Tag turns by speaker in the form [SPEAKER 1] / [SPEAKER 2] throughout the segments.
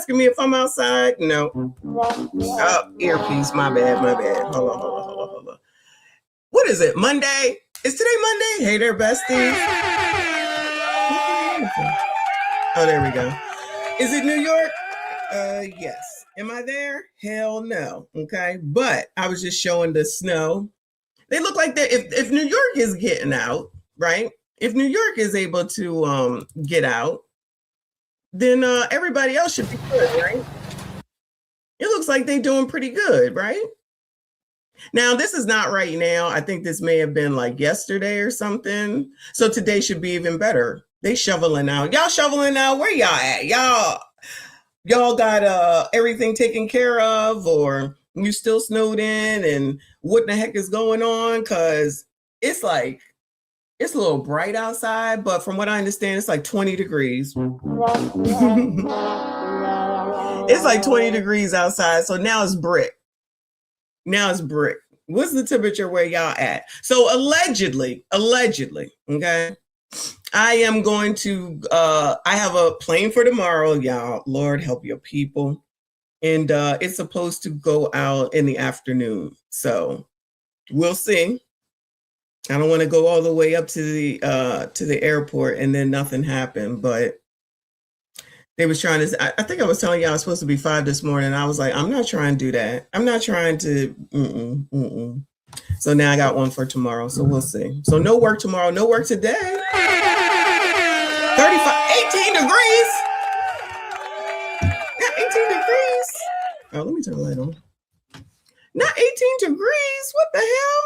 [SPEAKER 1] asking me if I'm outside? No. Oh, earpiece. My bad. Hold on. What is it? Monday? Is today Monday? Hey there, besties. Oh, there we go. Is it New York? Yes. Am I there? Hell no. Okay. But I was just showing the snow. They look like that. If New York is getting out, right? If New York is able to get out, then everybody else should be good, right? It looks like they're doing pretty good, right? Now, this is not right now. I think this may have been like yesterday or something. So today should be even better. They shoveling out. Y'all shoveling out. Where y'all at? Y'all got everything taken care of, or you still snowed in, and what the heck is going on? Because it's like, it's a little bright outside, but from what I understand, it's like 20 degrees. It's like 20 degrees outside. So now it's brick. What's the temperature where y'all at? So allegedly, okay, I am going to, I have a plane for tomorrow, y'all. Lord help your people. And it's supposed to go out in the afternoon. So we'll see. I don't want to go all the way up to the airport and then nothing happened, but they was trying to, I think I was telling y'all I was supposed to be 5 this morning. I was like, I'm not trying to do that. I'm not trying to, So now I got one for tomorrow. So we'll see. So no work tomorrow, no work today. 18 degrees. Not 18 degrees. Oh, let me turn the light on. Not 18 degrees. What the hell?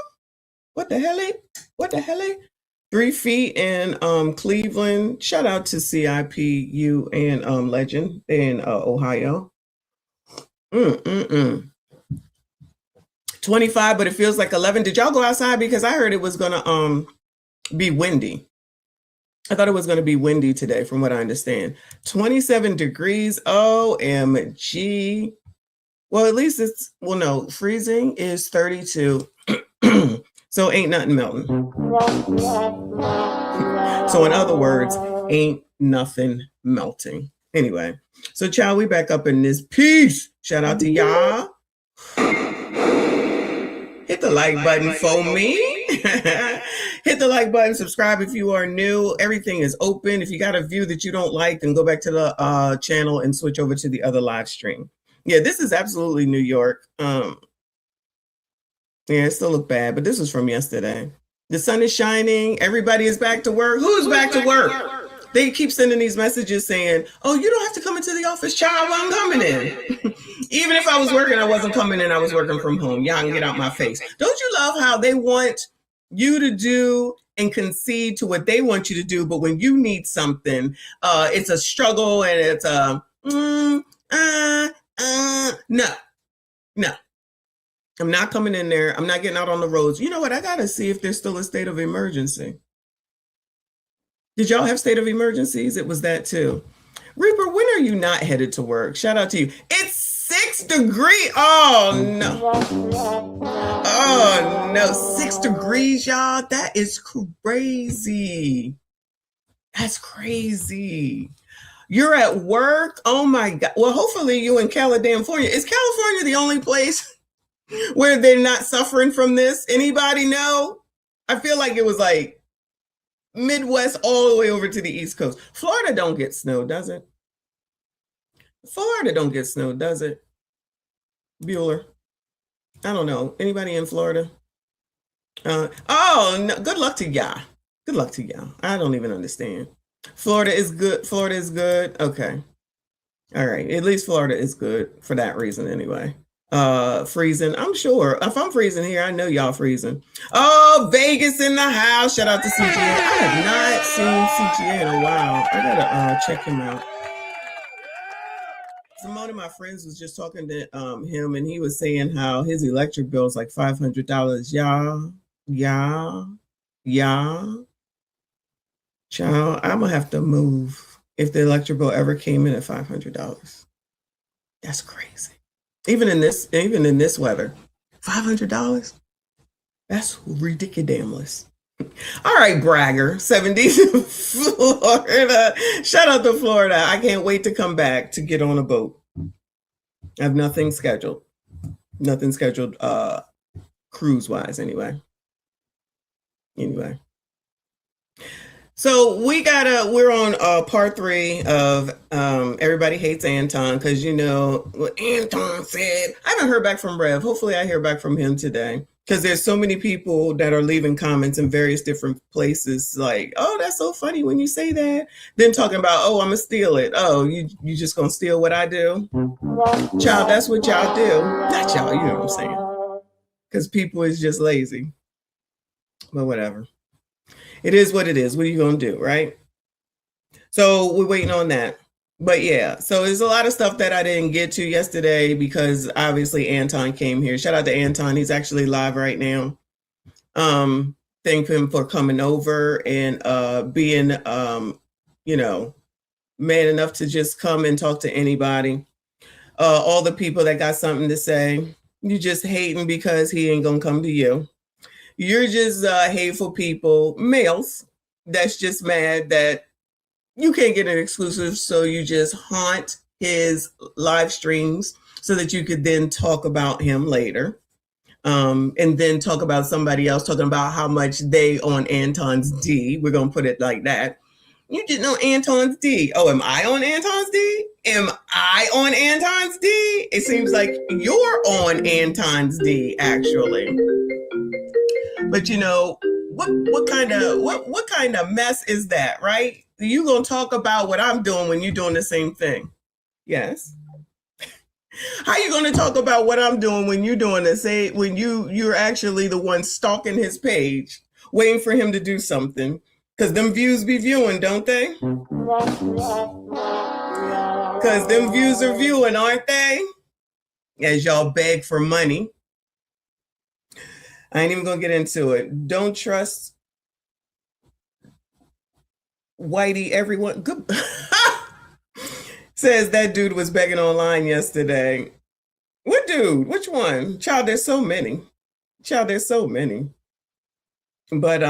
[SPEAKER 1] What the hell? 3 feet in Cleveland. Shout out to CIPU and Legend in Ohio. 25, but it feels like 11. Did y'all go outside? Because I heard it was gonna be windy. I thought it was gonna be windy today, from what I understand. 27 degrees. OMG. Well, at least it's, well, no, freezing is 32. So ain't nothing melting. So in other words, ain't nothing melting. Anyway, so child, we back up in this piece. Shout out to y'all. Hit the like button for me. Hit the like button, subscribe if you are new. Everything is open. If you got a view that you don't like, then go back to the channel and switch over to the other live stream. Yeah, this is absolutely New York. Yeah, it still look bad, but this was from yesterday. The sun is shining. Everybody is back to work. Who's back to work? They keep sending these messages saying, oh, you don't have to come into the office, child. Well, I'm coming in. Even if I was working, I wasn't coming in. I was working from home. Y'all can get out my face. Don't you love how they want you to do and concede to what they want you to do? But when you need something, it's a struggle and it's a, no. I'm not coming in there. I'm not getting out on the roads. You know what? I got to see if there's still a state of emergency. Did y'all have state of emergencies? It was that too. Reaper, when are you not headed to work? Shout out to you. It's 6 degrees. Oh, no. Oh, no. 6 degrees, y'all. That is crazy. That's crazy. You're at work? Oh, my God. Well, hopefully you in California. Is California the only place where they're not suffering from this? Anybody know? I feel like it was like Midwest all the way over to the East Coast. Florida don't get snow, does it? Florida don't get snow, does it? Bueller. I don't know. Anybody in Florida? Oh, no. Good luck to y'all. Good luck to y'all. I don't even understand. Florida is good. Florida is good. Okay. All right. At least Florida is good for that reason anyway. Freezing. I'm sure if I'm freezing here, I know y'all freezing. Oh, Vegas in the house. Shout out to CGN. I have not seen CGN in a while. I gotta check him out. One of my friends was just talking to him, and he was saying how his electric bill is like $500. Yeah. Child, I'm gonna have to move if the electric bill ever came in at $500. That's crazy. Even in this weather, $500. That's ridiculous. All right, bragger. 70s Florida. Shout out to Florida. I can't wait to come back to get on a boat. I have nothing scheduled. Nothing scheduled cruise-wise anyway. Anyway. So we're on part 3 of Everybody Hates Anton, because you know what Anton said. I haven't heard back from Rev. Hopefully I hear back from him today, because there's so many people that are leaving comments in various different places like, oh, that's so funny when you say that. Then talking about, oh, I'm gonna steal it. Oh, you just gonna steal what I do? Child, that's what y'all do. Not y'all, you know what I'm saying. Because people is just lazy. But whatever. It is what it is. What are you going to do, right? So we're waiting on that. But yeah, so there's a lot of stuff that I didn't get to yesterday because obviously Anton came here. Shout out to Anton. He's actually live right now. Thank him for coming over and being, you know, man enough to just come and talk to anybody. All the people that got something to say, you just hating because he ain't going to come to you. You're just hateful people, males, that's just mad that you can't get an exclusive, so you just haunt his live streams so that you could then talk about him later. And then talk about somebody else talking about how much they on Anton's D. We're going to put it like that. You just know Anton's D. Oh, am I on Anton's D? Am I on Anton's D? It seems like you're on Anton's D, actually. But you know, what kind of mess is that, right? You gonna talk about what I'm doing when you're doing the same thing? Yes. How you gonna talk about what I'm doing when you're doing the same, when you're actually the one stalking his page, waiting for him to do something? Because them views be viewing, don't they? Because them views are viewing, aren't they? As y'all beg for money. I ain't even gonna get into it. Don't trust Whitey, everyone. Good. Says that dude was begging online yesterday. What dude? Which one? Child, there's so many. Child, there's so many. But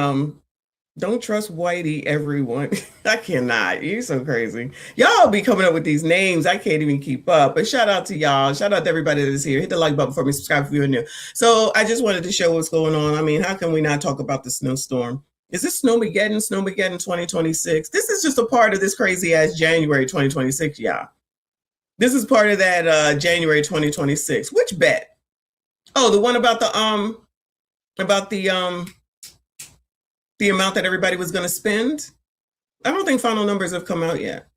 [SPEAKER 1] don't trust Whitey, everyone. I cannot. You're so crazy. Y'all be coming up with these names. I can't even keep up. But shout out to y'all. Shout out to everybody that is here. Hit the like button for me. Subscribe if you're new. So I just wanted to show what's going on. I mean, how can we not talk about the snowstorm? Is this Snowmageddon 2026? This is just a part of this crazy ass January 2026, y'all. This is part of that January 2026. Which bet? Oh, the one about the amount that everybody was going to spend. I don't think final numbers have come out yet.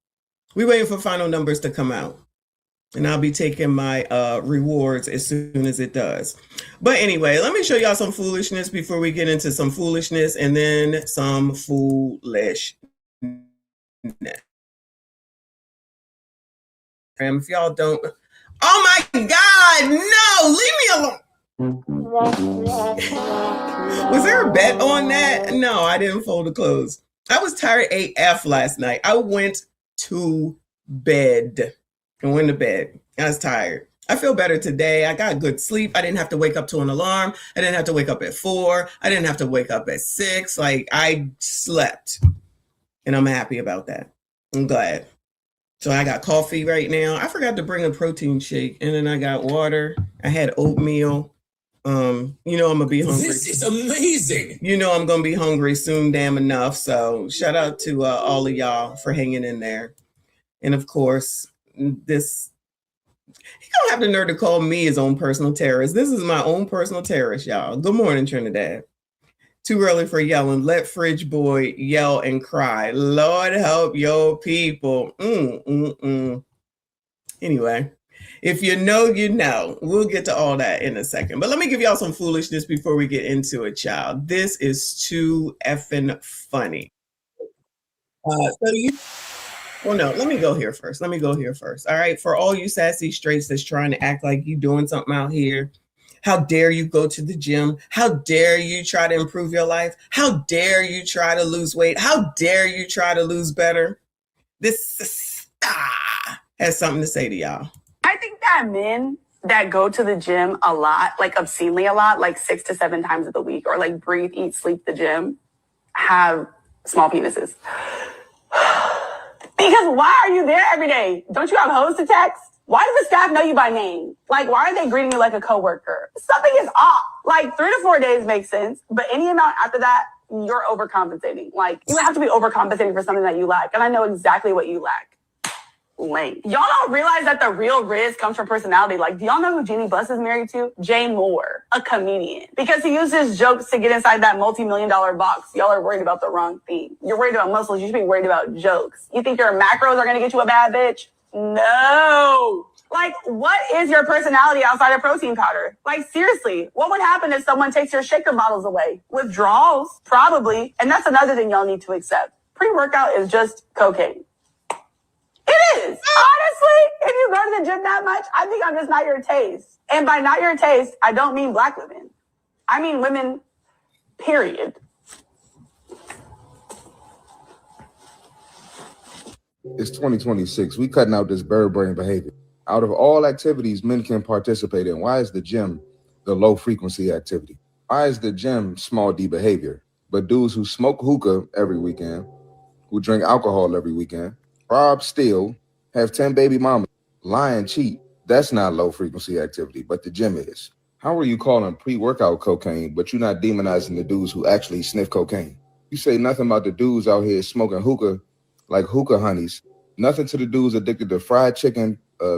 [SPEAKER 1] We're waiting for final numbers to come out. And I'll be taking my rewards as soon as it does. But anyway, let me show y'all some foolishness before we get into some foolishness and then some foolishness. If y'all don't, oh my God, no, leave me alone. Was there a bet on that? No, I didn't fold the clothes. I was tired AF last night. I went to bed. I went to bed. I was tired. I feel better today. I got good sleep. I didn't have to wake up to an alarm. I didn't have to wake up at 4. I didn't have to wake up at 6. Like, I slept. And I'm happy about that. I'm glad. So I got coffee right now. I forgot to bring a protein shake. And then I got water. I had oatmeal. You know I'm going to be hungry.
[SPEAKER 2] This is amazing.
[SPEAKER 1] You know I'm going to be hungry soon, damn enough. So shout out to all of y'all for hanging in there. And of course, this, he don't have the nerve to call me his own personal terrorist. This is my own personal terrorist, y'all. Good morning, Trinidad. Too early for yelling. Let Fridge Boy yell and cry. Lord help your people. Anyway, if you know, you know. We'll get to all that in a second. But let me give y'all some foolishness before we get into it, child. This is too effing funny. Well, no, let me go here first. All right. For all you sassy straights that's trying to act like you doing something out here. How dare you go to the gym? How dare you try to improve your life? How dare you try to lose weight? How dare you try to lose better? This sister has something to say to y'all.
[SPEAKER 3] I think that men that go to the gym a lot, like obscenely a lot, like 6 to 7 times of the week, or like breathe, eat, sleep the gym, have small penises. Because why are you there every day? Don't you have hoes to text? Why does the staff know you by name? Like, why are they greeting you like a coworker? Something is off. Like, 3 to 4 days makes sense, but any amount after that, you're overcompensating. Like, you have to be overcompensating for something that you lack. And I know exactly what you lack. Lame. Y'all don't realize that the real risk comes from personality. Like, do y'all know who Jeannie Buss is married to? Jay Moore, a comedian. Because he uses jokes to get inside that multi-million-dollar box. Y'all are worried about the wrong thing. You're worried about muscles. You should be worried about jokes. You think your macros are going to get you a bad bitch? No. Like, what is your personality outside of protein powder? Like, seriously, what would happen if someone takes your shaker bottles away? Withdrawals? Probably. And that's another thing y'all need to accept. Pre-workout is just cocaine. It is. Honestly, if you go to the gym that much, I think I'm just not your taste. And by not your taste, I don't mean black women. I mean women, period.
[SPEAKER 2] It's 2026. We cutting out this bird brain behavior. Out of all activities men can participate in, why is the gym the low frequency activity? Why is the gym small D behavior? But dudes who smoke hookah every weekend, who drink alcohol every weekend, rob, steal, have 10 baby mamas, lie and cheat, that's not low frequency activity, but the gym is. How are you calling pre-workout cocaine, but you're not demonizing the dudes who actually sniff cocaine? You say nothing about the dudes out here smoking hookah like hookah honeys, nothing to the dudes addicted to fried chicken,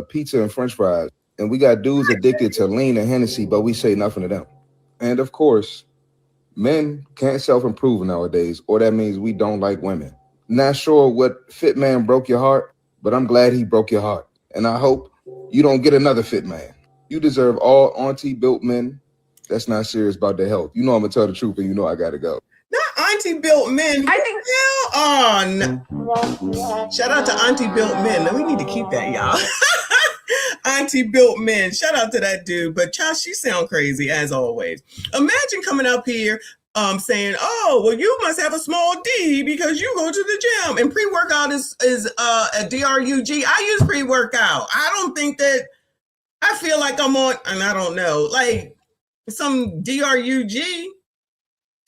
[SPEAKER 2] pizza, and french fries. And we got dudes addicted to lean and Hennessy, but we say nothing to them. And of course, men can't self-improve nowadays, or that means we don't like women. Not sure what fit man broke your heart, but I'm glad he broke your heart. And I hope you don't get another fit man. You deserve all auntie built men that's not serious about their health. You know I'm gonna tell the truth, and you know I gotta go.
[SPEAKER 1] Not auntie built men.
[SPEAKER 3] I think
[SPEAKER 1] on. Shout out to auntie built men. Now we need to keep that, y'all. Auntie built men. Shout out to that dude. But child, she sound crazy as always. Imagine coming up here saying, oh, well, you must have a small D because you go to the gym. And pre-workout is a DRUG. I use pre-workout. I don't think that, I feel like I'm on, and I don't know, like some DRUG.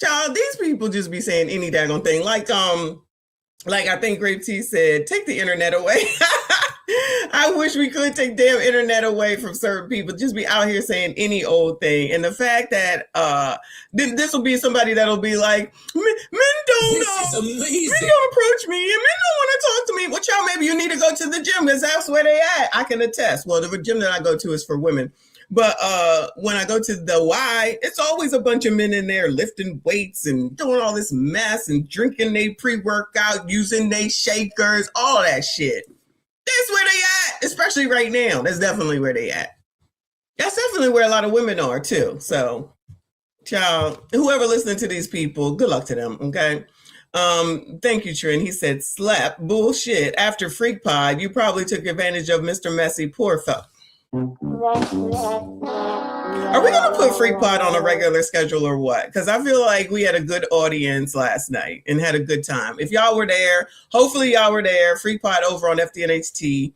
[SPEAKER 1] Child, these people just be saying any daggone thing. Like I think Grape T said, take the internet away. I wish we could take damn internet away from certain people. Just be out here saying any old thing. And the fact that this will be somebody that'll be like, men don't approach me and men don't want to talk to me. Well, y'all, maybe you need to go to the gym because that's where they at. I can attest. Well, the gym that I go to is for women. But when I go to the Y, it's always a bunch of men in there lifting weights and doing all this mess and drinking their pre-workout, using their shakers, all that shit. That's where they at, especially right now. That's definitely where they at. That's definitely where a lot of women are too. So, child, whoever listening to these people, good luck to them, okay? Thank you, Trin. He said, slap, bullshit. After Freak Pod, you probably took advantage of Mr. Messy, poor fuck. Are we going to put Freak Pod on a regular schedule or what? Because I feel like we had a good audience last night and had a good time. If y'all were there, hopefully y'all were there. Freak Pod over on FDNHT.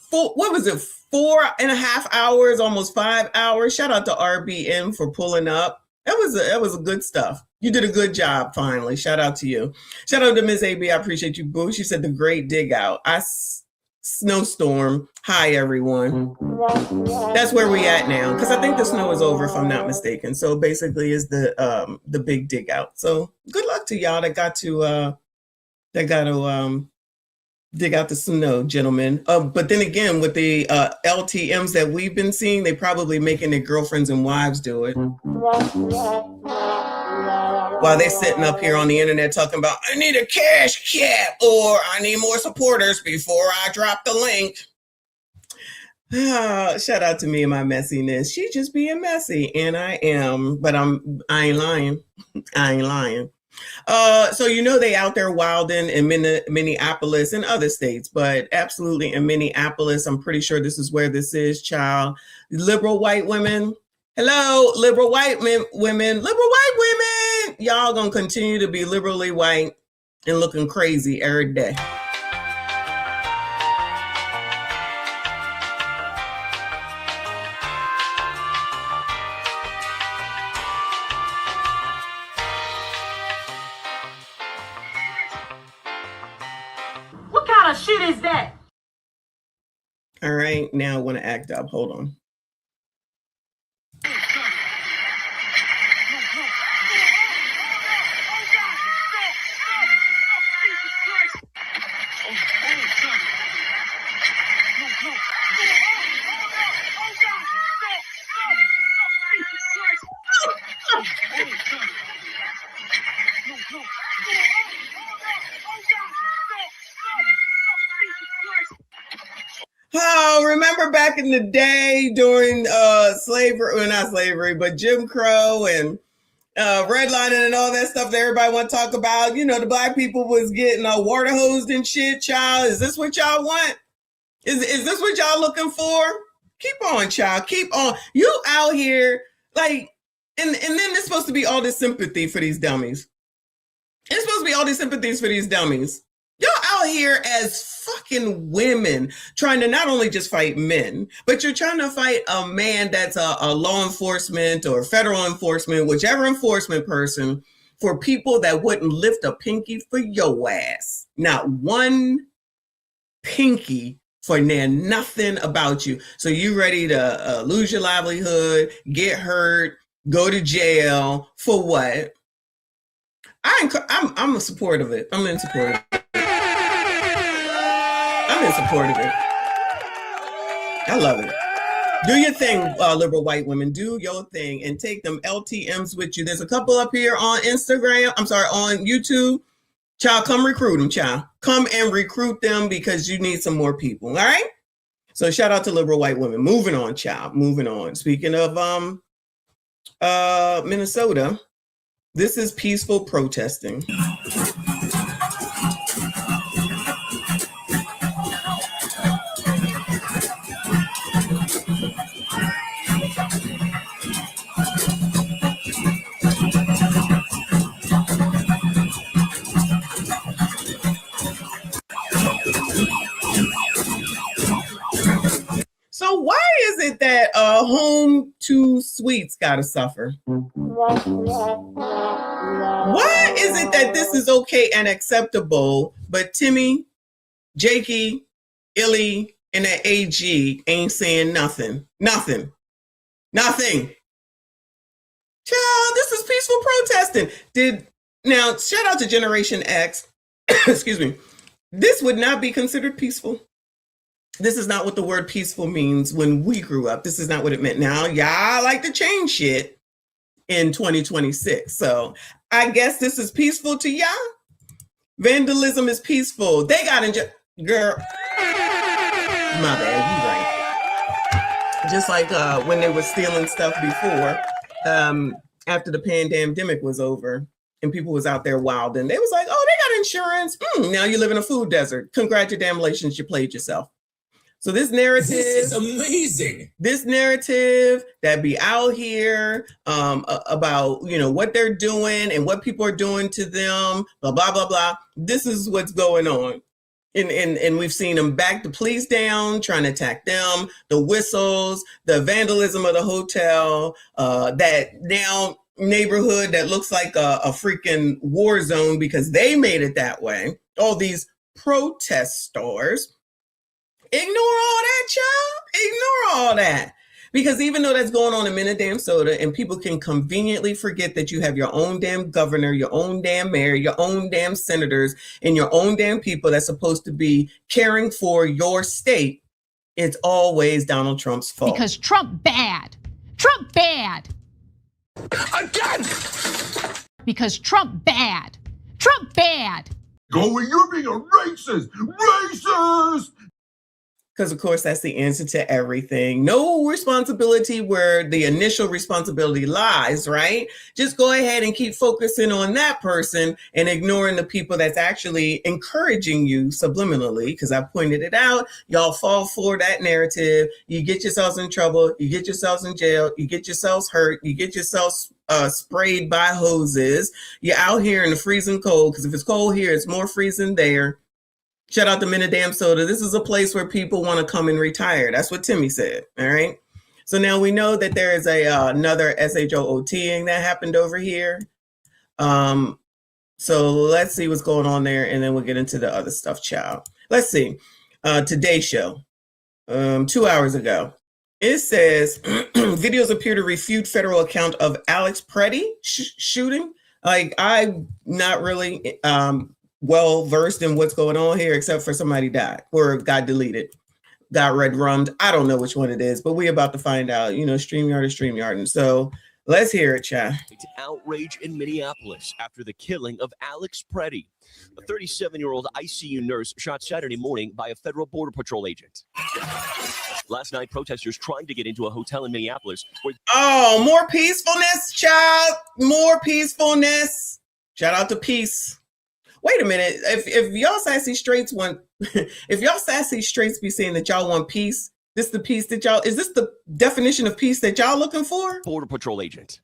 [SPEAKER 1] What was it? 4.5 hours, almost 5 hours. Shout out to RBM for pulling up. That was a good stuff. You did a good job, finally. Shout out to you. Shout out to Miss AB. I appreciate you, boo. She said the great dig out. Snowstorm. Hi, everyone. That's where we at now, because I think the snow is over, if I'm not mistaken. So basically, is the big dig out. So good luck to y'all that got to dig out the snow, gentlemen. But then again, with the LTMs that we've been seeing, they probably making their girlfriends and wives do it. While they're sitting up here on the internet talking about, I need a cash cap, or I need more supporters before I drop the link. Shout out to me and my messiness. She just being messy, and I am, but I ain't lying. I ain't lying. So they out there wilding in Minneapolis and other states, but absolutely in Minneapolis, I'm pretty sure this is where this is, child. Liberal white women. Hello, liberal white women. Liberal white women. Y'all gonna continue to be liberally white and looking crazy every day.
[SPEAKER 4] What kind of shit is that?
[SPEAKER 1] All right, now I want to act up. Hold on. Oh, remember back in the day during slavery, well, not slavery, but Jim Crow and redlining and all that stuff that everybody want to talk about. You know, the black people was getting water hosed and shit, child. Is this what y'all want? Is this what y'all looking for? Keep on, child. Keep on. You out here, like, and then there's supposed to be all this sympathy for these dummies. It's supposed to be all these sympathies for these dummies. Y'all out here as fucking women trying to not only just fight men, but you're trying to fight a man that's a law enforcement or federal enforcement, whichever enforcement person, for people that wouldn't lift a pinky for your ass. Not one pinky for nothing about you. So you ready to lose your livelihood, get hurt, go to jail for what? I'm a support of it. I'm in support of it. I'm in support of it. I love it. Do your thing, liberal white women. Do your thing and take them LTMs with you. There's a couple up here on Instagram. I'm sorry, on YouTube. Child, come recruit them, child. Come and recruit them because you need some more people. All right? So shout out to liberal white women. Moving on, child. Moving on. Speaking of Minnesota, this is peaceful protesting. So why is it that home to sweets gotta suffer? Why is it that this is okay and acceptable, but Timmy, Jakey, Illy, and the AG ain't saying nothing? Nothing. Child, this is peaceful protesting. Now, shout out to Generation X. Excuse me. This would not be considered peaceful. This is not what the word peaceful means when we grew up. This is not what it meant. Now, y'all like to change shit in 2026. So I guess this is peaceful to y'all. Vandalism is peaceful. They got girl. My bad, you right. Just like when they were stealing stuff before, after the pandemic was over and people was out there wilding. They was like, oh, they got insurance. Now you live in a food desert. Congratulations, you played yourself. So this narrative,
[SPEAKER 4] this is amazing.
[SPEAKER 1] This narrative that be out here about, you know, what they're doing and what people are doing to them, blah, blah, blah, blah. This is what's going on. And we've seen them back the police down, trying to attack them, the whistles, the vandalism of the hotel, that now neighborhood that looks like a freaking war zone because they made it that way. All these protest stores. Ignore all that, child. Ignore all that. Because even though that's going on in Minnesota and people can conveniently forget that you have your own damn governor, your own damn mayor, your own damn senators, and your own damn people that's supposed to be caring for your state, it's always Donald Trump's fault.
[SPEAKER 5] Because Trump bad. Trump bad.
[SPEAKER 4] Again!
[SPEAKER 5] Because Trump bad. Trump bad.
[SPEAKER 4] Going, you're being a racist! Racist!
[SPEAKER 1] Because, of course, that's the answer to everything. No responsibility where the initial responsibility lies, right? Just go ahead and keep focusing on that person and ignoring the people that's actually encouraging you subliminally. Because I pointed it out. Y'all fall for that narrative. You get yourselves in trouble. You get yourselves in jail. You get yourselves hurt. You get yourselves sprayed by hoses. You're out here in the freezing cold. Because if it's cold here, it's more freezing there. Shout out to Minnesota. This is a place where people want to come and retire. That's what Timmy said. All right. So now we know that there is another SHOOTing that happened over here. So let's see what's going on there, and then we'll get into the other stuff, child. Let's see. Today Show. 2 hours ago. It says videos appear to refute federal account of Alex Preddy shooting. Like, I'm not really well versed in what's going on here, except for somebody died or got deleted, got red rummed. I don't know which one it is, but we're about to find out. You know, StreamYard is StreamYard. And so let's hear it, chat.
[SPEAKER 6] Outrage in Minneapolis after the killing of Alex Preddy, a 37-year-old ICU nurse shot Saturday morning by a federal Border Patrol agent. Last night, protesters trying to get into a hotel in Minneapolis.
[SPEAKER 1] More peacefulness, child. More peacefulness. Shout out to peace. Wait a minute. If y'all sassy straights want, if y'all sassy straights be saying that y'all want peace, this the peace that y'all, is this the definition of peace that y'all looking for?
[SPEAKER 6] Border Patrol agent.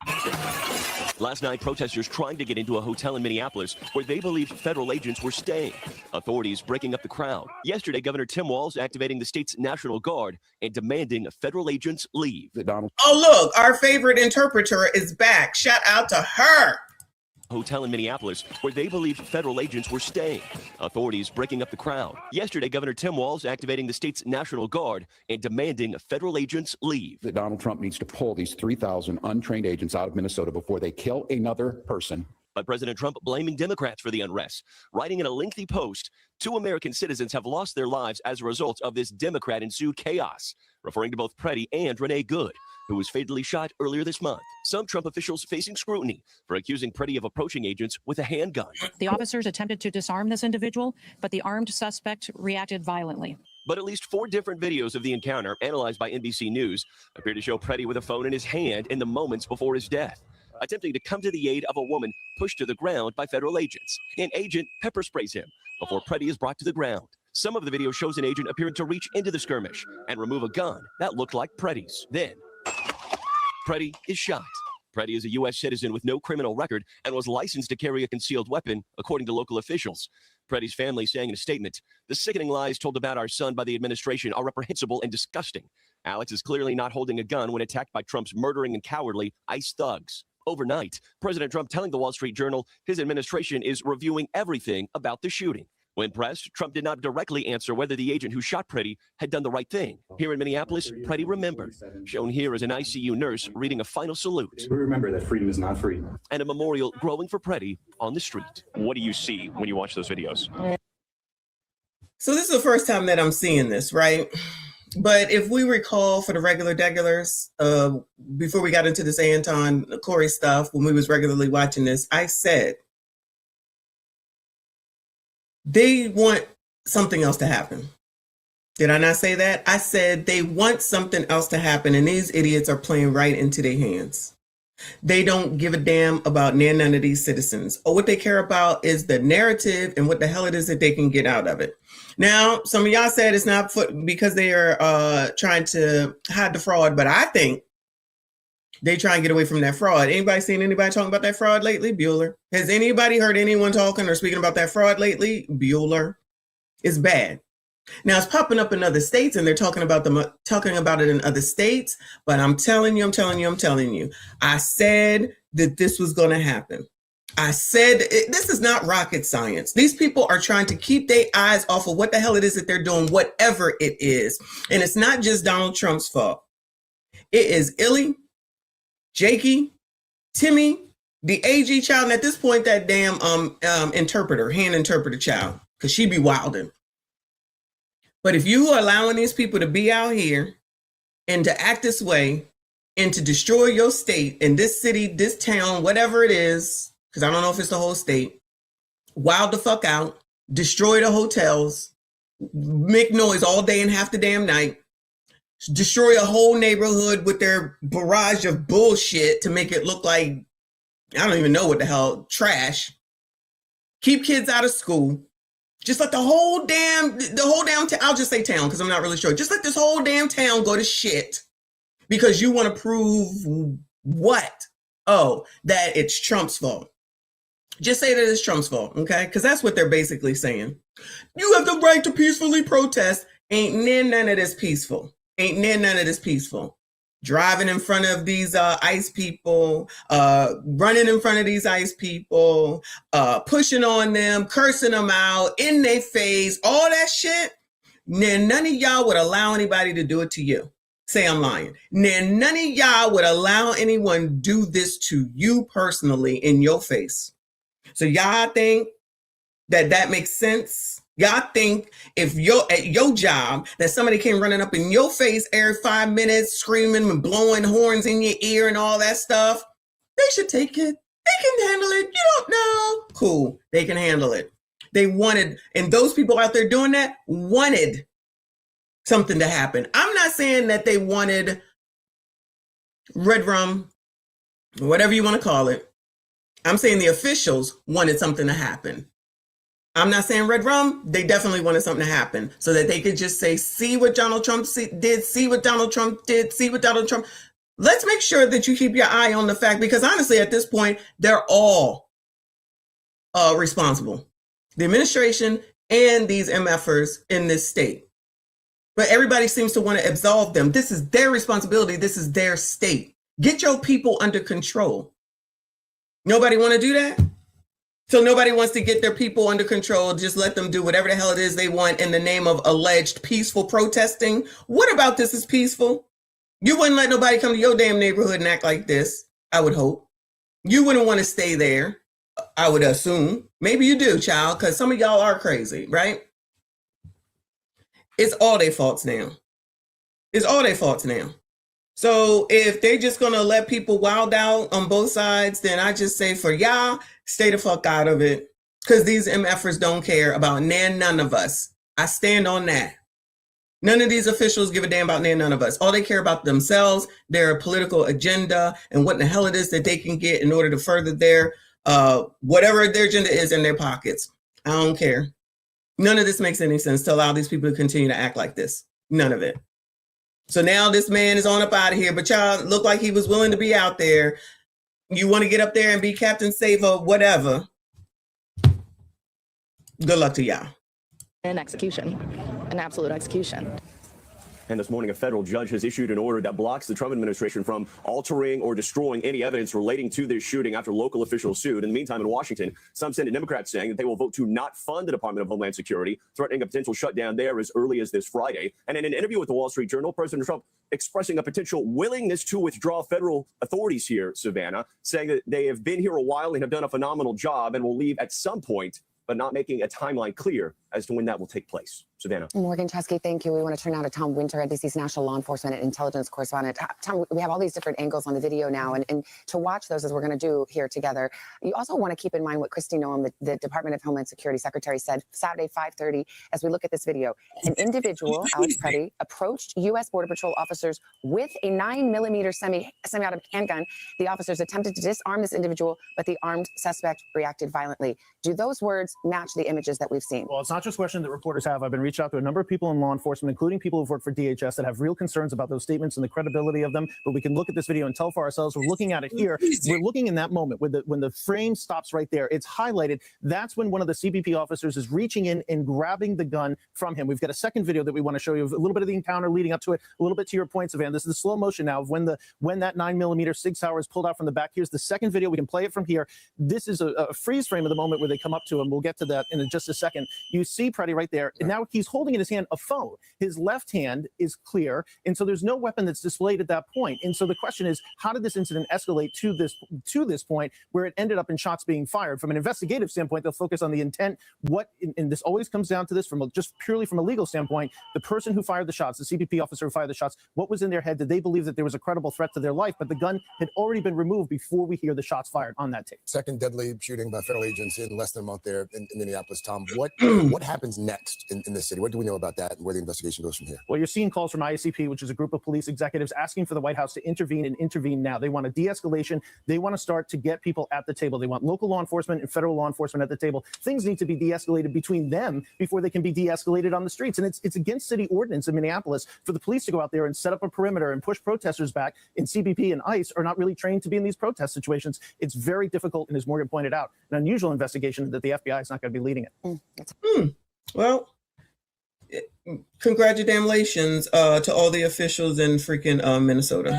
[SPEAKER 6] Last night, protesters trying to get into a hotel in Minneapolis where they believed federal agents were staying. Authorities breaking up the crowd. Yesterday, Governor Tim Walz activating the state's National Guard and demanding federal agents leave.
[SPEAKER 1] Oh, look, our favorite interpreter is back. Shout out to her.
[SPEAKER 6] Hotel in Minneapolis where they believed federal agents were staying. Authorities breaking up the crowd. Yesterday, Governor Tim Walz activating the state's National Guard and demanding federal agents leave.
[SPEAKER 7] That Donald Trump needs to pull these 3,000 untrained agents out of Minnesota before they kill another person.
[SPEAKER 6] But President Trump blaming Democrats for the unrest. Writing in a lengthy post, 2 American citizens have lost their lives as a result of this Democrat-ensued chaos, referring to both Preddy and Renee Good, who was fatally shot earlier this month. Some Trump officials facing scrutiny for accusing Preddy of approaching agents with a handgun.
[SPEAKER 8] The officers attempted to disarm this individual, but the armed suspect reacted violently.
[SPEAKER 6] But at least 4 different videos of the encounter, analyzed by NBC News, appear to show Preddy with a phone in his hand in the moments before his death, attempting to come to the aid of a woman pushed to the ground by federal agents. An agent pepper sprays him before Preddy is brought to the ground. Some of the video shows an agent appearing to reach into the skirmish and remove a gun that looked like Preddy's. Then, Preddy is shot. Preddy is a U.S. citizen with no criminal record and was licensed to carry a concealed weapon, according to local officials. Preddy's family saying in a statement, "The sickening lies told about our son by the administration are reprehensible and disgusting. Alex is clearly not holding a gun when attacked by Trump's murdering and cowardly ICE thugs." Overnight, President Trump telling the Wall Street Journal his administration is reviewing everything about the shooting. When pressed, Trump did not directly answer whether the agent who shot Preddy had done the right thing. Here in Minneapolis, Preddy remembered. Shown here as an ICU nurse reading a final salute.
[SPEAKER 9] We remember that freedom is not free.
[SPEAKER 6] And a memorial growing for Preddy on the street. What do you see when you watch those videos?
[SPEAKER 1] So this is the first time that I'm seeing this, right? But if we recall, for the regulars, before we got into this Anton, Corey stuff, when we was regularly watching this, I said, they want something else to happen. Did I not say that? I said they want something else to happen, and these idiots are playing right into their hands. They don't give a damn about none of these citizens. Or what they care about is the narrative and what the hell it is that they can get out of it. Now, some of y'all said it's not because they are trying to hide the fraud, but I think they try and get away from that fraud. Anybody seen anybody talking about that fraud lately? Bueller. Has anybody heard anyone talking or speaking about that fraud lately? Bueller. It's bad. Now it's popping up in other states, and they're talking about it in other states. But I'm telling you, I said that this was going to happen. I said this is not rocket science. These people are trying to keep their eyes off of what the hell it is that they're doing, whatever it is. And it's not just Donald Trump's fault. It is Illy, Jakey, Timmy, the AG child, and at this point, that damn hand interpreter child, because she be wilding. But if you are allowing these people to be out here and to act this way and to destroy your state and this city, this town, whatever it is, because I don't know if it's the whole state, wild the fuck out, destroy the hotels, make noise all day and half the damn night, destroy a whole neighborhood with their barrage of bullshit to make it look like, I don't even know what the hell, trash. Keep kids out of school. Just let the whole damn town, I'll just say town because I'm not really sure. Just let this whole damn town go to shit because you want to prove what? Oh, that it's Trump's fault. Just say that it's Trump's fault, okay? Because that's what they're basically saying. You have the right to peacefully protest. Ain't none of this peaceful. Driving in front of these ICE people, running in front of these ICE people, pushing on them, cursing them out in their face, all that shit. None of y'all would allow anybody to do it to you. Say I'm lying. None of y'all would allow anyone do this to you personally in your face. So y'all think that makes sense? Y'all think if you're at your job that somebody came running up in your face every 5 minutes, screaming and blowing horns in your ear and all that stuff, they should take it. They can handle it. You don't know. Cool. They can handle it. They wanted, and those people out there doing that wanted something to happen. I'm not saying that they wanted red rum, whatever you want to call it. I'm saying the officials wanted something to happen. I'm not saying red rum. They definitely wanted something to happen so that they could just say, see what Donald Trump did, see what Donald Trump did, see what Donald Trump. Let's make sure that you keep your eye on the fact, because honestly, at this point, they're all responsible. The administration and these MFers in this state. But everybody seems to want to absolve them. This is their responsibility. This is their state. Get your people under control. Nobody want to do that? So nobody wants to get their people under control. Just let them do whatever the hell it is they want in the name of alleged peaceful protesting. What about this is peaceful? You wouldn't let nobody come to your damn neighborhood and act like this, I would hope. You wouldn't want to stay there, I would assume. Maybe you do, child, because some of y'all are crazy, right? It's all their faults now. It's all their faults now. So if they're just going to let people wild out on both sides, then I just say for y'all, stay the fuck out of it. Because these MFers don't care about none of us. I stand on that. None of these officials give a damn about none of us. All they care about themselves, their political agenda, and what the hell it is that they can get in order to further their, whatever their agenda is in their pockets. I don't care. None of this makes any sense to allow these people to continue to act like this. None of it. So now this man is on up out of here, but y'all look like he was willing to be out there. You want to get up there and be Captain Saver, whatever. Good luck to y'all.
[SPEAKER 9] An execution, an absolute execution.
[SPEAKER 6] And this morning, a federal judge has issued an order that blocks the Trump administration from altering or destroying any evidence relating to this shooting after local officials sued. In the meantime, in Washington, some Senate Democrats saying that they will vote to not fund the Department of Homeland Security, threatening a potential shutdown there as early as this Friday. And in an interview with the Wall Street Journal, President Trump expressing a potential willingness to withdraw federal authorities here, Savannah, saying that they have been here a while and have done a phenomenal job and will leave at some point, but not making a timeline clear as to when that will take place. Savannah.
[SPEAKER 10] Morgan Chesky, thank you. We want to turn now to Tom Winter, NBC's national law enforcement and intelligence correspondent. Tom, we have all these different angles on the video now, and to watch those as we're going to do here together. You also want to keep in mind what Kristi Noem, the Department of Homeland Security Secretary, said Saturday, 5:30, as we look at this video. An individual, Alex Preddy, approached U.S. Border Patrol officers with a 9mm semi-automatic handgun. The officers attempted to disarm this individual, but the armed suspect reacted violently. Do those words match the images that we've seen?
[SPEAKER 11] Well, it's not just a question that reporters have. I've been reached out to a number of people in law enforcement, including people who've worked for DHS, that have real concerns about those statements and the credibility of them. But we can look at this video and tell for ourselves. We're looking at it here. We're looking in that moment when the frame stops right there. It's highlighted. That's when one of the CBP officers is reaching in and grabbing the gun from him. We've got a second video that we want to show you, a little bit of the encounter leading up to it, a little bit to your point, Savannah. This is the slow motion now of when that 9mm Sig Sauer is pulled out from the back. Here's the second video. We can play it from here. This is a freeze frame of the moment where they come up to him. We'll get to that in just a second. You see Preddy right there. And now he's holding in his hand a phone. His left hand is clear. And so there's no weapon that's displayed at that point. And so the question is, how did this incident escalate to this point where it ended up in shots being fired? From an investigative standpoint, they'll focus on the intent. And this always comes down to this just purely from a legal standpoint. The person who fired the shots, the CBP officer who fired the shots, what was in their head? Did they believe that there was a credible threat to their life? But the gun had already been removed before we hear the shots fired on that tape.
[SPEAKER 12] Second deadly shooting by federal agents in less than a month there in Minneapolis. Tom, what happens next in this city? What do we know about that and where the investigation goes from here?
[SPEAKER 11] Well, you're seeing calls from IACP, which is a group of police executives asking for the White House to intervene and intervene now. They want a de-escalation. They want to start to get people at the table. They want local law enforcement and federal law enforcement at the table. Things need to be de-escalated between them before they can be de-escalated on the streets. And it's against city ordinance in Minneapolis for the police to go out there and set up a perimeter and push protesters back. And CBP and ICE are not really trained to be in these protest situations. It's very difficult, and as Morgan pointed out, an unusual investigation that the FBI is not going to be leading it.
[SPEAKER 1] Well, congratulations to all the officials in freaking Minnesota.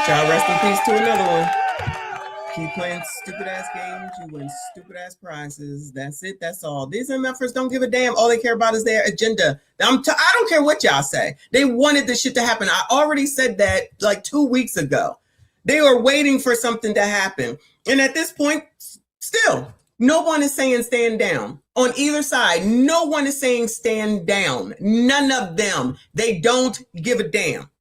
[SPEAKER 1] Child, rest in peace to another one. Keep playing stupid ass games. You win stupid ass prizes. That's it. That's all. These MFers don't give a damn. All they care about is their agenda. I don't care what y'all say. They wanted this shit to happen. I already said that like 2 weeks ago. They are waiting for something to happen. And at this point, still, no one is saying stand down. On either side, no one is saying stand down. None of them. They don't give a damn.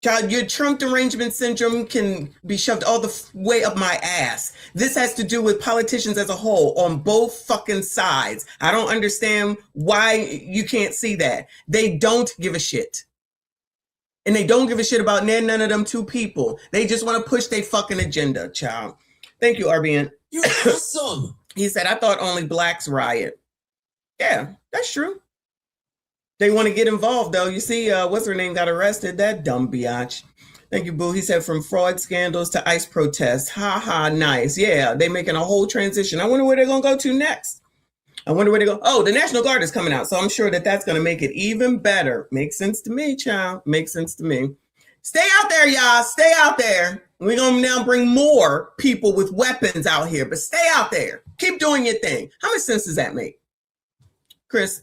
[SPEAKER 1] Child, your Trump derangement syndrome can be shoved all the way up my ass. This has to do with politicians as a whole on both fucking sides. I don't understand why you can't see that. They don't give a shit. And they don't give a shit about none of them two people. They just want to push their fucking agenda, child. Thank you, RBN.
[SPEAKER 13] You're awesome.
[SPEAKER 1] He said, I thought only blacks riot. Yeah, that's true. They want to get involved, though. You see, what's her name got arrested? That dumb biatch. Thank you, boo. He said, from fraud scandals to ICE protests. Ha ha, nice. Yeah, they making a whole transition. I wonder where they're going to go to next. I wonder where they go. Oh, the National Guard is coming out. So I'm sure that that's going to make it even better. Makes sense to me, child. Makes sense to me. Stay out there, y'all. Stay out there. We're going to now bring more people with weapons out here. But stay out there. Keep doing your thing. How much sense does that make? Chris.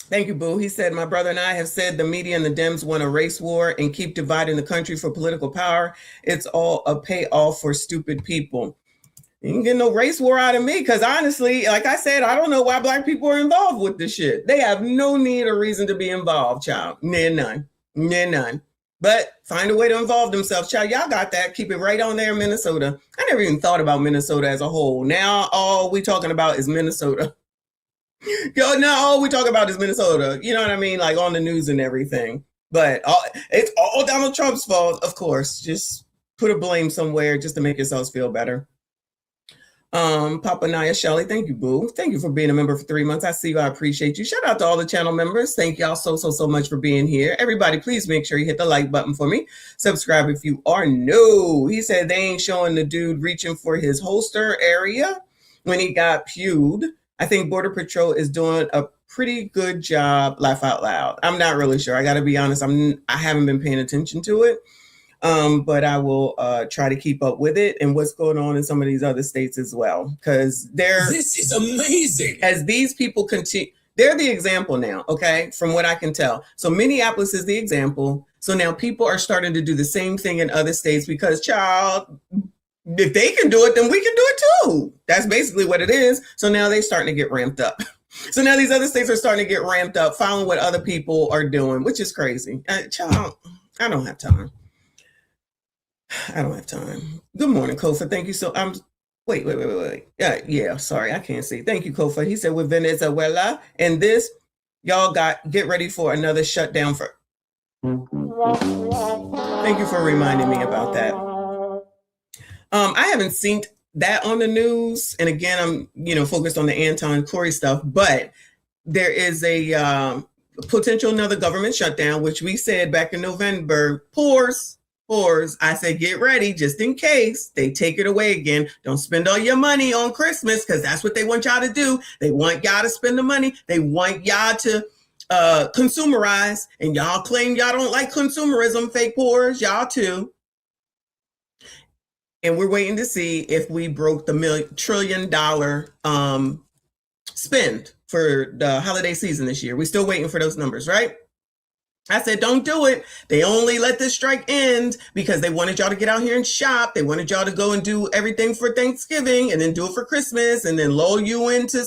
[SPEAKER 1] Thank you, boo. He said, my brother and I have said the media and the Dems want a race war and keep dividing the country for political power. It's all a payoff for stupid people. You can get no race war out of me because honestly, like I said, I don't know why black people are involved with this shit. They have no need or reason to be involved, child. None. But find a way to involve themselves, child. Y'all got that. Keep it right on there in Minnesota. I never even thought about Minnesota as a whole. Now all we talking about is Minnesota. Yo, now all we talk about is Minnesota. You know what I mean? Like on the news and everything. But it's all Donald Trump's fault, of course. Just put a blame somewhere just to make yourselves feel better. Papa Naya Shelley, thank you, boo. Thank you for being a member for 3 months. I see you. I appreciate you. Shout out to all the channel members. Thank y'all so much for being here. Everybody, please make sure you hit the like button for me. Subscribe if you are new. He said they ain't showing the dude reaching for his holster area when he got pewed. I think Border Patrol is doing a pretty good job. Laugh out loud. I'm not really sure. I got to be honest. I haven't been paying attention to it. But I will try to keep up with it and what's going on in some of these other states as well. Because
[SPEAKER 13] this is amazing.
[SPEAKER 1] As these people continue, they're the example now, okay, from what I can tell. So Minneapolis is the example. So now people are starting to do the same thing in other states because, child, if they can do it, then we can do it too. That's basically what it is. So now they're starting to get ramped up. So now these other states are starting to get ramped up, following what other people are doing, which is crazy. Child, I don't have time. I don't have time. Good morning, Kofa. Thank you. So wait. Yeah, sorry, I can't see. Thank you, Kofa. He said with Venezuela and this, y'all get ready for another shutdown for. Thank you for reminding me about that. I haven't seen that on the news. And again, I'm, focused on the Anton Corey stuff, but there is a potential another government shutdown, which we said back in November, pause. I said, get ready just in case they take it away again. Don't spend all your money on Christmas because that's what they want y'all to do. They want y'all to spend the money. They want y'all to consumerize. And y'all claim y'all don't like consumerism, fake poors, y'all too. And we're waiting to see if we broke the $1 trillion spend for the holiday season this year. We're still waiting for those numbers, right? I said, don't do it. They only let this strike end because they wanted y'all to get out here and shop. They wanted y'all to go and do everything for Thanksgiving and then do it for Christmas and then lull you into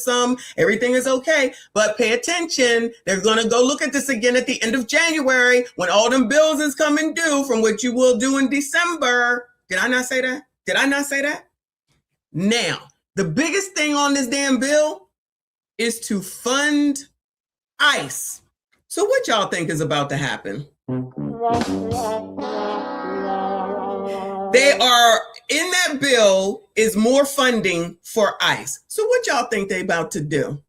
[SPEAKER 1] everything is okay. But pay attention. They're going to go look at this again at the end of January when all them bills is coming due from what you will do in December. Did I not say that? Now, the biggest thing on this damn bill is to fund ICE. So what y'all think is about to happen? They are, in that bill is more funding for ICE. So what y'all think they about to do?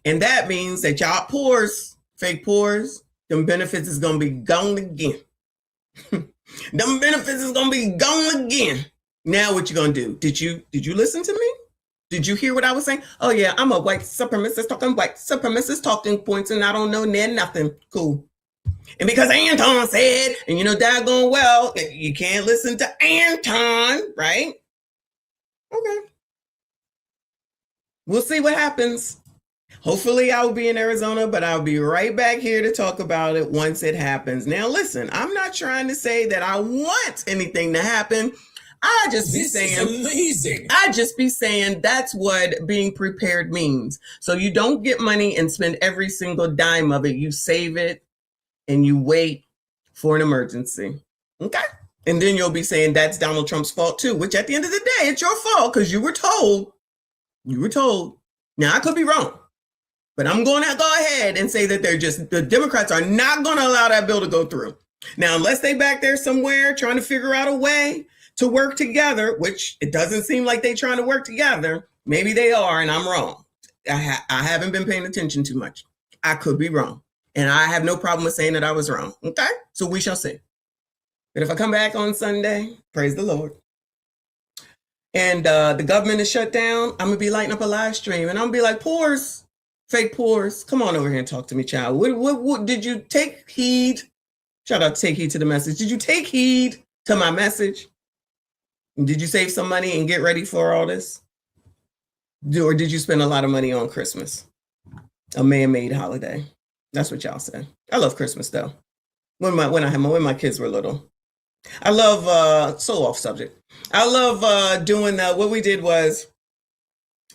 [SPEAKER 1] And that means that y'all poors, fake poors, them benefits is going to be gone again. Them benefits is going to be gone again. Now what you going to do? Did you listen to me? Did you hear what I was saying? Oh, yeah, I'm a white supremacist talking white supremacist talking points and I don't know nothing. Cool. And because Anton said, and daggone well, you can't listen to Anton, right? Okay. We'll see what happens. Hopefully I will be in Arizona, but I'll be right back here to talk about it once it happens. Now, listen, I'm not trying to say that I want anything to happen. I just be saying that's what being prepared means. So you don't get money and spend every single dime of it. You save it and you wait for an emergency. Okay? And then you'll be saying that's Donald Trump's fault too, which at the end of the day, it's your fault because you were told. You were told. Now, I could be wrong, but I'm going to go ahead and say that the Democrats are not going to allow that bill to go through. Now, unless they back there somewhere trying to figure out a way to work together, which it doesn't seem like they're trying to work together. Maybe they are, and I'm wrong. I haven't been paying attention too much. I could be wrong. And I have no problem with saying that I was wrong. Okay? So we shall see. But if I come back on Sunday, praise the Lord, and the government is shut down, I'm going to be lighting up a live stream. And I'm going to be like, Pores, fake Pores, come on over here and talk to me, child. What did you take heed? Shout out to Take Heed to the Message. Did you take heed to my message? Did you save some money and get ready for all this? Or did you spend a lot of money on Christmas? A man-made holiday. That's what y'all said. I love Christmas though. When my kids were little. I love so off subject. I love doing what we did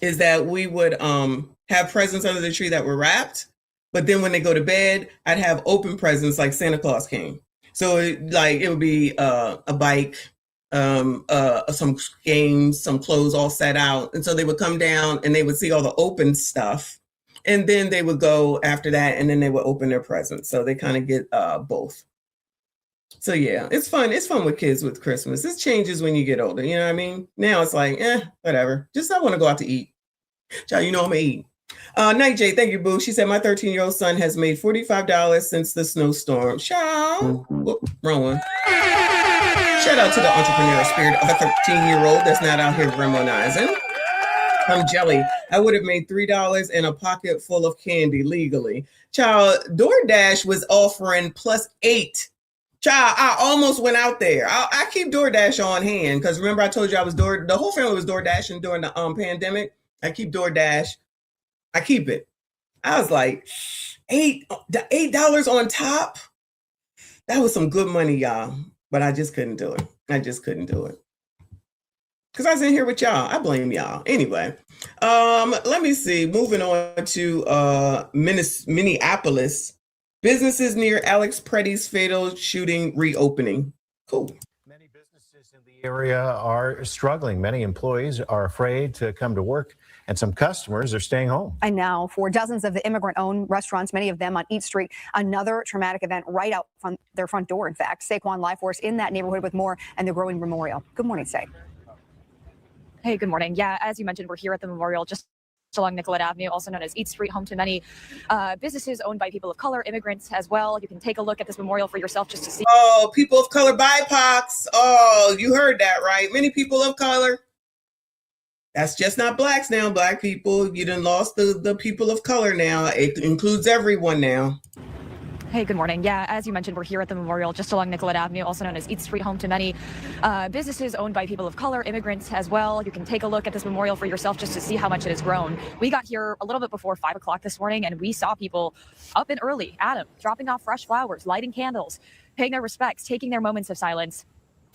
[SPEAKER 1] is that we would have presents under the tree that were wrapped, but then when they go to bed, I'd have open presents like Santa Claus came. So it would be a bike, some games, some clothes all set out. And so they would come down and they would see all the open stuff. And then they would go after that and then they would open their presents. So they kind of get both. So yeah, it's fun. It's fun with kids with Christmas. This changes when you get older. You know what I mean? Now it's like, whatever. Just I want to go out to eat. Child, I'm going to eat. Night J, thank you, boo. She said, my 13-year-old son has made $45 since the snowstorm. Child. Whoop, wrong one. Shout out to the entrepreneurial spirit of a 13-year-old that's not out here remonizing. I'm jelly. I would have made $3 in a pocket full of candy legally. Child, DoorDash was offering +8. Child, I almost went out there. I keep DoorDash on hand because remember I told you the whole family was DoorDashing during the pandemic. I keep DoorDash. I keep it. I was like, $8 on top. That was some good money, y'all. But I just couldn't do it. Because I was in here with y'all. I blame y'all. Anyway, let me see. Moving on to Minneapolis. Businesses near Alex Pretty's fatal shooting reopening. Cool.
[SPEAKER 14] Many businesses in the area are struggling. Many employees are afraid to come to work, and some customers are staying home.
[SPEAKER 15] And now, for dozens of the immigrant-owned restaurants, many of them on East Street, another traumatic event right out from their front door, in fact. Saquon Live Force in that neighborhood with more and the growing memorial. Good morning, Say.
[SPEAKER 16] Hey, good morning. Yeah, as you mentioned, we're here at the memorial just along Nicollet Avenue, also known as East Street, home to many businesses owned by people of color, immigrants as well. You can take a look at this memorial for yourself just to see.
[SPEAKER 1] Oh, people of color, BIPOCs. Oh, you heard that, right? Many people of color. That's just not blacks now, black people. You done lost the people of color now. It includes everyone now.
[SPEAKER 16] Hey, good morning. Yeah, as you mentioned, we're here at the memorial just along Nicollet Avenue, also known as East Street, home to many businesses owned by people of color, immigrants as well. You can take a look at this memorial for yourself just to see how much it has grown. We got here a little bit before 5 o'clock this morning, and we saw people up and early, Adam, dropping off fresh flowers, lighting candles, paying their respects, taking their moments of silence.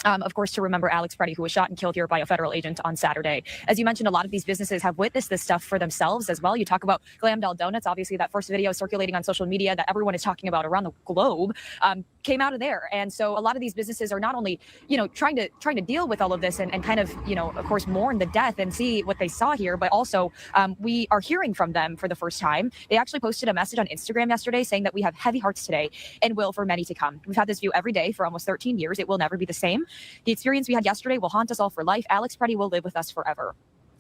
[SPEAKER 16] Of course, to remember Alex Pretty, who was shot and killed here by a federal agent on Saturday. As you mentioned, a lot of these businesses have witnessed this stuff for themselves as well. You talk about Glam Doll Donuts, obviously that first video circulating on social media that everyone is talking about around the globe came out of there. And so a lot of these businesses are not only, trying to deal with all of this and kind of, of course, mourn the death and see what they saw here, but also we are hearing from them for the first time. They actually posted a message on Instagram yesterday saying that we have heavy hearts today and will for many to come. We've had this view every day for almost 13 years. It will never be the same. The experience we had yesterday will haunt us all for life. Alex Pretty will live with us forever.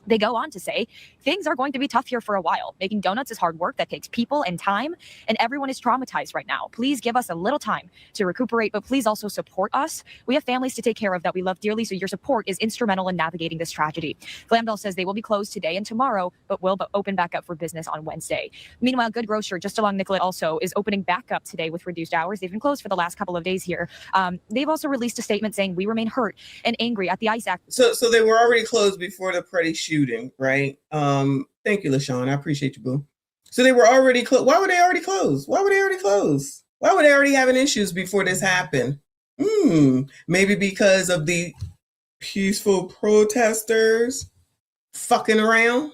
[SPEAKER 16] They go on to say, things are going to be tough here for a while. Making donuts is hard work that takes people and time, and everyone is traumatized right now. Please give us a little time to recuperate, but please also support us. We have families to take care of that we love dearly, so your support is instrumental in navigating this tragedy. Glanville says they will be closed today and tomorrow, but will open back up for business on Wednesday. Meanwhile, Good Grocer, just along Nicollet, also is opening back up today with reduced hours. They've been closed for the last couple of days here. They've also released a statement saying, we remain hurt and angry at the ICE Act.
[SPEAKER 1] So they were already closed before the Pretty shooting, right? Thank you, LaShawn. I appreciate you, boo. So they were already closed. Why were they already closed? Why were they already closed? Why were they already having issues before this happened? Maybe because of the peaceful protesters fucking around.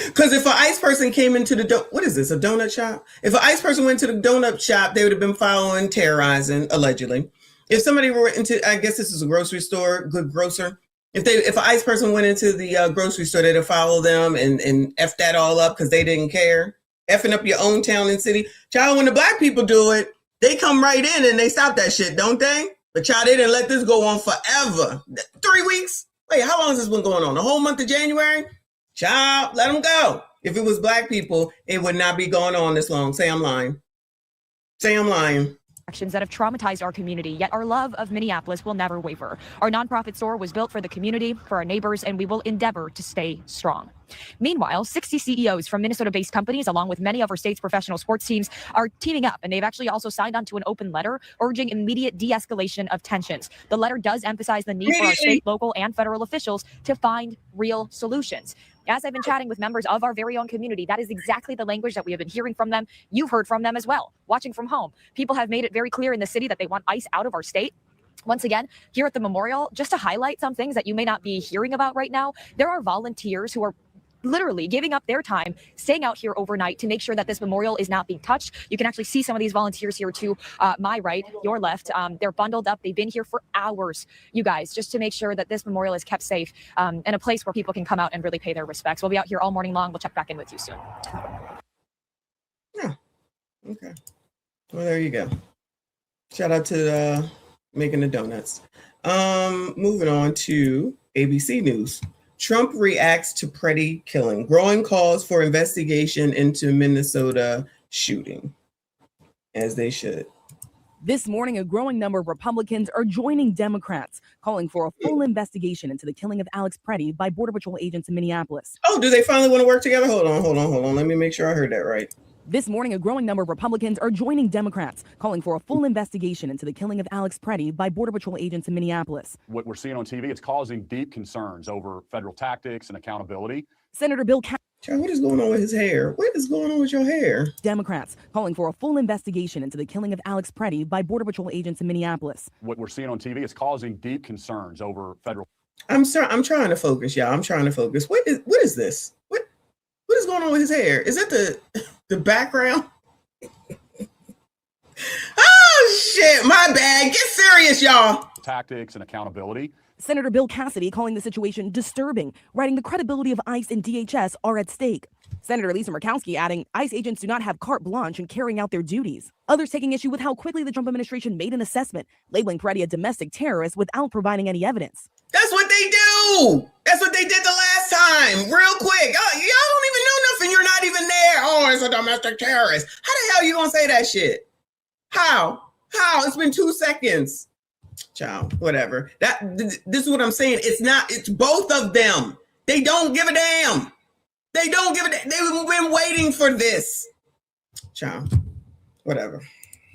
[SPEAKER 1] Because if an ICE person came into the what is this, a donut shop? If an ICE person went to the donut shop, they would have been following, terrorizing, allegedly. If somebody were into, I guess this is a grocery store, Good Grocer. If an ICE person went into the grocery store, they'd have followed them and F that all up because they didn't care. Effing up your own town and city. Child, when the black people do it, they come right in and they stop that shit, don't they? But child, they didn't let this go on forever. 3 weeks? Wait, how long has this been going on? The whole month of January? Child, let them go. If it was black people, it would not be going on this long. Say I'm lying. Say I'm lying.
[SPEAKER 16] Actions that have traumatized our community, yet our love of Minneapolis will never waver. Our nonprofit store was built for the community, for our neighbors, and we will endeavor to stay strong. Meanwhile, 60 CEOs from Minnesota-based companies, along with many of our state's professional sports teams, are teaming up, and they've actually also signed on to an open letter urging immediate de-escalation of tensions. The letter does emphasize the need for our state, local, and federal officials to find real solutions. As I've been chatting with members of our very own community, that is exactly the language that we have been hearing from them. You've heard from them as well, watching from home. People have made it very clear in the city that they want ICE out of our state. Once again, here at the memorial, just to highlight some things that you may not be hearing about right now, there are volunteers who are literally giving up their time, staying out here overnight to make sure that this memorial is not being touched. You can actually see some of these volunteers here to my right, your left. They're bundled up. They've been here for hours, you guys, just to make sure that this memorial is kept safe and a place where people can come out and really pay their respects. We'll be out here all morning long. We'll check back in with you soon.
[SPEAKER 1] Yeah. Okay. Well, there you go. Shout out to making the donuts. Moving on to ABC News. Trump reacts to Pretty killing. Growing calls for investigation into Minnesota shooting. As they should.
[SPEAKER 17] This morning, a growing number of Republicans are joining Democrats, calling for a full investigation into the killing of Alex Pretty by Border Patrol agents in Minneapolis.
[SPEAKER 1] Oh, do they finally want to work together? Hold on. Let me make sure I heard that right.
[SPEAKER 17] This morning, a growing number of Republicans are joining Democrats, calling for a full investigation into the killing of Alex Pretty by Border Patrol agents in Minneapolis.
[SPEAKER 18] What we're seeing on TV, it's causing deep concerns over federal tactics and accountability.
[SPEAKER 17] Senator Bill
[SPEAKER 1] What is going on with his hair? What is going on with your hair?
[SPEAKER 17] Democrats calling for a full investigation into the killing of Alex Pretty by Border Patrol agents in Minneapolis.
[SPEAKER 18] What we're seeing on TV, it's causing deep concerns over federal.
[SPEAKER 1] I'm trying to focus, y'all. I'm trying to focus. What is this? What is going on with his hair? Is it the background? Oh shit, my bad. Get serious, y'all.
[SPEAKER 18] Tactics and accountability.
[SPEAKER 17] Senator Bill Cassidy calling the situation disturbing, writing the credibility of ICE and DHS are at stake. Senator Lisa Murkowski adding, ICE agents do not have carte blanche in carrying out their duties. Others taking issue with how quickly the Trump administration made an assessment, labeling Pretty a domestic terrorist without providing any evidence.
[SPEAKER 1] That's what they do. That's what they did the last time. Real quick. Oh, y'all don't even know nothing. You're not even there. Oh, it's a domestic terrorist. How the hell are you going to say that shit? How? It's been 2 seconds. Child, whatever. This is what I'm saying. It's both of them. They don't give a damn. They've been waiting for this. Child, whatever.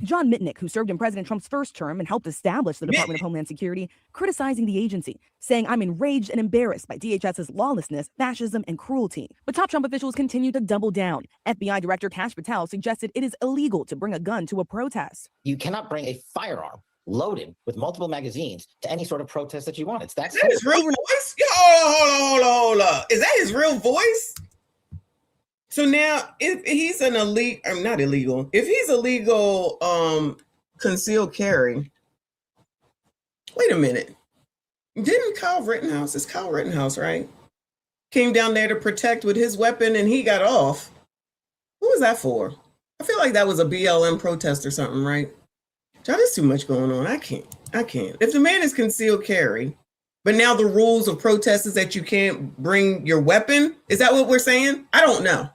[SPEAKER 17] John Mitnick, who served in President Trump's first term and helped establish the Department of Homeland Security, criticizing the agency, saying, I'm enraged and embarrassed by DHS's lawlessness, fascism, and cruelty. But top Trump officials continue to double down. FBI Director Kash Patel suggested it is illegal to bring a gun to a protest.
[SPEAKER 19] You cannot bring a firearm loaded with multiple magazines to any sort of protest that you want. Is that
[SPEAKER 1] his real voice? Hold on. Is that his real voice? So now, if he's an not illegal. If he's illegal, concealed carry. Wait a minute. Didn't Kyle Rittenhouse? It's Kyle Rittenhouse, right? Came down there to protect with his weapon, and he got off. Who was that for? I feel like that was a BLM protest or something, right? There's too much going on. I can't. If the man is concealed carry, But now the rules of protest is that you can't bring your weapon. Is that what we're saying? I don't know.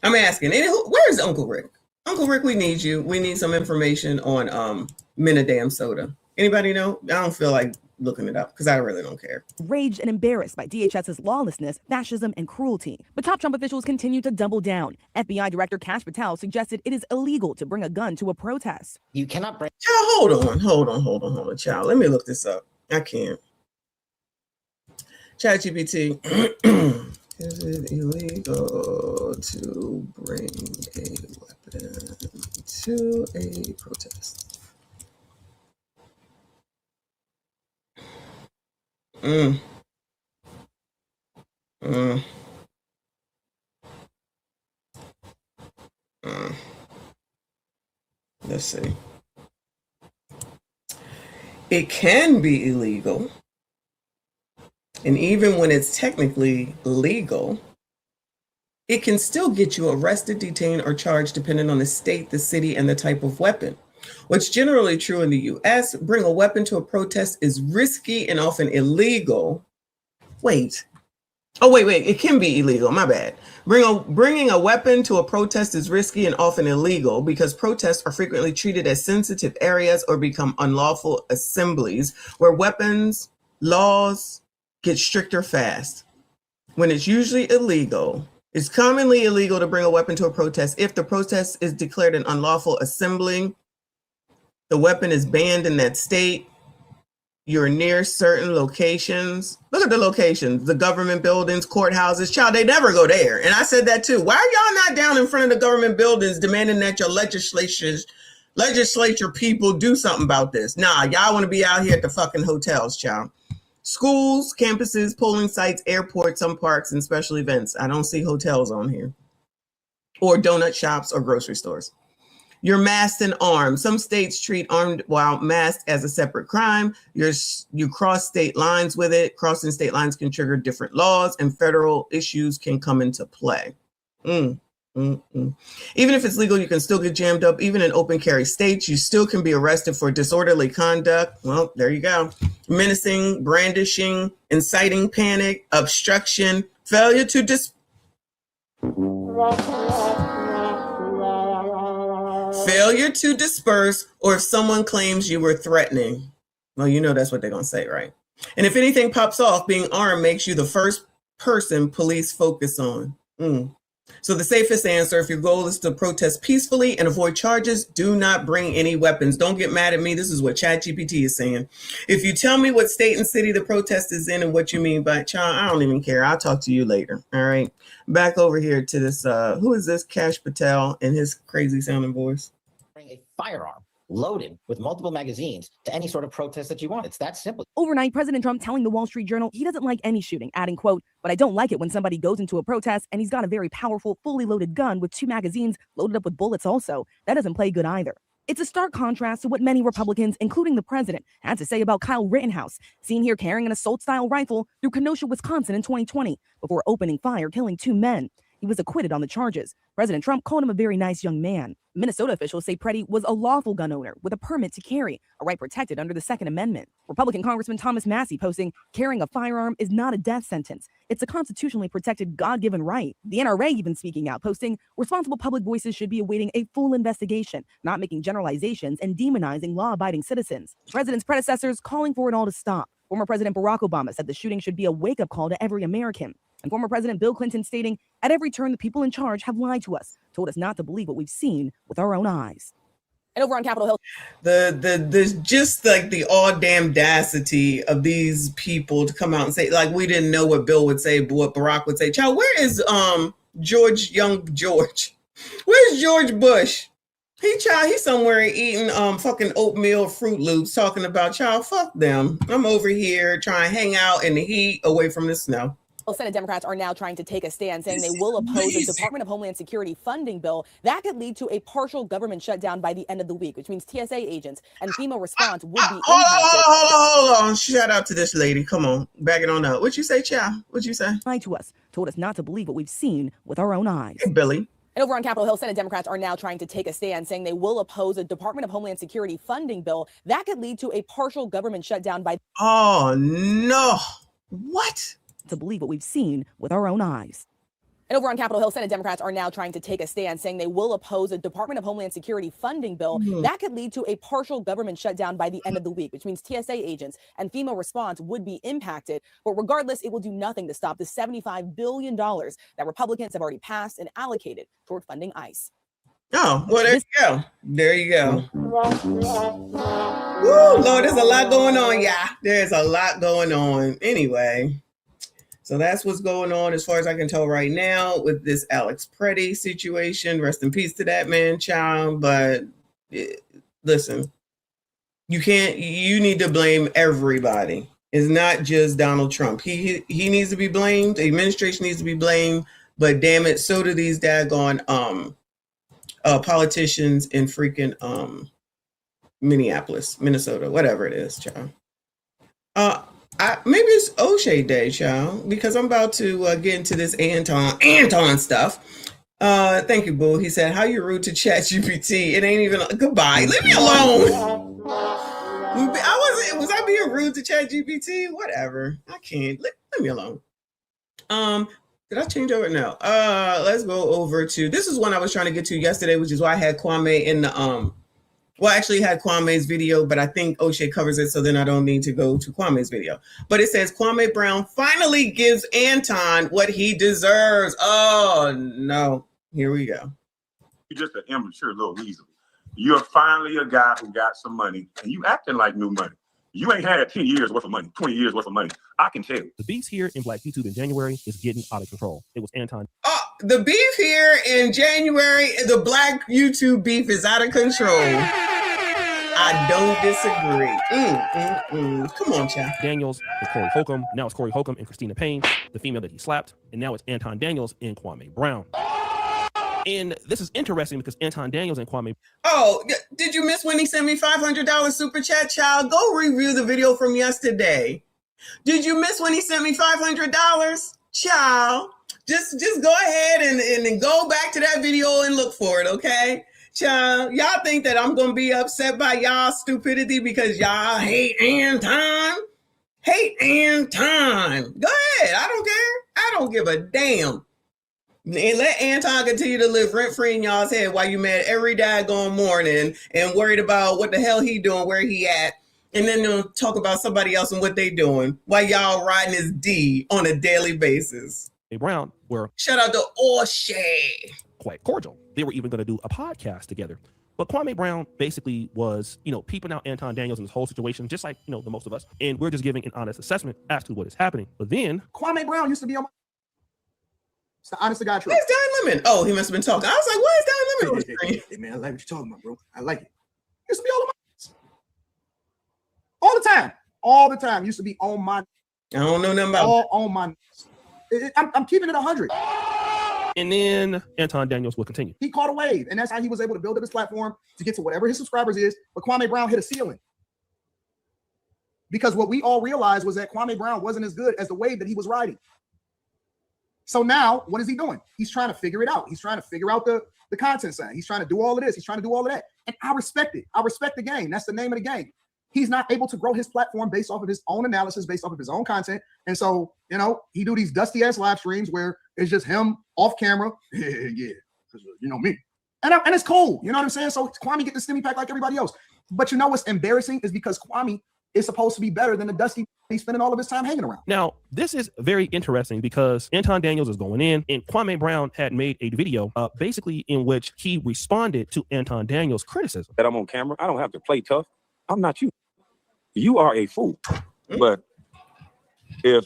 [SPEAKER 1] I'm asking. And where's Uncle Rick? Uncle Rick, we need you. We need some information on Minadam soda. Anybody know? I don't feel like looking it up because I really don't care.
[SPEAKER 17] Raged and embarrassed by DHS's lawlessness, fascism, and cruelty. But top Trump officials continue to double down. FBI Director Kash Patel suggested it is illegal to bring a gun to a protest.
[SPEAKER 19] You cannot bring...
[SPEAKER 1] Child, hold on, child. Let me look this up. I can't. ChatGPT. Is it illegal to bring a weapon to a protest? Let's see. It can be illegal. And even when it's technically legal, it can still get you arrested, detained, or charged depending on the state, the city, and the type of weapon. What's generally true in the U.S., bring a weapon to a protest is risky and often illegal. Wait. It can be illegal. My bad. Bringing a weapon to a protest is risky and often illegal because protests are frequently treated as sensitive areas or become unlawful assemblies where weapons laws get stricter fast. When it's usually illegal, it's commonly illegal to bring a weapon to a protest if the protest is declared an unlawful assembly, the weapon is banned in that state, you're near certain locations. Look at the locations, the government buildings, courthouses. Child, they never go there. And I said that too. Why are y'all not down in front of the government buildings demanding that your legislature people do something about this? Nah, y'all want to be out here at the fucking hotels, child. Schools, campuses, polling sites, airports, some parks, and special events. I don't see hotels on here. Or donut shops or grocery stores. You're masked and armed. Some states treat armed while masked as a separate crime. You cross state lines with it. Crossing state lines can trigger different laws and federal issues can come into play. Even if it's legal, you can still get jammed up. Even in open carry states, you still can be arrested for disorderly conduct. Well, there you go. Menacing, brandishing, inciting panic, obstruction, failure to disperse, or if someone claims you were threatening. Well, you know that's what they're going to say, right? And if anything pops off, being armed makes you the first person police focus on. So the safest answer, if your goal is to protest peacefully and avoid charges, do not bring any weapons. Don't get mad at me. This is what ChatGPT is saying. If you tell me what state and city the protest is in and what you mean by child, I don't even care. I'll talk to you later. All right. Back over here to this. Who is this? Kash Patel and his crazy sounding voice.
[SPEAKER 19] Bring a firearm loaded with multiple magazines to any sort of protest that you want. It's that simple.
[SPEAKER 17] Overnight, President Trump telling the Wall Street Journal he doesn't like any shooting, adding, quote, "But I don't like it when somebody goes into a protest and he's got a very powerful, fully loaded gun with 2 magazines loaded up with bullets also. That doesn't play good either." It's a stark contrast to what many Republicans, including the president, had to say about Kyle Rittenhouse, seen here carrying an assault-style rifle through Kenosha, Wisconsin in 2020 before opening fire, killing 2 men. He was acquitted on the charges. President Trump called him a very nice young man. Minnesota officials say Preddy was a lawful gun owner with a permit to carry, a right protected under the Second Amendment. Republican Congressman Thomas Massie posting, "Carrying a firearm is not a death sentence. It's a constitutionally protected God-given right." The NRA even speaking out, posting, "Responsible public voices should be awaiting a full investigation, not making generalizations and demonizing law-abiding citizens." The president's predecessors calling for it all to stop. Former President Barack Obama said the shooting should be a wake-up call to every American. And former President Bill Clinton stating, "At every turn, the people in charge have lied to us, told us not to believe what we've seen with our own eyes." And over on Capitol Hill,
[SPEAKER 1] the just like the audacity of these people to come out and say, like, we didn't know what Bill would say, but what Barack would say. Child, where is young George? Where's George Bush? He's somewhere eating fucking oatmeal Fruit Loops, talking about, child, fuck them. I'm over here trying to hang out in the heat away from the snow.
[SPEAKER 17] Senate Democrats are now trying to take a stand, saying they will oppose the Department of Homeland Security funding bill that could lead to a partial government shutdown by the end of the week, which means TSA agents and FEMA response would be impacted.
[SPEAKER 1] Hold on. Shout out to this lady. Come on. Back it on up. What'd you say, child? What'd you say?
[SPEAKER 17] Lied to us, told us not to believe what we've seen with our own eyes.
[SPEAKER 1] Hey, Billy.
[SPEAKER 17] And over on Capitol Hill, Senate Democrats are now trying to take a stand, saying they will oppose a Department of Homeland Security funding bill that could lead to a partial government shutdown by...
[SPEAKER 1] Oh, no. What?
[SPEAKER 17] ...to believe what we've seen with our own eyes. And over on Capitol Hill, Senate Democrats are now trying to take a stand, saying they will oppose a Department of Homeland Security funding bill that could lead to a partial government shutdown by the end of the week, which means TSA agents and FEMA response would be impacted. But regardless, it will do nothing to stop the $75 billion that Republicans have already passed and allocated toward funding ICE.
[SPEAKER 1] Oh, well, there you go. There you go. Woo, Lord, there's a lot going on, yeah. There's a lot going on. Anyway. So that's what's going on as far as I can tell right now with this Alex Preddy situation. Rest in peace to that man, child. But listen, you need to blame everybody. It's not just Donald Trump. He needs to be blamed. The administration needs to be blamed. But damn it, so do these daggone politicians in freaking Minneapolis, Minnesota, whatever it is, child. Maybe it's O'Shea Day, child, because I'm about to get into this Anton stuff. Thank you, boo. He said, "How you rude to ChatGPT? It ain't even goodbye. Leave me alone." Was I being rude to ChatGPT? Whatever. I can't. Let me alone. Did I change over? No. Let's go over to this is one I was trying to get to yesterday, which is why I had Kwame in the Well, I actually had Kwame's video, but I think O'Shea covers it, so then I don't need to go to Kwame's video. But it says Kwame Brown finally gives Anton what he deserves. Oh, no. Here we go.
[SPEAKER 20] You're just an immature little weasel. You're finally a guy who got some money, and you acting like new money. You ain't had 10 years worth of money, 20 years worth of money. I can tell.
[SPEAKER 21] The beef here in Black YouTube in January is getting out of control. It was Anton.
[SPEAKER 1] Oh, the beef here in January, the Black YouTube beef is out of control. I don't disagree. Come on, child.
[SPEAKER 21] Daniels and Corey Holcomb. Now it's Corey Holcomb and Christina Payne, the female that he slapped. And now it's Anton Daniels and Kwame Brown. And this is interesting because Anton Daniels and Kwame.
[SPEAKER 1] Oh, did you miss when he sent me $500 super chat, child? Go review the video from yesterday. Did you miss when he sent me $500, child? Just go ahead and go back to that video and look for it, okay? Child, y'all think that I'm going to be upset by y'all stupidity because y'all hate Anton? Hate Anton. Go ahead. I don't care. I don't give a damn. And let Anton continue to live rent-free in y'all's head while you mad every daggone morning and worried about what the hell he doing, where he at. And then they'll talk about somebody else and what they doing while y'all riding his D on a daily basis.
[SPEAKER 21] Brown were
[SPEAKER 1] shout out to O'Shea.
[SPEAKER 21] Quite cordial. They were even going to do a podcast together. But Kwame Brown basically was, peeping out Anton Daniels in this whole situation, just like, the most of us. And we're just giving an honest assessment as to what is happening. But then
[SPEAKER 22] Kwame Brown used to be on my... It's the honest to God truth.
[SPEAKER 1] Where's Don Lemon? Oh, he must have been talking. I was like, where's Don Lemon on the screen?
[SPEAKER 22] Hey, man, I like what you're talking about, bro. I like it. Used to be all the time. All the time. Used to be on my...
[SPEAKER 1] I don't know nothing about
[SPEAKER 22] all on my... I'm keeping it 100.
[SPEAKER 21] And then Anton Daniels will continue.
[SPEAKER 22] He caught a wave, and that's how he was able to build up his platform to get to whatever his subscribers is. But Kwame Brown hit a ceiling. Because what we all realized was that Kwame Brown wasn't as good as the wave that he was riding. So now, what is he doing? He's trying to figure it out. He's trying to figure out the content side. He's trying to do all of this. He's trying to do all of that. And I respect it. I respect the game. That's the name of the game. He's not able to grow his platform based off of his own analysis, based off of his own content. And so, he do these dusty ass live streams where it's just him off camera. Yeah, because me. And it's cool. You know what I'm saying? So Kwame get the stimmy pack like everybody else. But what's embarrassing is because Kwame is supposed to be better than the dusty he's spending all of his time hanging around.
[SPEAKER 21] Now, this is very interesting because Anton Daniels is going in, and Kwame Brown had made a video basically in which he responded to Anton Daniels' criticism.
[SPEAKER 23] That I'm on camera. I don't have to play tough. I'm not you. You are a fool. But if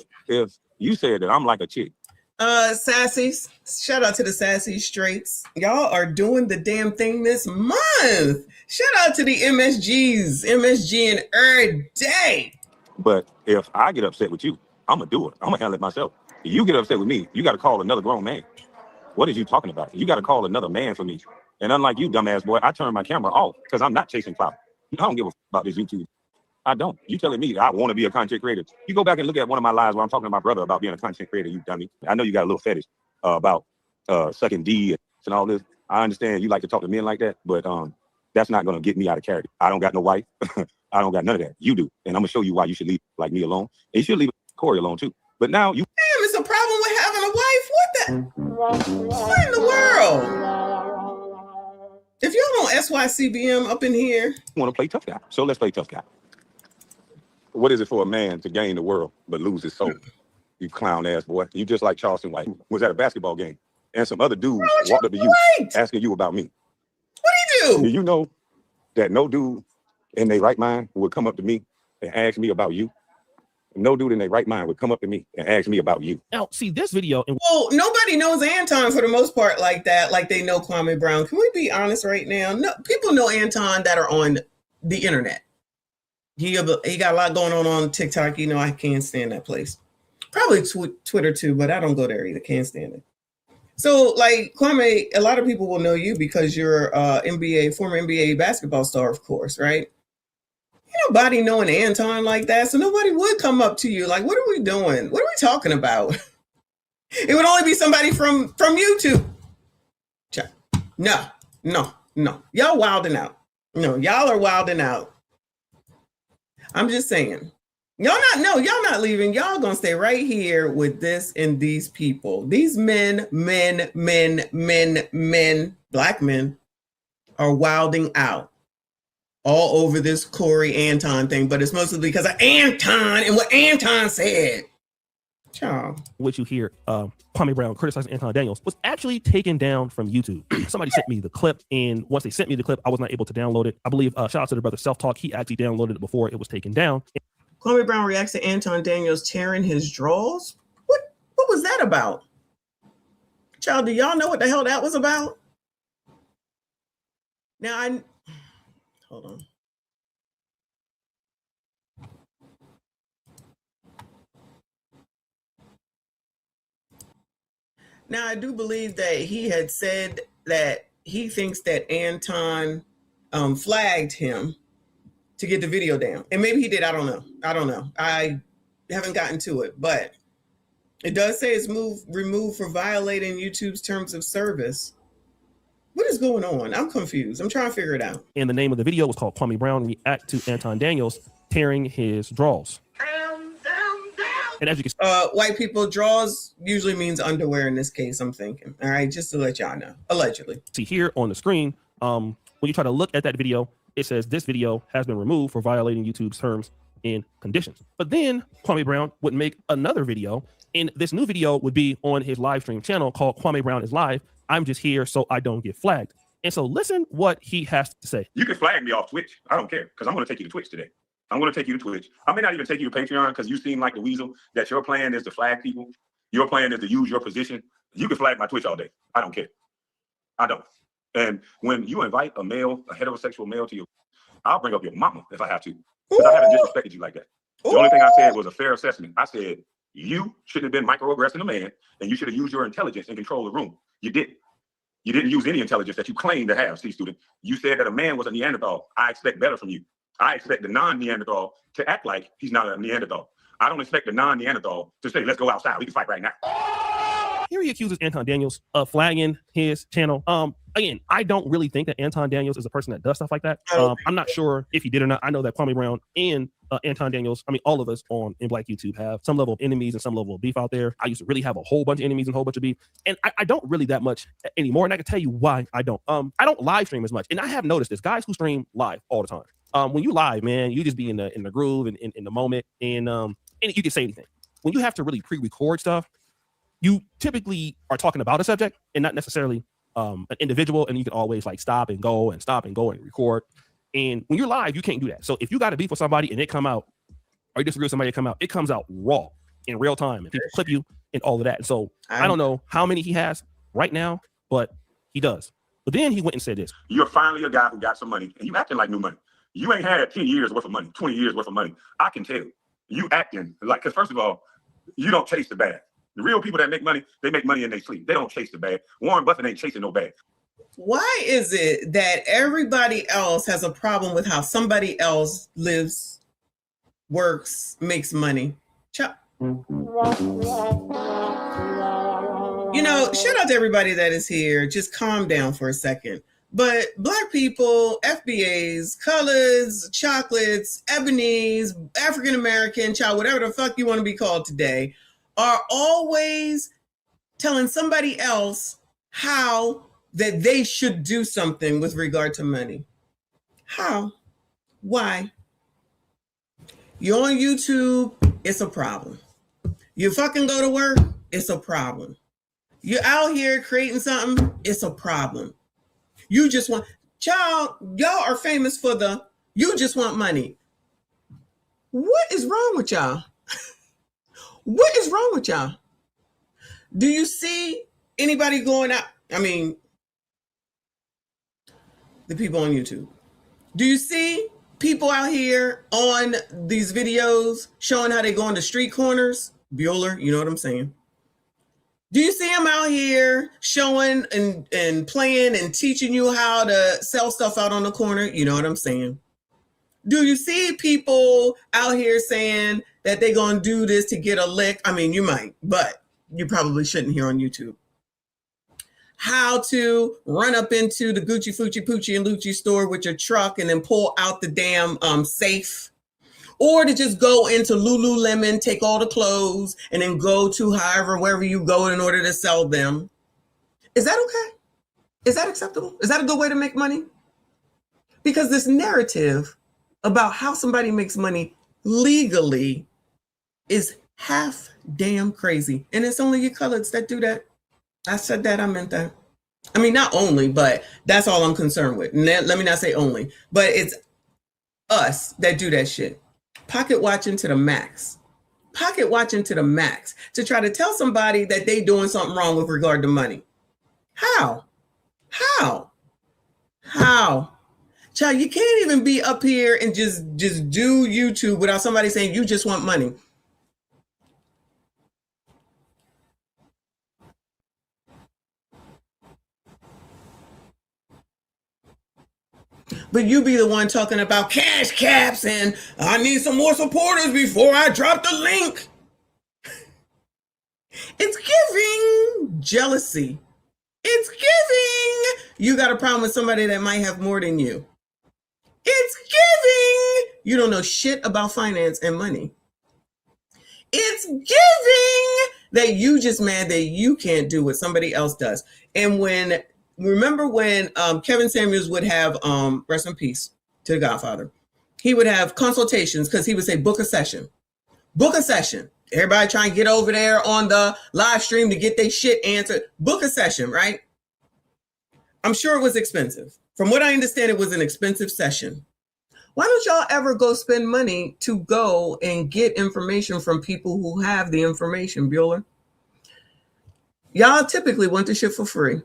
[SPEAKER 23] you said that I'm like a chick.
[SPEAKER 1] Sassies, shout out to the Sassy Straights. Y'all are doing the damn thing this month. Shout out to the MSGs, MSG every day.
[SPEAKER 23] But if I get upset with you, I'm gonna do it. I'm gonna handle it myself. If you get upset with me, you got to call another grown man. What are you talking about? You got to call another man for me. And unlike you, dumbass boy, I turn my camera off because I'm not chasing clout. I don't give a f about this YouTube. I don't. You telling me I want to be a content creator. You go back and look at one of my lives where I'm talking to my brother about being a content creator, you dummy. I know you got a little fetish about sucking D and all this. I understand you like to talk to men like that, but that's not gonna get me out of character. I don't got no wife. I don't got none of that. You do, and I'm gonna show you why you should leave like me alone, and you should leave Corey alone too. But now you.
[SPEAKER 1] Damn, it's a problem with having a wife. What in the world? If y'all want SYCBM up in here,
[SPEAKER 23] want to play tough guy, so let's play tough guy. What is it for a man to gain the world but lose his soul? You clown ass boy. You just like Charleston White was at a basketball game, and some other dudes walked up to you asking you about me.
[SPEAKER 1] What do you do?
[SPEAKER 23] Do you know that no dude in their right mind would come up to me and ask me about you? No dude in their right mind would come up to me and ask me about you.
[SPEAKER 21] Now, see this video.
[SPEAKER 1] Well, nobody knows Anton for the most part like that, like they know Kwame Brown. Can we be honest right now? No, people know Anton that are on the internet. He got a lot going on TikTok. You know, I can't stand that place. Probably Twitter too, but I don't go there either. Can't stand it. So, like Kwame, a lot of people will know you because you're former NBA basketball star, of course, right? Nobody knowing Anton like that, so nobody would come up to you like, what are we doing? What are we talking about? It would only be somebody from YouTube. No. Y'all wilding out. No, y'all are wilding out. I'm just saying. Y'all not leaving. Y'all gonna stay right here with this and these people. These men, black men are wilding out all over this Corey Anton thing, but it's mostly because of Anton and what Anton said. Child.
[SPEAKER 21] What you hear, Kwame Brown criticizing Anton Daniels was actually taken down from YouTube. Somebody sent me the clip, and once they sent me the clip, I was not able to download it. I believe, shout out to the brother Self Talk, he actually downloaded it before it was taken down.
[SPEAKER 1] Kwame Brown reacts to Anton Daniels tearing his drawers. What was that about? Child, do y'all know what the hell that was about? Now hold on. Now, I do believe that he had said that he thinks that Anton flagged him to get the video down. And maybe he did. I don't know. I haven't gotten to it, but it does say it's removed for violating YouTube's terms of service. What is going on? I'm confused. I'm trying to figure it out.
[SPEAKER 21] And the name of the video was called Kwame Brown React to Anton Daniels Tearing His Drawers. And as you can see,
[SPEAKER 1] white people, drawers usually means underwear in this case, I'm thinking. All right, just to let y'all know. Allegedly.
[SPEAKER 21] See here on the screen, when you try to look at that video, it says this video has been removed for violating YouTube's terms and conditions. But then Kwame Brown would make another video, and this new video would be on his live stream channel called Kwame Brown is Live. I'm just here so I don't get flagged. And so listen what he has to say.
[SPEAKER 23] You can flag me off Twitch. I don't care, because I'm going to take you to Twitch today. I'm going to take you to Twitch. I may not even take you to Patreon because you seem like the weasel that your plan is to flag people. Your plan is to use your position. You can flag my Twitch all day. I don't care. I don't. And when you invite a heterosexual male to your, I'll bring up your mama if I have to, because I haven't disrespected you like that. The only thing I said was a fair assessment. I said, you shouldn't have been microaggressing a man, and you should have used your intelligence and control the room. You didn't. You didn't use any intelligence that you claim to have, student. You said that a man was a Neanderthal. I expect better from you. I expect the non-Neanderthal to act like he's not a Neanderthal. I don't expect the non-Neanderthal to say, let's go outside. We can fight right now.
[SPEAKER 21] Here he accuses Anton Daniels of flagging his channel. Again, I don't really think that Anton Daniels is a person that does stuff like that. I'm not sure if he did or not. I know that Kwame Brown and Anton Daniels, I mean, all of us in Black YouTube have some level of enemies and some level of beef out there. I used to really have a whole bunch of enemies and a whole bunch of beef. And I don't really that much anymore. And I can tell you why I don't. I don't live stream as much. And I have noticed this. Guys who stream live all the time. When you live, man, you just be in the groove and in the moment, and you can say anything. When you have to really pre-record stuff, you typically are talking about a subject and not necessarily an individual, and you can always like stop and go and record. And when you're live, you can't do that. So if you got to beef with somebody and it come out, or you disagree with somebody, it comes out raw in real time, and people clip you and all of that. And so I don't know how many he has right now, but he does. But then he went and said this.
[SPEAKER 23] You're finally a guy who got some money, and you acting like new money. You ain't had 10 years worth of money, 20 years worth of money. I can tell. You acting like, because first of all, you don't chase the bag. The real people that make money, they make money in their sleep. They don't chase the bag. Warren Buffett ain't chasing no bag.
[SPEAKER 1] Why is it that everybody else has a problem with how somebody else lives, works, makes money? You You know, shout out to everybody that is here. Just calm down for a second. But Black people, FBAs, colors, chocolates, ebonies, African American, child, whatever the fuck you want to be called today, are always telling somebody else how that they should do something with regard to money. How? Why? You're on YouTube, it's a problem. You fucking go to work, it's a problem. You're out here creating something, it's a problem. You just want, child, y'all are famous for you just want money. What is wrong with y'all? What is wrong with y'all? Do you see anybody going out? I mean, the people on YouTube. Do you see people out here on these videos showing how they go into street corners? Bueller, you know what I'm saying? Do you see them out here showing and playing and teaching you how to sell stuff out on the corner? You know what I'm saying? Do you see people out here saying that they're going to do this to get a lick? I mean, you might, but you probably shouldn't here on YouTube. How to run up into the Gucci, Fucci, Poochie, and Lucci store with your truck and then pull out the damn safe. Or to just go into Lululemon, take all the clothes, and then go to wherever you go in order to sell them. Is that okay? Is that acceptable? Is that a good way to make money? Because this narrative about how somebody makes money legally is half damn crazy. And it's only you coloreds that do that. I said that, I meant that. I mean, not only, but that's all I'm concerned with. Let me not say only, but it's us that do that shit. Pocket watching to the max. Pocket watching to the max to try to tell somebody that they doing something wrong with regard to money. How? Child, you can't even be up here and just do YouTube without somebody saying you just want money. But you be the one talking about cash caps and I need some more supporters before I drop the link. It's giving jealousy. It's giving you got a problem with somebody that might have more than you. It's giving you don't know shit about finance and money. It's giving that you just mad that you can't do what somebody else does. And remember when Kevin Samuels would have, rest in peace to the Godfather, he would have consultations because he would say, book a session. Book a session. Everybody trying to get over there on the live stream to get their shit answered. Book a session, right? I'm sure it was expensive. From what I understand, it was an expensive session. Why don't y'all ever go spend money to go and get information from people who have the information, Bueller? Y'all typically want the shit for free.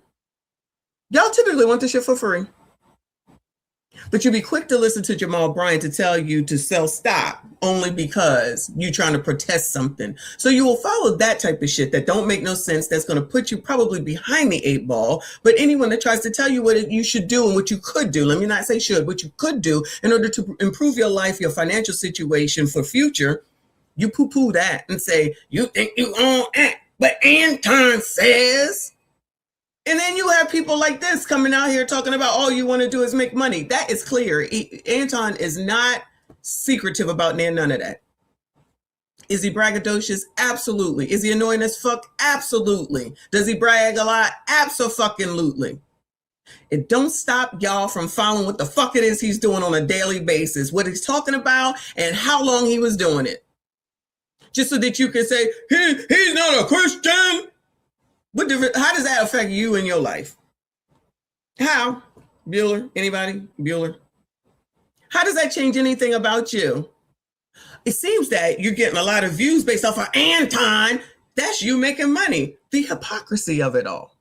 [SPEAKER 1] But you be quick to listen to Jamal Bryant to tell you to sell stock only because you're trying to protest something. So you will follow that type of shit that don't make no sense, that's going to put you probably behind the 8 ball. But anyone that tries to tell you what you should do and what you could do, let me not say should, what you could do in order to improve your life, your financial situation for future, you poo-poo that and say, you think you own it, but Anton says... And then you have people like this coming out here talking about all you want to do is make money. That is clear. Anton is not secretive about none of that. Is he braggadocious? Absolutely. Is he annoying as fuck? Absolutely. Does he brag a lot? Abso-fucking-lutely. It don't stop y'all from following what the fuck it is he's doing on a daily basis, what he's talking about, and how long he was doing it. Just so that you can say, he's not a Christian. How does that affect you in your life? How? Bueller? Anybody? Bueller? How does that change anything about you? It seems that you're getting a lot of views based off of Anton. That's you making money. The hypocrisy of it all.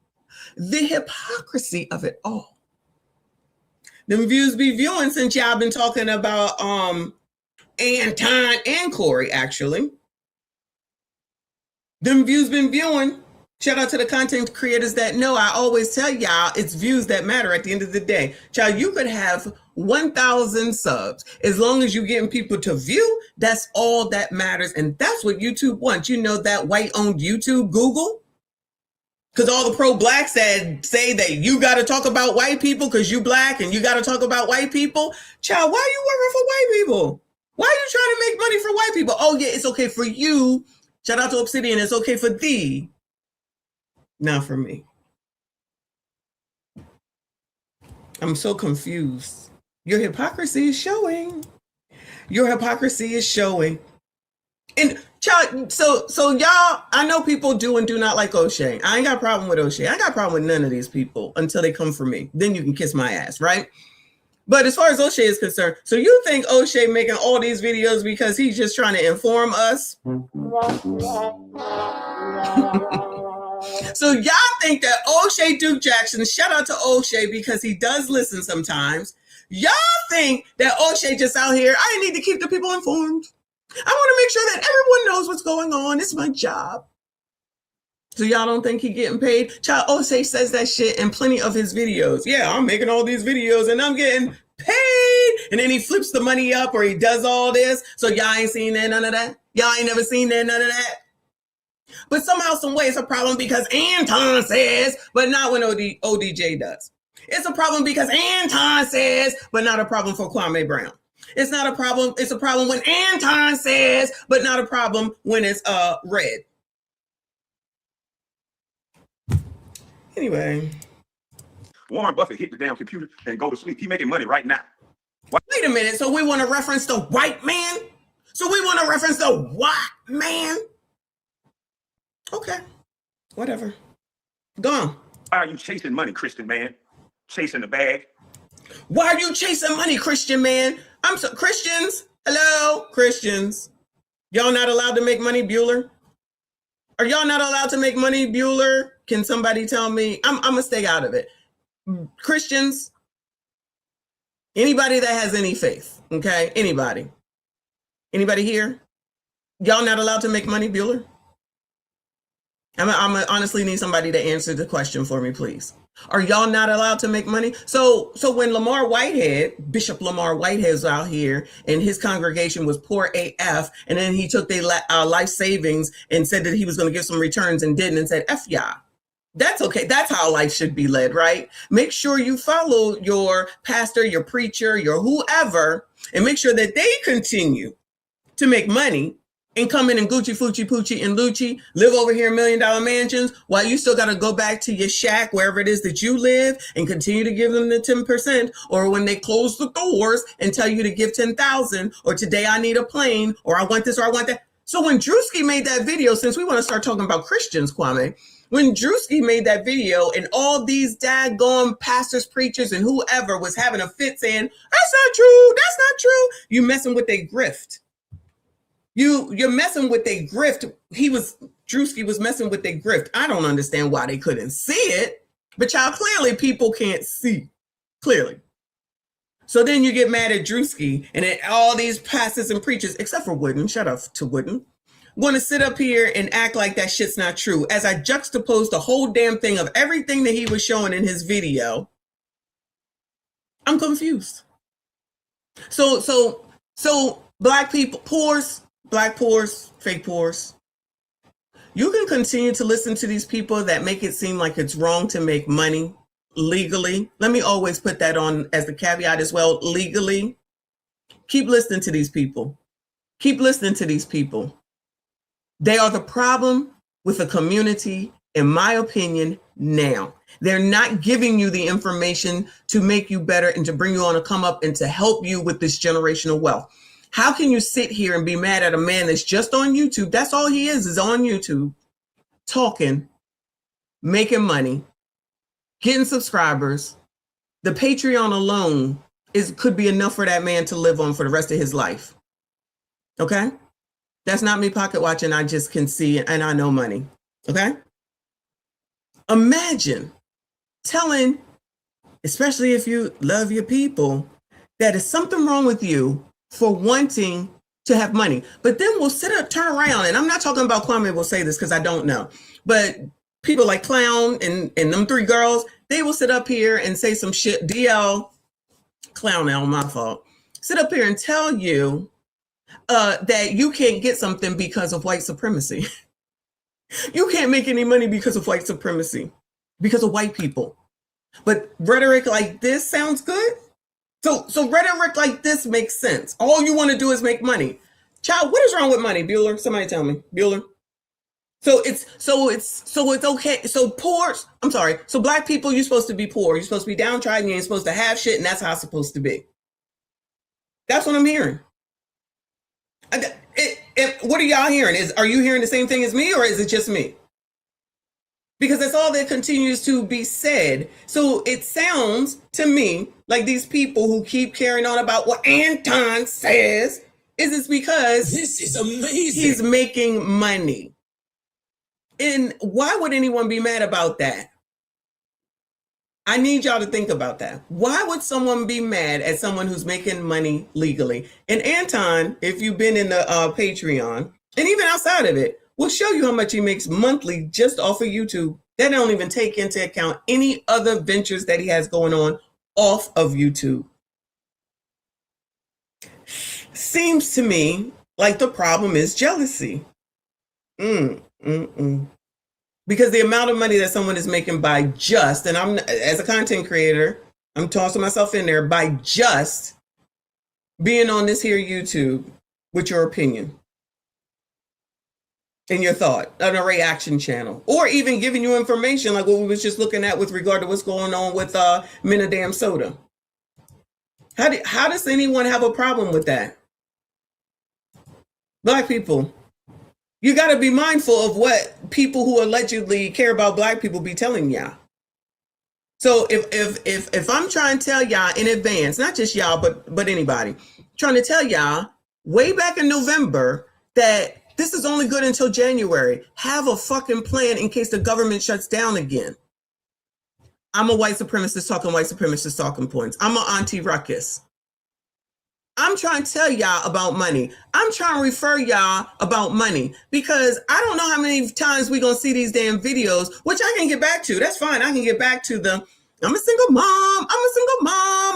[SPEAKER 1] The hypocrisy of it all. Them views be viewing since y'all been talking about Anton and Corey, actually. Them views been viewing. Shout out to the content creators that know. I always tell y'all it's views that matter at the end of the day. Child, you could have 1,000 subs. As long as you're getting people to view, that's all that matters. And that's what YouTube wants. You know that white-owned YouTube, Google? Because all the pro-blacks that say that you got to talk about white people because you black and you got to talk about white people. Child, why are you working for white people? Why are you trying to make money for white people? Oh, yeah, it's okay for you. Shout out to Obsidian. It's okay for thee. Not for me. I'm so confused. Your hypocrisy is showing. Your hypocrisy is showing. And child, so y'all, I know people do and do not like O'Shea. I ain't got a problem with O'Shea. I ain't got a problem with none of these people until they come for me. Then you can kiss my ass, right? But as far as O'Shea is concerned, so you think O'Shea making all these videos because he's just trying to inform us? So y'all think that O'Shea Duke Jackson, shout out to O'Shea because he does listen sometimes. Y'all think that O'Shea just out here, I need to keep the people informed. I want to make sure that everyone knows what's going on. It's my job. So y'all don't think he getting paid? Child, O'Shea says that shit in plenty of his videos. Yeah, I'm making all these videos and I'm getting paid. And then he flips the money up or he does all this. So y'all ain't seen that, none of that? Y'all ain't never seen that, none of that? But somehow, some way, it's a problem because Anton says, but not when ODJ does. It's a problem because Anton says, but not a problem for Kwame Brown. It's not a problem. It's a problem when Anton says, but not a problem when it's red. Anyway.
[SPEAKER 23] Warren Buffett hit the damn computer and go to sleep. He making money right now.
[SPEAKER 1] Wait a minute. So we want to reference the white man? So we want to reference the white man? Okay. Whatever. Go on.
[SPEAKER 23] Why are you chasing money, Christian man? Chasing the bag?
[SPEAKER 1] Why are you chasing money, Christian man? I'm so Christians. Hello, Christians. Y'all not allowed to make money, Bueller? Are y'all not allowed to make money, Bueller? Can somebody tell me? I'm gonna stay out of it. Christians, anybody that has any faith, okay? Anybody here? Y'all not allowed to make money, Bueller? I'm honestly need somebody to answer the question for me, please. Are y'all not allowed to make money? So when Lamar Whitehead, Bishop Lamar Whitehead was out here and his congregation was poor AF, and then he took their life savings and said that he was going to give some returns and didn't and said, F y'all. That's okay. That's how life should be led, right? Make sure you follow your pastor, your preacher, your whoever, and make sure that they continue to make money and come in and Gucci, Fucci, Poochie, and Lucci, live over here in $1 million mansions while you still got to go back to your shack, wherever it is that you live, and continue to give them the 10%, or when they close the doors and tell you to give 10,000, or today I need a plane, or I want this, or I want that. So when Drewski made that video, since we want to start talking about Christians, Kwame, when Drewski made that video and all these daggone pastors, preachers, and whoever was having a fit saying, that's not true, that's not true, you messing with their grift. You're messing with their grift. Drewski was messing with their grift. I don't understand why they couldn't see it, but y'all clearly people can't see. Clearly. So then you get mad at Drewski and at all these pastors and preachers, except for Wooden, shout out to Wooden, want to sit up here and act like that shit's not true. As I juxtaposed the whole damn thing of everything that he was showing in his video, I'm confused. So black people, black poors, fake poors. You can continue to listen to these people that make it seem like it's wrong to make money legally. Let me always put that on as the caveat as well, legally. Keep listening to these people. Keep listening to these people. They are the problem with the community, in my opinion, now. They're not giving you the information to make you better and to bring you on a come up and to help you with this generational wealth. How can you sit here and be mad at a man that's just on YouTube? That's all he is on YouTube, talking, making money, getting subscribers. The Patreon alone could be enough for that man to live on for the rest of his life. Okay? That's not me pocket watching. I just can see and I know money. Okay? Imagine telling, especially if you love your people, that is something wrong with you for wanting to have money. But then we'll turn around, and I'm not talking about Kwame will say this because I don't know, but people like Clown and them three girls, they will sit up here and say some shit. DL, Clown L, my fault. Sit up here and tell you that you can't get something because of white supremacy. You can't make any money because of white supremacy, because of white people. But rhetoric like this sounds good. So rhetoric like this makes sense. All you want to do is make money. Child, what is wrong with money, Bueller? Somebody tell me, Bueller. So it's okay. So black people, you're supposed to be poor. You're supposed to be downtrodden. You ain't supposed to have shit, and that's how it's supposed to be. That's what I'm hearing. What are y'all hearing? Are you hearing the same thing as me, or is it just me? Because that's all that continues to be said. So it sounds to me like these people who keep carrying on about what Anton says is because
[SPEAKER 13] this is amazing.
[SPEAKER 1] He's making money. And why would anyone be mad about that? I need y'all to think about that. Why would someone be mad at someone who's making money legally? And Anton, if you've been in the Patreon, and even outside of it, will show you how much he makes monthly just off of YouTube. That don't even take into account any other ventures that he has going on off of YouTube. Seems to me like the problem is jealousy. Because the amount of money that someone is making by just, and I'm as a content creator, I'm tossing myself in there, by just being on this here YouTube with your opinion and your thought on a reaction channel, or even giving you information like what we was just looking at with regard to what's going on with Mina Damn Soda. How does anyone have a problem with that? Black people, you got to be mindful of what people who allegedly care about black people be telling y'all. So if I'm trying to tell y'all in advance, not just y'all, but anybody, trying to tell y'all way back in November that this is only good until January, have a fucking plan in case the government shuts down again. I'm a white supremacist talking points. I'm an auntie ruckus. I'm trying to tell y'all about money. I'm trying to refer y'all about money because I don't know how many times we're going to see these damn videos, which I can get back to. That's fine. I can get back to them. I'm a single mom. Mom.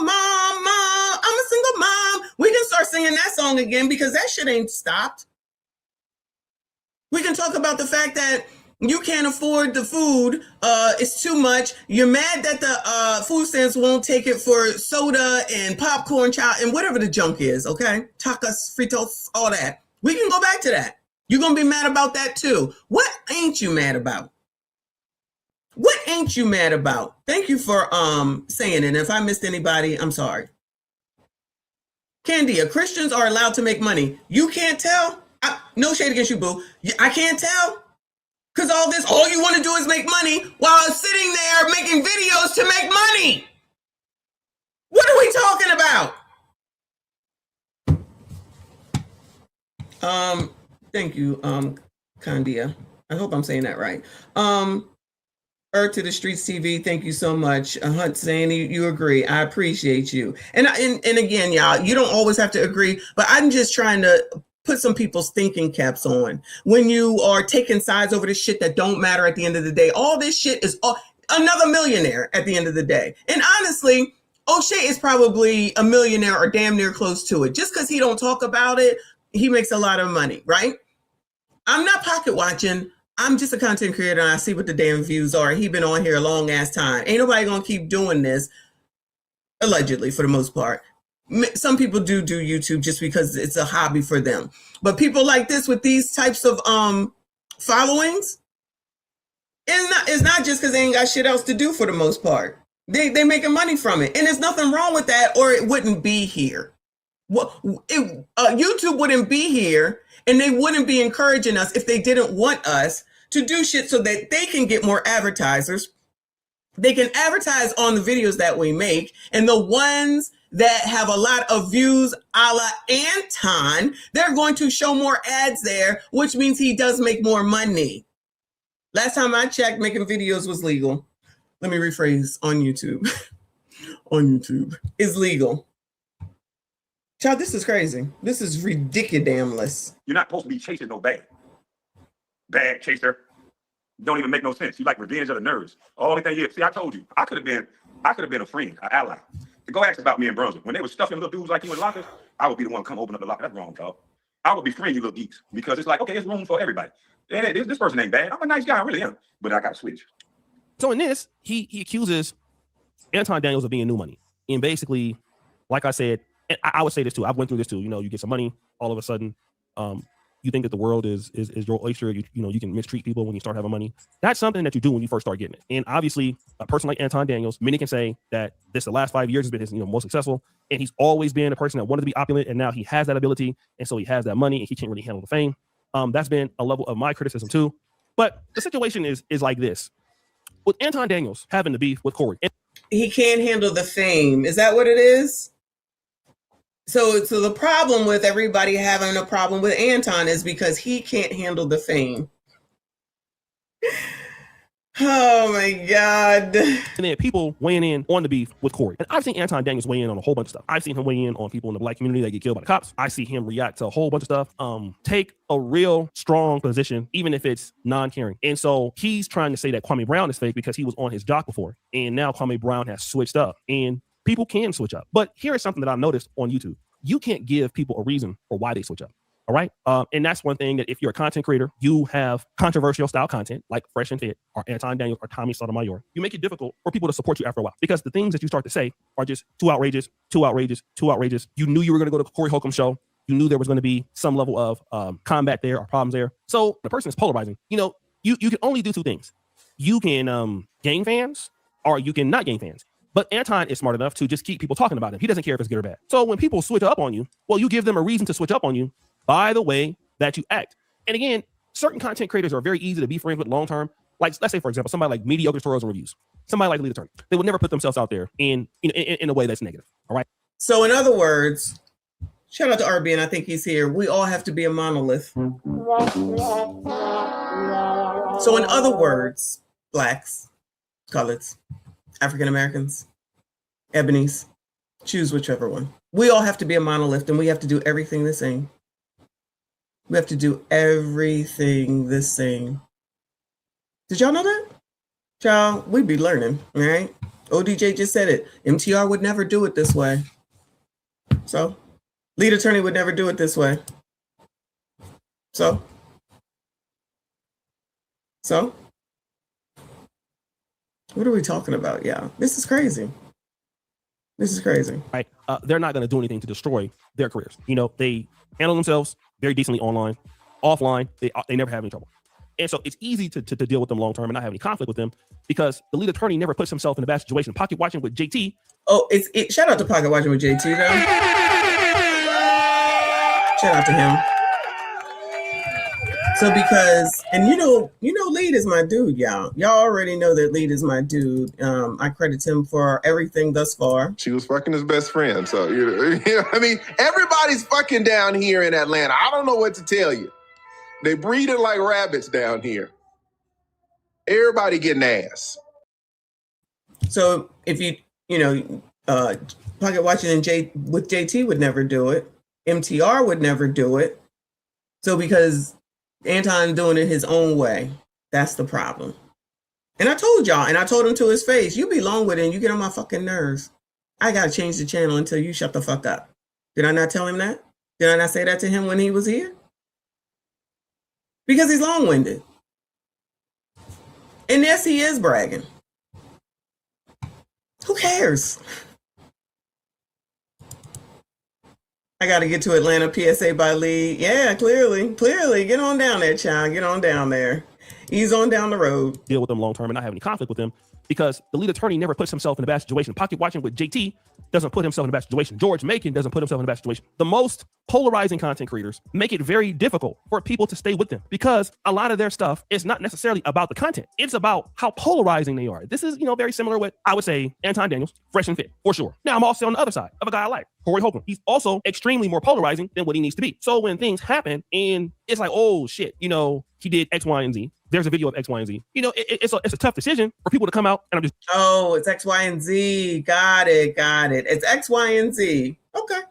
[SPEAKER 1] I'm a single mom. We can start singing that song again because that shit ain't stopped. We can talk about the fact that you can't afford the food. It's too much. You're mad that the food stamps won't take it for soda and popcorn, child, and whatever the junk is, okay? Tacos, fritos, all that. We can go back to that. You're going to be mad about that too. What ain't you mad about? What ain't you mad about? Thank you for saying it. And if I missed anybody, I'm sorry. Candia, Christians are allowed to make money. You can't tell? No shade against you, boo. I can't tell. Because all you want to do is make money while sitting there making videos to make money. What are we talking about? Thank you, Candia. I hope I'm saying that right. Earth to the Streets TV, thank you so much. Hunt saying you agree. I appreciate you. And again, y'all, you don't always have to agree, but I'm just trying to put some people's thinking caps on. When you are taking sides over this shit that don't matter at the end of the day, all this shit is another millionaire at the end of the day. And honestly, O'Shea is probably a millionaire or damn near close to it. Just because he don't talk about it, he makes a lot of money, right? I'm not pocket watching. I'm just a content creator and I see what the damn views are. He been on here a long ass time. Ain't nobody gonna keep doing this, allegedly, for the most part. Some people do YouTube just because it's a hobby for them. But people like this with these types of followings, it's not just because they ain't got shit else to do for the most part. They making money from it. And there's nothing wrong with that or it wouldn't be here. YouTube wouldn't be here and they wouldn't be encouraging us if they didn't want us to do shit so that they can get more advertisers. They can advertise on the videos that we make, and the ones that have a lot of views a la Anton, they're going to show more ads there, which means he does make more money. Last time I checked, making videos was legal. Let me rephrase, on YouTube. On YouTube. It's legal. Child, this is crazy. This is ridiculous.
[SPEAKER 20] You're not supposed to be chasing no bag. Bag chaser. Don't even make no sense. You like revenge of the nerds. All the thing is, see, I told you, I could have been a friend, an ally. Go ask about me and Brunswick. When they were stuffing little dudes like you in lockers, I would be the one to come open up the locker. That's wrong, dog. I would befriend you little geeks because it's like, okay, it's room for everybody. And this person ain't bad. I'm a nice guy, I really am. But I got to switch.
[SPEAKER 21] So in this, he accuses Anton Daniels of being new money. And basically, like I said, and I would say this too. I've went through this too. You know, you get some money, all of a sudden, you think that the world is your oyster. You know, you can mistreat people when you start having money. That's something that you do when you first start getting it. And obviously, a person like Anton Daniels, many can say that the last 5 years has been his most successful. And he's always been a person that wanted to be opulent, and now he has that ability, and so he has that money, and he can't really handle the fame. That's been a level of my criticism too. But the situation is like this. With Anton Daniels having the beef with Corey.
[SPEAKER 1] He can't handle the fame. Is that what it is? So the problem with everybody having a problem with Anton is because he can't handle the fame. Oh my God.
[SPEAKER 21] And then people weighing in on the beef with Corey. And I've seen Anton Daniels weigh in on a whole bunch of stuff. I've seen him weigh in on people in the black community that get killed by the cops. I see him react to a whole bunch of stuff. Take a real strong position, even if it's non-caring. And so he's trying to say that Kwame Brown is fake because he was on his jock before. And now Kwame Brown has switched up. And people can switch up. But here is something that I've noticed on YouTube. You can't give people a reason for why they switch up. All right. And that's one thing that if you're a content creator, you have controversial style content like Fresh and Fit or Anton Daniels or Tommy Sotomayor. You make it difficult for people to support you after a while because the things that you start to say are just too outrageous, too outrageous, too outrageous. You knew you were going to go to Corey Holcomb's show. You knew there was going to be some level of combat there or problems there. So the person is polarizing. You know, you can only do two things. You can gain fans or you can not gain fans. But Anton is smart enough to just keep people talking about him. He doesn't care if it's good or bad. So when people switch up on you, well, you give them a reason to switch up on you by the way that you act. And again, certain content creators are very easy to be friends with long term. Like, let's say, for example, somebody like Mediocre Tutorials and Reviews, somebody like Lead Attorney. They would never put themselves out there in a way that's negative. All right.
[SPEAKER 1] So in other words, shout out to RB, and I think he's here. We all have to be a monolith. So in other words, blacks, coloreds, African Americans, ebonies, choose whichever one. We all have to be a monolith, and we have to do everything the same. We have to do everything the same. Did y'all know that? Y'all, we'd be learning, right? ODJ just said it. MTR would never do it this way. So, Lead Attorney would never do it this way. So, what are we talking about? Yeah, this is crazy. This is crazy.
[SPEAKER 21] Right. They're not going to do anything to destroy their careers. You know, they handle themselves very decently online. Offline, they never have any trouble. And so it's easy to deal with them long term and not have any conflict with them because the lead attorney never puts himself in a bad situation. Pocket watching with JT.
[SPEAKER 1] Oh, shout out to Pocket Watching with JT though. Shout out to him. So because, and you know, Lead is my dude, y'all. Y'all already know that Lead is my dude. I credit him for everything thus far.
[SPEAKER 2] She was fucking his best friend. So, you know, I mean, everybody's fucking down here in Atlanta. I don't know what to tell you. They breeding like rabbits down here. Everybody getting ass.
[SPEAKER 1] So if Pocket Watching with JT would never do it. MTR would never do it. So because Anton doing it his own way, that's the problem. And I told y'all, and I told him to his face, you be long with it and you get on my fucking nerves. I gotta change the channel until you shut the fuck up. Did I not tell him that? Did I not say that to him when he was here? Because he's long-winded. And yes, he is bragging. Who cares? I got to get to Atlanta, PSA by Lee. Yeah, clearly. Get on down there, child. Get on down there. Ease on down the road.
[SPEAKER 21] Deal with them long term and not have any conflict with them because the lead attorney never puts himself in a bad situation. Pocket Watching with JT doesn't put himself in a bad situation. George Macon doesn't put himself in a bad situation. The most polarizing content creators make it very difficult for people to stay with them because a lot of their stuff is not necessarily about the content. It's about how polarizing they are. This is, very similar with, I would say, Anton Daniels, Fresh and Fit, for sure. Now, I'm also on the other side of a guy I like, Corey Holcomb. He's also extremely more polarizing than what he needs to be. So when things happen and it's like, oh shit, he did X, Y, and Z. There's a video of X, Y, and Z. It's a tough decision for people to come out and I'm just.
[SPEAKER 1] Oh, it's X, Y, and Z. Got it. It's X, Y, and Z. Okay.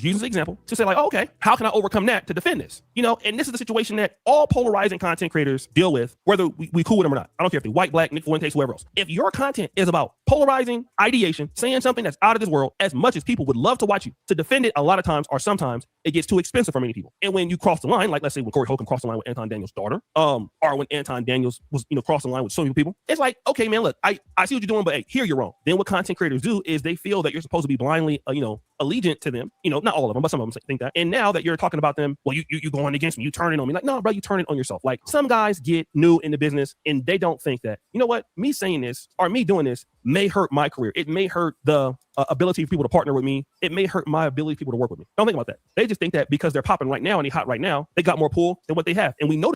[SPEAKER 21] use this example to say like, oh, okay, how can I overcome that to defend this? You know, and this is the situation that all polarizing content creators deal with, whether we cool with them or not. I don't care if they're white, black, Nick Fuentes, whoever else. If your content is about polarizing ideation, saying something that's out of this world, as much as people would love to watch you, to defend it a lot of times or sometimes it gets too expensive for many people. And when you cross the line, like let's say when Corey Holcomb crossed the line with Anton Daniels' daughter, or when Anton Daniels was, crossing the line with so many people, it's like, okay, man, look, I see what you're doing, but hey, here you're wrong. Then what content creators do is they feel that you're supposed to be blindly, allegiant to them. Not all of them, but some of them think that. And now that you're talking about them, well, you going against me, you turning on me. Like, no, bro, you turning on yourself. Like some guys get new in the business and they don't think that, you know what, me saying this or me doing this may hurt my career. It may hurt the ability for people to partner with me. It may hurt my ability for people to work with me. Don't think about that. They just think that because they're popping right now and they hot right now, they got more pull than what they have. And we know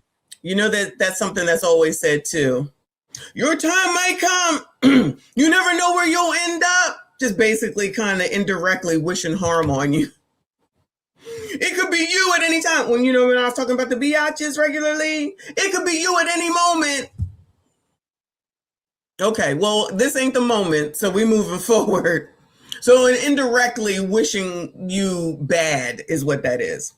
[SPEAKER 1] that's something that's always said too. Your time might come. You never know where you'll end up. Just basically kind of indirectly wishing harm on you. It could be you at any time. When when I was talking about the biatches regularly, it could be you at any moment. Okay, well, this ain't the moment, so we moving forward. So indirectly wishing you bad is what that is.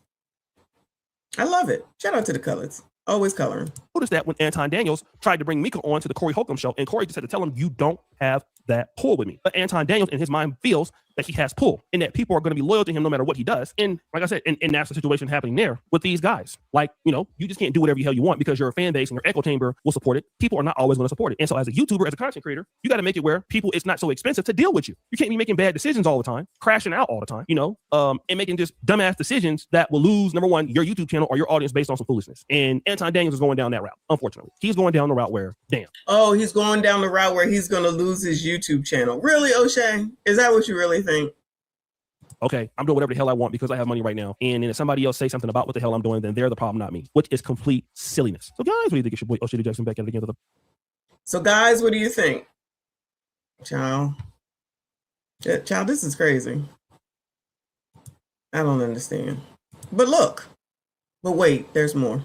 [SPEAKER 1] I love it. Shout out to the colors. Always coloring.
[SPEAKER 21] Notice that when Anton Daniels tried to bring Mika on to the Corey Holcomb show, and Corey just had to tell him, you don't have that pull with me. But Anton Daniels in his mind feels that he has pull and that people are going to be loyal to him no matter what he does. And like I said, and that's the situation happening there with these guys. Like, you just can't do whatever the hell you want because your fan base and your echo chamber will support it. People are not always going to support it. And so as a YouTuber, as a content creator, you got to make it where it's not so expensive to deal with you. You can't be making bad decisions all the time, crashing out all the time, and making just dumbass decisions that will lose, number one, your YouTube channel or your audience based on some foolishness. And Anton Daniels is going down that route, unfortunately. He's going down the route where, damn.
[SPEAKER 1] Oh, he's going down the route where he's going to lose his YouTube channel. Really, O'Shea? Is that what you really think?
[SPEAKER 21] Okay, I'm doing whatever the hell I want because I have money right now. And then if somebody else say something about what the hell I'm doing, then they're the problem, not me, which is complete silliness. So guys, what do you think? It's your boy O'Shea Jackson back at it again.
[SPEAKER 1] So guys, what do you think? Child, this is crazy. I don't understand. But look, but wait, there's more.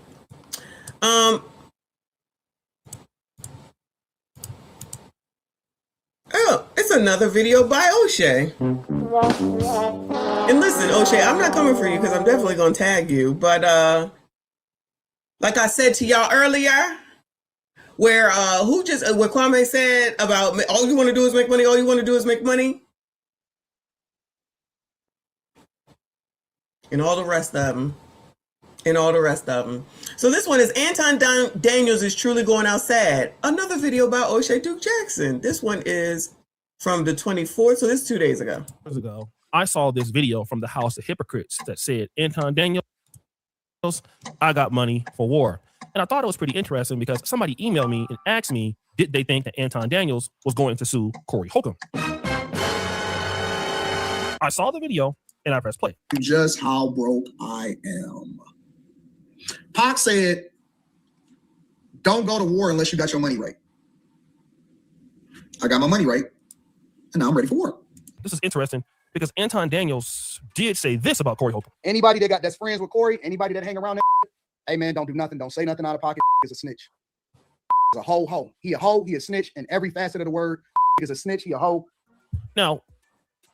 [SPEAKER 1] Oh, it's another video by O'Shea. And listen, O'Shea, I'm not coming for you because I'm definitely going to tag you. But like I said to y'all earlier, where what Kwame said about all you want to do is make money, all you want to do is make money. And all the rest of them. So this one is Anton Daniels is truly going out sad. Another video by O'Shea Duke Jackson. This one is from the 24th. So this is 2 days ago.
[SPEAKER 21] I saw this video from the House of Hypocrites that said, Anton Daniels, I got money for war. And I thought it was pretty interesting because somebody emailed me and asked me, did they think that Anton Daniels was going to sue Corey Holcomb? I saw the video and I pressed play.
[SPEAKER 22] Just how broke I am. Pac said, don't go to war unless you got your money right. I got my money right, and now I'm ready for war.
[SPEAKER 21] This is interesting because Anton Daniels did say this about Corey Holcomb.
[SPEAKER 22] Anybody that's friends with Corey, anybody that hang around that, hey man, don't do nothing, don't say nothing out of pocket, is a snitch. Is a hoe. He a snitch in every facet of the word. Is a snitch, he a hoe.
[SPEAKER 21] Now,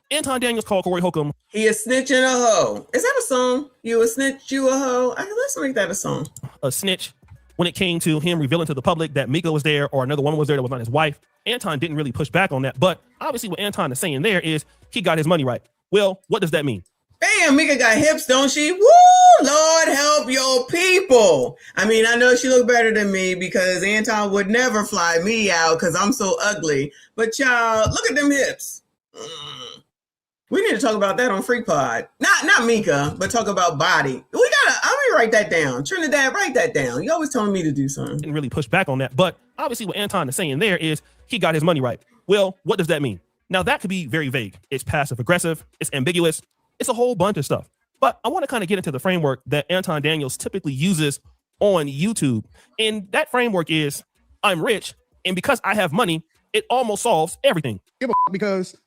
[SPEAKER 21] Anton Daniels called Corey Holcomb.
[SPEAKER 1] He a snitch and a hoe. Is that a song? You a snitch, you a hoe. Let's make that a song.
[SPEAKER 21] A snitch when it came to him revealing to the public that Mika was there or another woman was there that was not his wife. Anton didn't really push back on that. But obviously what Anton is saying there is he got his money right. Well, what does that mean?
[SPEAKER 1] Damn, Mika got hips, don't she? Woo! Lord help your people. I mean, I know she look better than me because Anton would never fly me out because I'm so ugly. But y'all, look at them hips. We need to talk about that on Freak Pod. Not Mika, but talk about body. I'm gonna write that down. Trinidad, write that down. You always telling me to do something.
[SPEAKER 21] Didn't really push back on that. But obviously what Anton is saying there is he got his money right. Well, what does that mean? Now that could be very vague. It's passive aggressive. It's ambiguous. It's a whole bunch of stuff. But I want to kind of get into the framework that Anton Daniels typically uses on YouTube. And that framework is I'm rich. And because I have money, it almost solves everything.
[SPEAKER 22] Because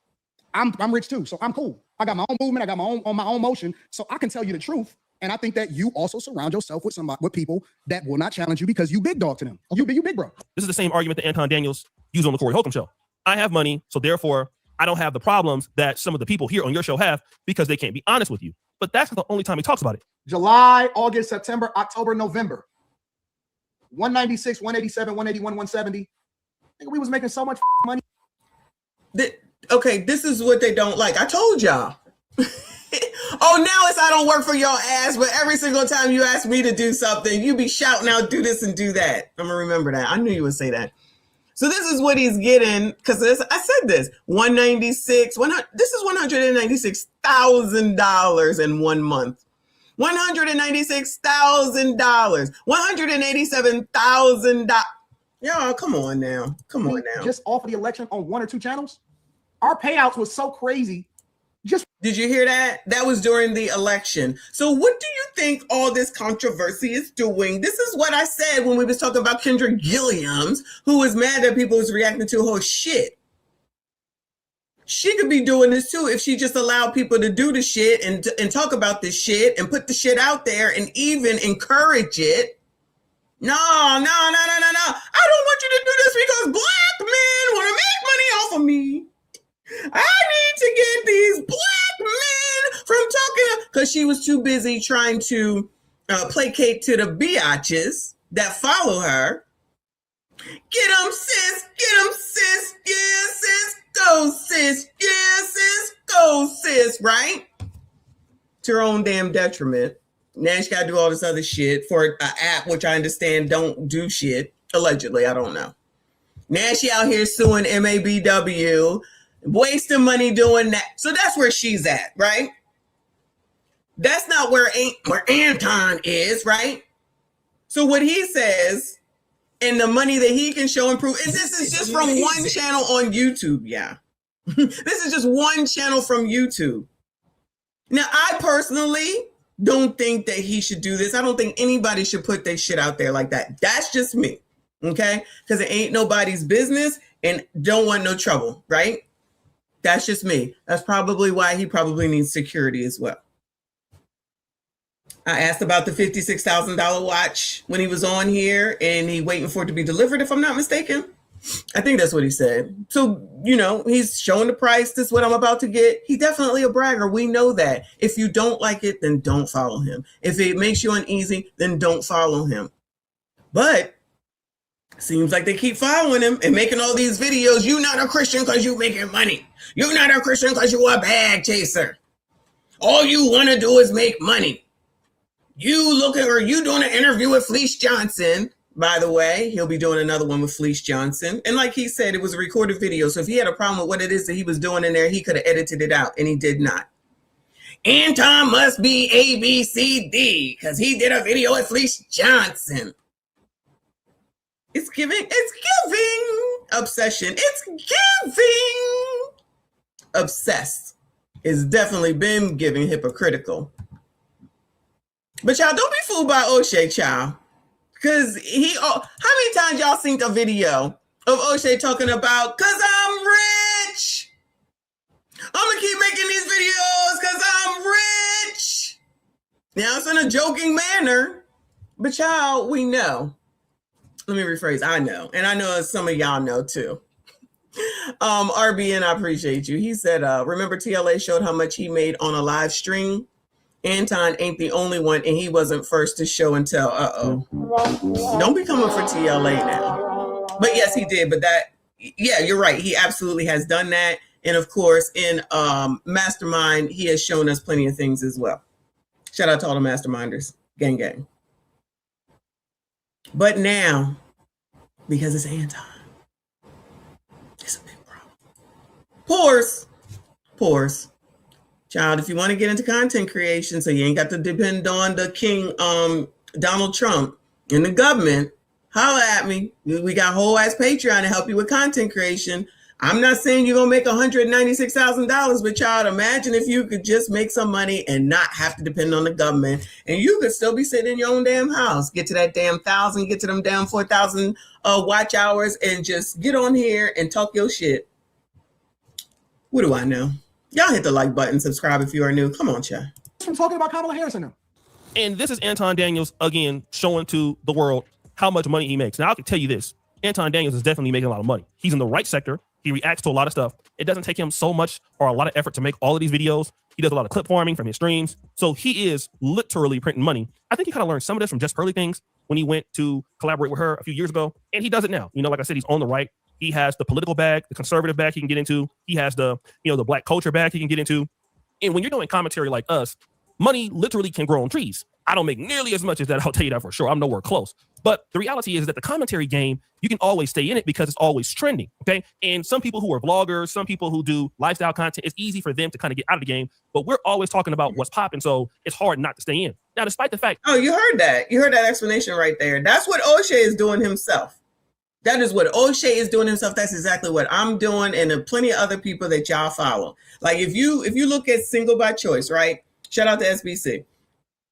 [SPEAKER 22] I'm rich too, so I'm cool. I got my own movement. I got my own motion, so I can tell you the truth. And I think that you also surround yourself with people that will not challenge you because you big dog to them. You big bro.
[SPEAKER 21] This is the same argument that Anton Daniels used on the Corey Holcomb show. I have money, so therefore I don't have the problems that some of the people here on your show have because they can't be honest with you. but that's the only time he talks about it.
[SPEAKER 22] July, August, September, October, November. 196, 187, 181, 170. We was making so much money.
[SPEAKER 1] Okay, this is what they don't like. I told y'all. Oh, now it's I don't work for your ass, but every single time you ask me to do something, you be shouting out, do this and do that. I'm going to remember that. I knew you would say that. So this is what he's getting, because I said this, 196, this is $196,000 in 1 month. $196,000, $187,000. Y'all, come on now. Come on now.
[SPEAKER 22] Just off of the election on 1 or 2 channels, our payouts was so crazy.
[SPEAKER 1] Did you hear that? That was during the election. So what do you think all this controversy is doing? This is what I said when we was talking about Kendra Gilliams, who was mad that people was reacting to her shit. She could be doing this too if she just allowed people to do the shit and talk about this shit and put the shit out there and even encourage it. No. I don't want you to do this because black men want to make money off of me. I need to get these black men from talking, because she was too busy trying to placate to the biatches that follow her. Get them, sis. Get them, sis. Yeah, sis. Go, sis. Yeah, sis. Go, sis. Right? To her own damn detriment. Now she got to do all this other shit for an app, which I understand don't do shit. Allegedly, I don't know. Now she out here suing MABW, wasting money doing that. So that's where she's at, right? That's not where Anton is, right? So what he says and the money that he can show and prove, and this is just from one channel on YouTube, yeah. This is just one channel from YouTube. Now, I personally don't think that he should do this. I don't think anybody should put their shit out there like that. That's just me, okay? Because it ain't nobody's business and don't want no trouble, right? That's just me. That's probably why he probably needs security as well. I asked about the $56,000 watch when he was on here and he waiting for it to be delivered, if I'm not mistaken. I think that's what he said. So, you know, he's showing the price. This is what I'm about to get. He's definitely a bragger. We know that. If you don't like it, then don't follow him. If it makes you uneasy, then don't follow him. But seems like they keep following him and making all these videos. You're not a Christian because you making money. You're not a Christian because you a bag chaser. All you want to do is make money. You doing an interview with Fleece Johnson. By the way, he'll be doing another one with Fleece Johnson. And like he said, it was a recorded video. So if he had a problem with what it is that he was doing in there, he could have edited it out, and he did not. Anton must be ABCD because he did a video with Fleece Johnson. It's giving obsession. It's giving obsessed. It's definitely been giving hypocritical. But y'all don't be fooled by O'Shea, child. Because how many times y'all seen a video of O'Shea talking about, because I'm rich. I'm going to keep making these videos because I'm rich. Now, it's in a joking manner. But y'all, we know. Let me rephrase. I know. And I know some of y'all know too. RBN, I appreciate you. He said, remember TLA showed how much he made on a live stream? Anton ain't the only one, and he wasn't first to show and tell. Don't be coming for TLA now. But yes, he did. But yeah, you're right. He absolutely has done that. And of course, in Mastermind, he has shown us plenty of things as well. Shout out to all the Masterminders. Gang, gang. But now, because it's Anton, it's a big problem. Pores. Child, if you want to get into content creation so you ain't got to depend on the king, Donald Trump and the government, holla at me. We got whole ass Patreon to help you with content creation. I'm not saying you're going to make $196,000, but child, imagine if you could just make some money and not have to depend on the government, and you could still be sitting in your own damn house. Get to that damn 1,000, get to them damn 4,000 watch hours, and just get on here and talk your shit. What do I know? Y'all hit the like button, subscribe if you are new. Come on, chat.
[SPEAKER 22] I'm talking about Kamala Harris and them.
[SPEAKER 21] And this is Anton Daniels, again, showing to the world how much money he makes. Now, I can tell you this. Anton Daniels is definitely making a lot of money. He's in the right sector. He reacts to a lot of stuff. It doesn't take him so much or a lot of effort to make all of these videos. He does a lot of clip farming from his streams. So he is literally printing money. I think he kind of learned some of this from Just Pearly Things when he went to collaborate with her a few years ago. And he does it now. You know, like I said, he's on the right. He has the political bag, the conservative bag he can get into. He has the, you know, the black culture bag he can get into. And when you're doing commentary like us, money literally can grow on trees. I don't make nearly as much as that. I'll tell you that for sure. I'm nowhere close. But the reality is that the commentary game, you can always stay in it because it's always trending. Okay. And some people who are vloggers, some people who do lifestyle content, it's easy for them to kind of get out of the game. But we're always talking about what's popping. So it's hard not to stay in. Now, despite the fact.
[SPEAKER 1] Oh, you heard that. You heard that explanation right there. That's what O'Shea is doing himself. That is what O'Shea is doing himself. That's exactly what I'm doing, and there are plenty of other people that y'all follow. Like if you look at Single by Choice, right? Shout out to SBC.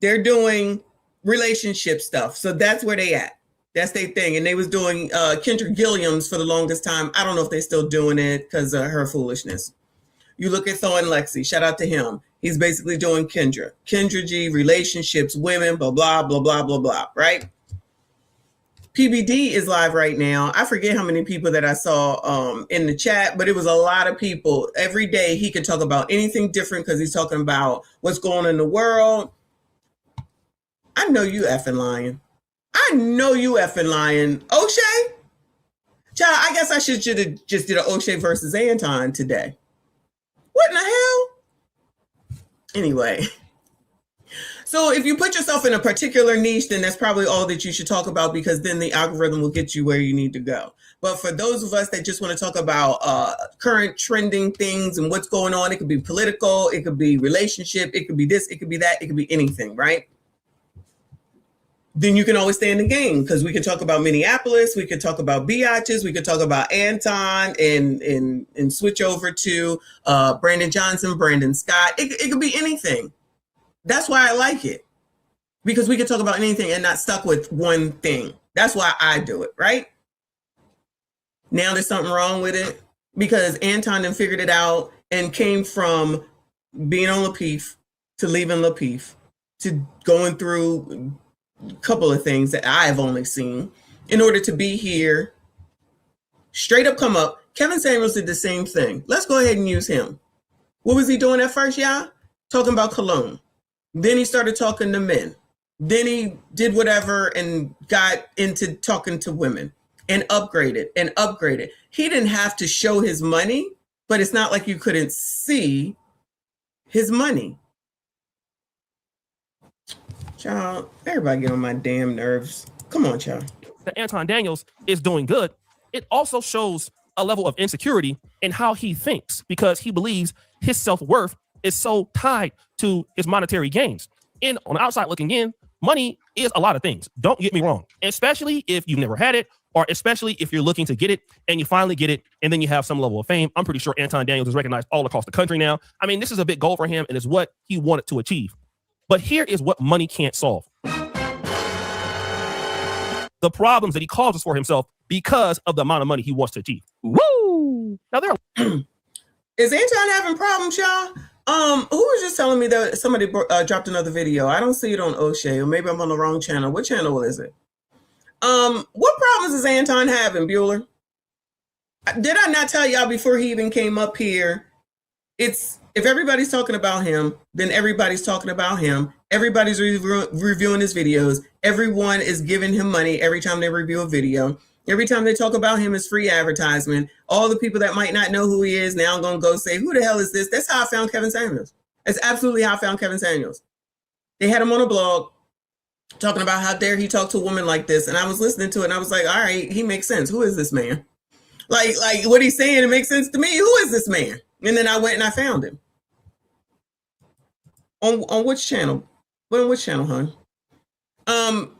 [SPEAKER 1] They're doing relationship stuff, so that's where they at. That's their thing. And they was doing Kendra Gilliam's for the longest time. I don't know if they're still doing it because of her foolishness. You look at Tho and Lexi. Shout out to him. He's basically doing Kendra G, relationships, women, blah blah blah blah blah blah. Right? PBD is live right now. I forget how many people that I saw in the chat, but it was a lot of people. Every day he could talk about anything different because he's talking about what's going on in the world. I know you effing lying. I know you effing lying. O'Shea? Child, I guess I should have just did an O'Shea versus Anton today. What in the hell? Anyway. So if you put yourself in a particular niche, then that's probably all that you should talk about because then the algorithm will get you where you need to go. But for those of us that just want to talk about current trending things and what's going on, it could be political, it could be relationship, it could be this, it could be that, it could be anything, right? Then you can always stay in the game because we can talk about Minneapolis, we could talk about biatches, we could talk about Anton and switch over to Brandon Johnson, Brandon Scott. It could be anything. That's why I like it, because we can talk about anything and not stuck with one thing. That's why I do it, right? Now there's something wrong with it because Anton then figured it out and came from being on Lapeef to leaving Lapeef to going through a couple of things that I've only seen in order to be here. Straight up come up. Kevin Samuels did the same thing. Let's go ahead and use him. What was he doing at first, y'all? Talking about cologne. Then he started talking to men. Then he did whatever and got into talking to women and upgraded and upgraded. He didn't have to show his money, but it's not like you couldn't see his money. Child, everybody get on my damn nerves. Come on, child.
[SPEAKER 21] That Anton Daniels is doing good. It also shows a level of insecurity in how he thinks because he believes his self-worth is so tied to his monetary gains. And on the outside looking in, money is a lot of things. Don't get me wrong, especially if you've never had it, or especially if you're looking to get it and you finally get it and then you have some level of fame. I'm pretty sure Anton Daniels is recognized all across the country now. I mean, this is a big goal for him and it's what he wanted to achieve. But here is what money can't solve. The problems that he causes for himself because of the amount of money he wants to achieve. Woo! Now there
[SPEAKER 1] is Anton having problems, y'all? Who was just telling me that somebody dropped another video? I don't see it on O'Shea, or maybe I'm on the wrong channel. What channel is it? What problems is Anton having, Bueller? Did I not tell y'all before he even came up here? It's if everybody's talking about him, then everybody's talking about him. Everybody's reviewing his videos. Everyone is giving him money every time they review a video. Every time they talk about him, it's free advertisement. All the people that might not know who he is now going to go say, who the hell is this? That's how I found Kevin Samuels. That's absolutely how I found Kevin Samuels. They had him on a blog talking about how dare he talk to a woman like this. And I was listening to it and I was like, all right, he makes sense. Who is this man? Like what he's saying, it makes sense to me. Who is this man? And then I went and I found him. On which channel? Well, on which channel, hon?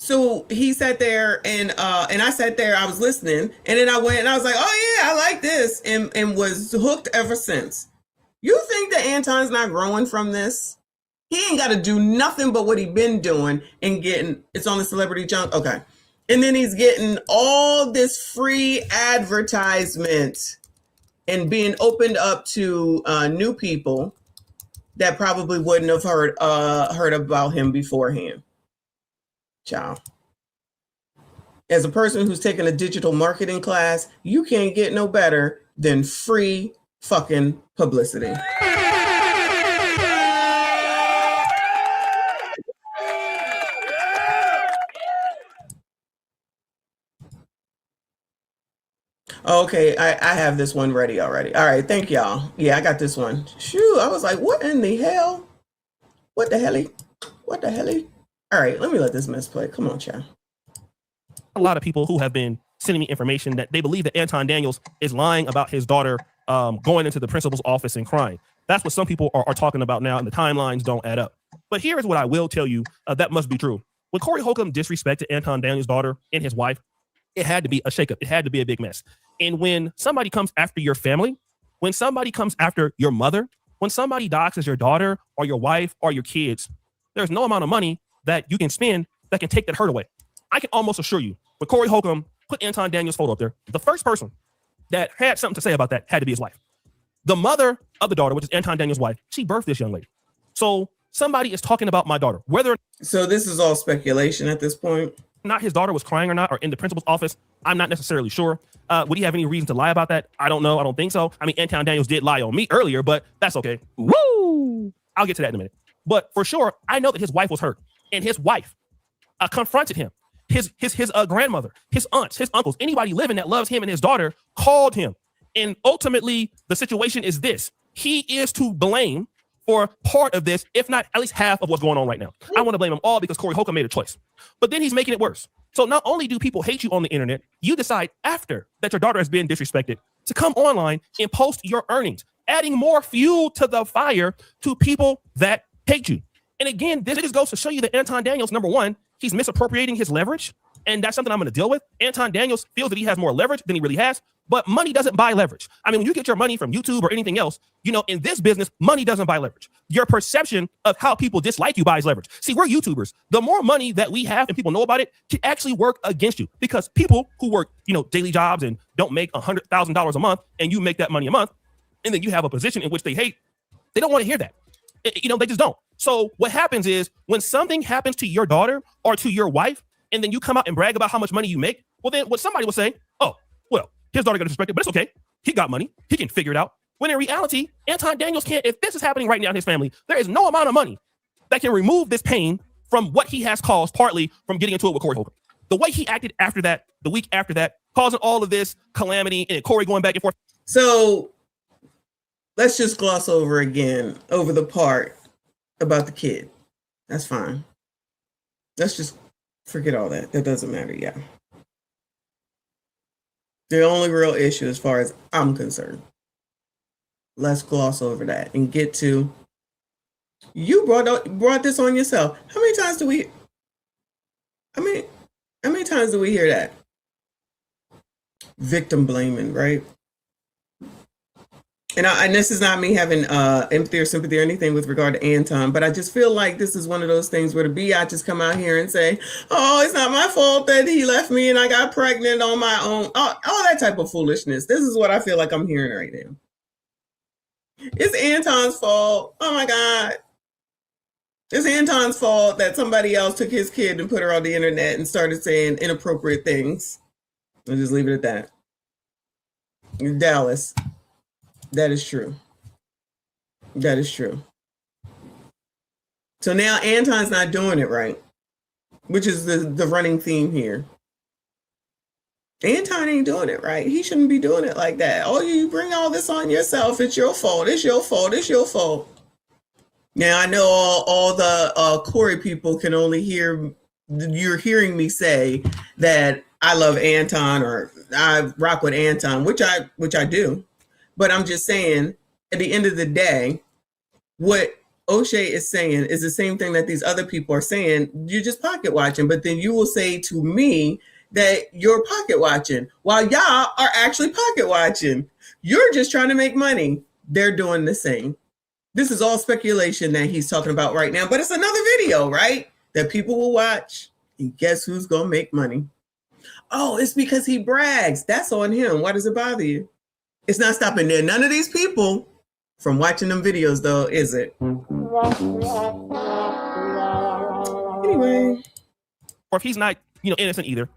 [SPEAKER 1] So he sat there and I sat there, I was listening, and then I went and I was like, oh yeah, I like this, and was hooked ever since. You think that Anton's not growing from this? He ain't got to do nothing but what he been doing and getting, it's on the celebrity junk. Okay. And then he's getting all this free advertisement and being opened up to new people that probably wouldn't have heard about him beforehand. Ciao. As a person who's taken a digital marketing class, you can't get no better than free fucking publicity. Okay, I have this one ready already. All right, thank y'all. Yeah, I got this one. Shoo, I was like, what in the hell? What the hell? What the hell? All right, let me let this mess play. Come on, child.
[SPEAKER 21] A lot of people who have been sending me information that they believe that Anton Daniels is lying about his daughter going into the principal's office and crying. That's what some people are talking about now, and the timelines don't add up. But here is what I will tell you that must be true. When Corey Holcomb disrespected Anton Daniels' daughter and his wife, it had to be a shakeup. It had to be a big mess. And when somebody comes after your family, when somebody comes after your mother, when somebody doxes your daughter or your wife or your kids, there's no amount of money that you can spend that can take that hurt away. I can almost assure you, when Corey Holcomb put Anton Daniels' photo up there, the first person that had something to say about that had to be his wife. The mother of the daughter, which is Anton Daniels' wife, she birthed this young lady. So somebody is talking about my daughter, whether
[SPEAKER 1] so this is all speculation at this point.
[SPEAKER 21] Not his daughter was crying or not, or in the principal's office, I'm not necessarily sure. Would he have any reason to lie about that? I don't know. I don't think so. I mean, Anton Daniels did lie on me earlier, but that's okay. Woo! I'll get to that in a minute. But for sure, I know that his wife was hurt, and his wife confronted him. His grandmother, his aunts, his uncles, anybody living that loves him and his daughter called him. And ultimately, the situation is this: he is to blame for part of this, if not at least half of what's going on right now. I want to blame him all because Corey Holcomb made a choice. But then he's making it worse. So not only do people hate you on the internet, you decide after that your daughter has been disrespected to come online and post your earnings, adding more fuel to the fire to people that hate you. And again, this just goes to show you that Anton Daniels, number one, he's misappropriating his leverage. And that's something I'm going to deal with. Anton Daniels feels that he has more leverage than he really has, but money doesn't buy leverage. I mean, when you get your money from YouTube or anything else, you know, in this business, money doesn't buy leverage. Your perception of how people dislike you buys leverage. See, we're YouTubers. The more money that we have and people know about it can actually work against you, because people who work, you know, daily jobs and don't make $100,000 a month, and you make that money a month, and then you have a position in which they hate, they don't want to hear that. You know, they just don't. So what happens is when something happens to your daughter or to your wife, and then you come out and brag about how much money you make, well, then what somebody will say, oh, well, his daughter got disrespected, but it's okay. He got money. He can figure it out. When in reality, Anton Daniels can't. If this is happening right now in his family, there is no amount of money that can remove this pain from what he has caused, partly from getting into it with Corey Holcomb. The way he acted after that, the week after that, causing all of this calamity and Corey going back and forth.
[SPEAKER 1] So let's just gloss over the part about the kid. That's fine. Let's just forget all that. That doesn't matter. Yeah. The only real issue, as far as I'm concerned, let's gloss over that and get to, you brought this on yourself. How many times do we hear that? Victim blaming, right? And this is not me having empathy or sympathy or anything with regard to Anton, but I just feel like this is one of those things where the biatches come out here and say, oh, it's not my fault that he left me and I got pregnant on my own. All that type of foolishness. This is what I feel like I'm hearing right now. It's Anton's fault. Oh my God. It's Anton's fault that somebody else took his kid and put her on the internet and started saying inappropriate things. I'll just leave it at that. Dallas. That is true. That is true. So now Anton's not doing it right, which is the running theme here. Anton ain't doing it right. He shouldn't be doing it like that. Oh, you bring all this on yourself. It's your fault. It's your fault. It's your fault. Now I know all the Corey people can only hear, you're hearing me say that I love Anton or I rock with Anton, which I do. But I'm just saying, at the end of the day, what O'Shea is saying is the same thing that these other people are saying. You're just pocket watching, but then you will say to me that you're pocket watching while y'all are actually pocket watching. You're just trying to make money. They're doing the same. This is all speculation that he's talking about right now, but it's another video, right? That people will watch. And guess who's going to make money? Oh, it's because he brags. That's on him. Why does it bother you? It's not stopping none of these people from watching them videos, though, is it? Anyway.
[SPEAKER 21] Or if he's not, innocent either,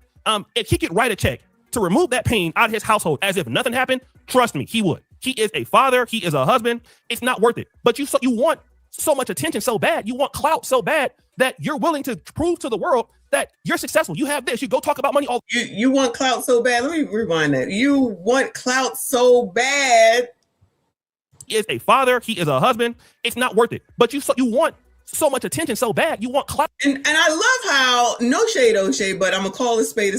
[SPEAKER 21] if he could write a check to remove that pain out of his household as if nothing happened, trust me, he would. He is a father. He is a husband. It's not worth it. But you want so much attention so bad. You want clout so bad that you're willing to prove to the world that you're successful. You have this. You go talk about money all.
[SPEAKER 1] You want clout so bad. Let me rewind that. You want clout so bad.
[SPEAKER 21] He is a father. He is a husband. It's not worth it. But you want so much attention so bad. You want clout.
[SPEAKER 1] And I love how, no shade, O'Shea, but I'm going to call a spade,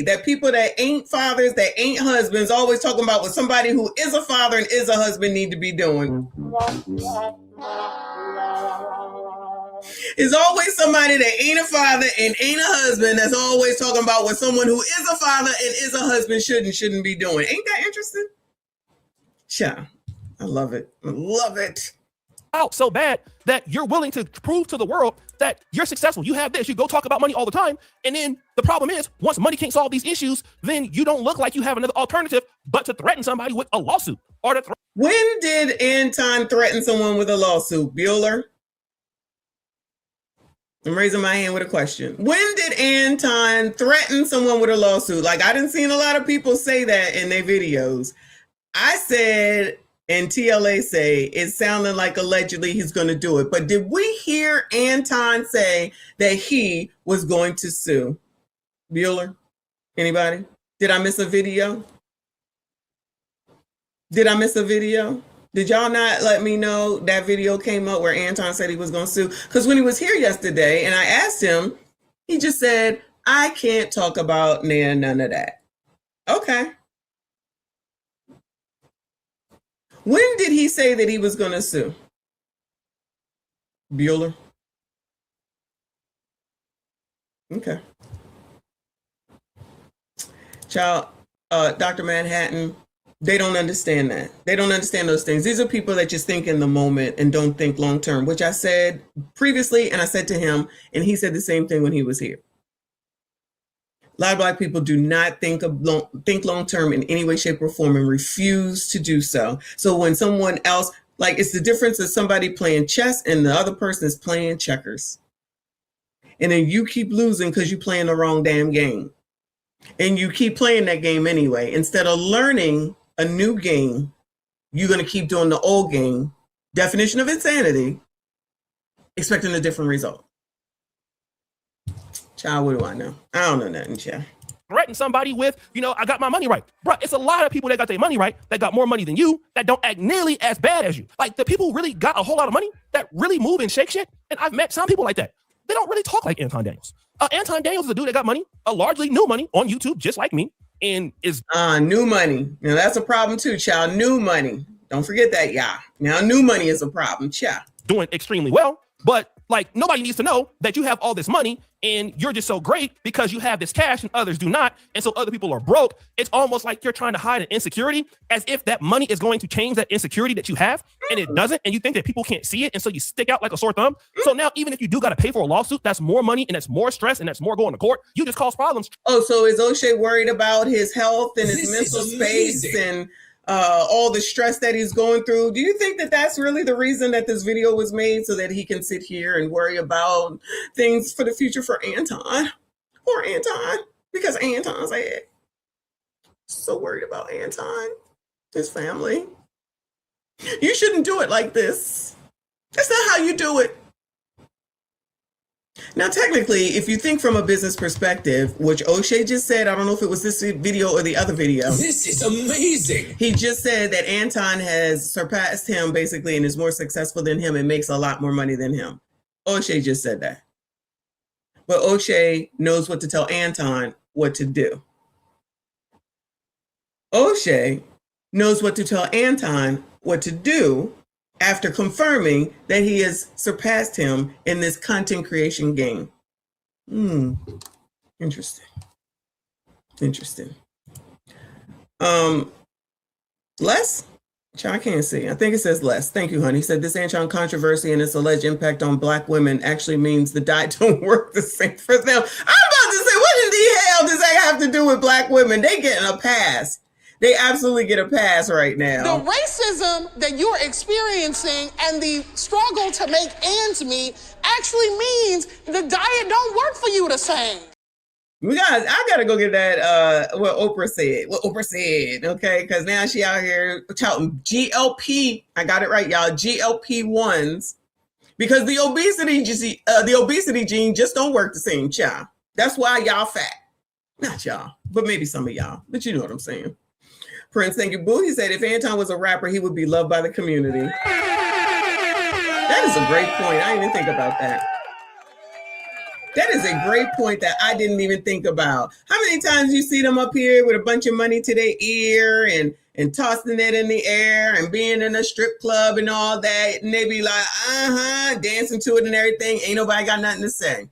[SPEAKER 1] that people that ain't fathers, that ain't husbands, always talking about what somebody who is a father and is a husband need to be doing. It's always somebody that ain't a father and ain't a husband that's always talking about what someone who is a father and is a husband shouldn't be doing. Ain't that interesting? Yeah, I love it. I love it.
[SPEAKER 21] Out so bad that you're willing to prove to the world that you're successful. You have this. You go talk about money all the time. And then the problem is, once money can't solve these issues, then you don't look like you have another alternative but to threaten somebody with a lawsuit. Or to
[SPEAKER 1] when did Anton threaten someone with a lawsuit? Bueller? I'm raising my hand with a question. When did Anton threaten someone with a lawsuit? Like, I didn't see a lot of people say that in their videos. I said, and TLA say, it sounded like allegedly he's going to do it. But did we hear Anton say that he was going to sue? Bueller? Anybody? Did I miss a video? Did I miss a video? Did y'all not let me know that video came up where Anton said he was going to sue? Because when he was here yesterday and I asked him, he just said, I can't talk about none of that. Okay. When did he say that he was going to sue? Bueller? Okay. Child, Dr. Manhattan, they don't understand that. They don't understand those things. These are people that just think in the moment and don't think long term, which I said previously, and I said to him, and he said the same thing when he was here. A lot of Black people do not think long term in any way, shape, or form and refuse to do so. So when someone else, like, it's the difference of somebody playing chess and the other person is playing checkers. And then you keep losing because you're playing the wrong damn game. And you keep playing that game anyway. Instead of learning a new game, you're going to keep doing the old game. Definition of insanity, expecting a different result. Child, what do I know? I don't know nothing, child.
[SPEAKER 21] Threaten somebody with, I got my money right. Bro, it's a lot of people that got their money right, that got more money than you, that don't act nearly as bad as you. Like, the people really got a whole lot of money that really move and shake shit. And I've met some people like that. They don't really talk like Anton Daniels. Anton Daniels is a dude that got money, largely new money on YouTube, just like me. And is
[SPEAKER 1] new money. Now that's a problem too, child. New money. Don't forget that, y'all. Now new money is a problem, child.
[SPEAKER 21] Doing extremely well, but like, nobody needs to know that you have all this money and you're just so great because you have this cash and others do not. And so other people are broke. It's almost like you're trying to hide an insecurity as if that money is going to change that insecurity that you have, and it doesn't. And you think that people can't see it. And so you stick out like a sore thumb. So now, even if you do got to pay for a lawsuit, that's more money and that's more stress and that's more going to court. You just cause problems.
[SPEAKER 1] Oh, so is O'Shea worried about his health and his mental space and all the stress that he's going through? Do you think that that's really the reason that this video was made, so that he can sit here and worry about things for the future for Anton? Poor Anton, because Anton's so worried about Anton, his family. You shouldn't do it like this. That's not how you do it. Now, technically, if you think from a business perspective, which O'Shea just said, I don't know if it was this video or the other video.
[SPEAKER 13] This is amazing.
[SPEAKER 1] He just said that Anton has surpassed him basically and is more successful than him and makes a lot more money than him. O'Shea just said that. But O'Shea knows what to tell Anton what to do. O'Shea knows what to tell Anton what to do after confirming that he has surpassed him in this content creation game. Interesting. Les? I can't see. I think it says Les. Thank you, honey. He said this Anton controversy and its alleged impact on Black women actually means the diet don't work the same for them. I'm about to say, what in the hell does that have to do with Black women? They getting a pass. They absolutely get a pass right now.
[SPEAKER 3] The racism that you're experiencing and the struggle to make ends meet actually means the diet don't work for you the same.
[SPEAKER 1] I gotta go get that what Oprah said, okay? Because now she out here touting GLP. I got it right, y'all. GLP-1s, because the obesity gene just don't work the same, child. That's why y'all fat. Not y'all, but maybe some of y'all. But you know what I'm saying. Prince, thank you, boo. He said if Anton was a rapper, he would be loved by the community. That is a great point. I didn't even think about that. That is a great point that I didn't even think about. How many times you see them up here with a bunch of money to their ear and tossing it in the air and being in a strip club and all that, and they be like, dancing to it and everything. Ain't nobody got nothing to say.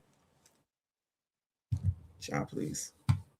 [SPEAKER 1] Child, please.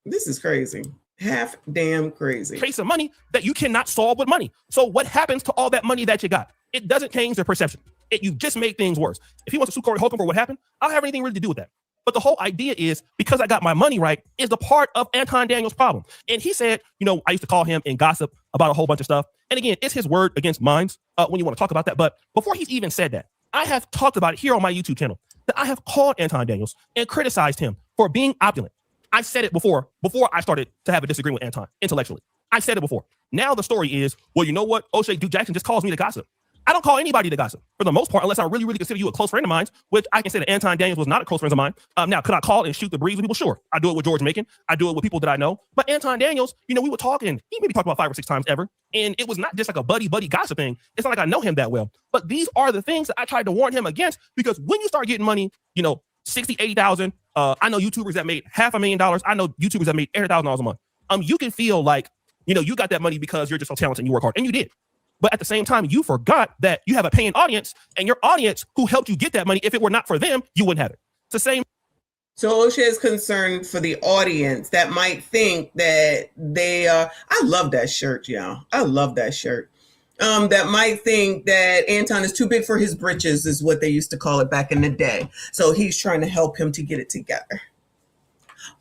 [SPEAKER 1] This is crazy. Half damn crazy.
[SPEAKER 21] Chase of money that you cannot solve with money. So what happens to all that money that you got? It doesn't change their perception. You just make things worse. If he wants to sue Corey Holcomb for what happened, I don't have anything really to do with that. But the whole idea is because I got my money right is the part of Anton Daniels' problem. And he said, I used to call him and gossip about a whole bunch of stuff. And again, it's his word against mine when you want to talk about that. But before he's even said that, I have talked about it here on my YouTube channel that I have called Anton Daniels and criticized him for being opulent. I said it before I started to have a disagreement with Anton intellectually. I said it before. Now the story is, well, you know what? O'Shea Duke Jackson just calls me to gossip. I don't call anybody to gossip for the most part, unless I really, really consider you a close friend of mine, which I can say that Anton Daniels was not a close friend of mine. Now, could I call and shoot the breeze with people? Sure. I do it with George Macon. I do it with people that I know. But Anton Daniels, we were talking. He maybe talked about 5 or 6 times ever. And it was not just like a buddy gossip thing. It's not like I know him that well. But these are the things that I tried to warn him against, because when you start getting money, 60, 80,000. I know YouTubers that made $500,000. I know YouTubers that made $800,000 a month. You can feel like, you got that money because you're just so talented and you work hard, and you did. But at the same time, you forgot that you have a paying audience, and your audience who helped you get that money, if it were not for them, you wouldn't have it. It's the same.
[SPEAKER 1] So O'Shea is concerned for the audience that might think that they I love that shirt, y'all. I love that shirt. That might think that Anton is too big for his britches, is what they used to call it back in the day. So he's trying to help him to get it together.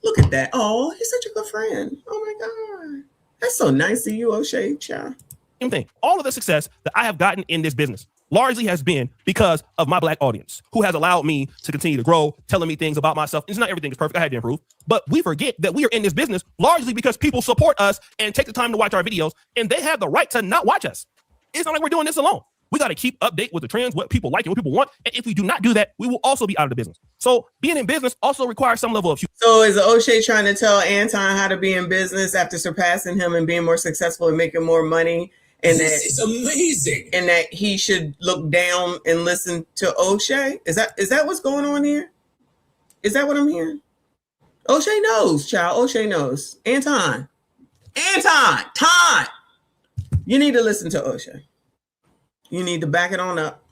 [SPEAKER 1] Look at that. Oh, he's such a good friend. Oh my God. That's so nice of you, O'Shea, child.
[SPEAKER 21] Same thing. All of the success that I have gotten in this business largely has been because of my Black audience, who has allowed me to continue to grow, telling me things about myself. It's not everything is perfect. I had to improve. But we forget that we are in this business largely because people support us and take the time to watch our videos, and they have the right to not watch us. It's not like we're doing this alone. We got to keep update with the trends, what people like and what people want. And if we do not do that, we will also be out of the business. So being in business also requires some level of...
[SPEAKER 1] So is O'Shea trying to tell Anton how to be in business after surpassing him and being more successful and making more money? And
[SPEAKER 13] this is amazing.
[SPEAKER 1] And that he should look down and listen to O'Shea? Is that what's going on here? Is that what I'm hearing? O'Shea knows, child. O'Shea knows. Anton, you need to listen to O'Shea. You need to back it on up.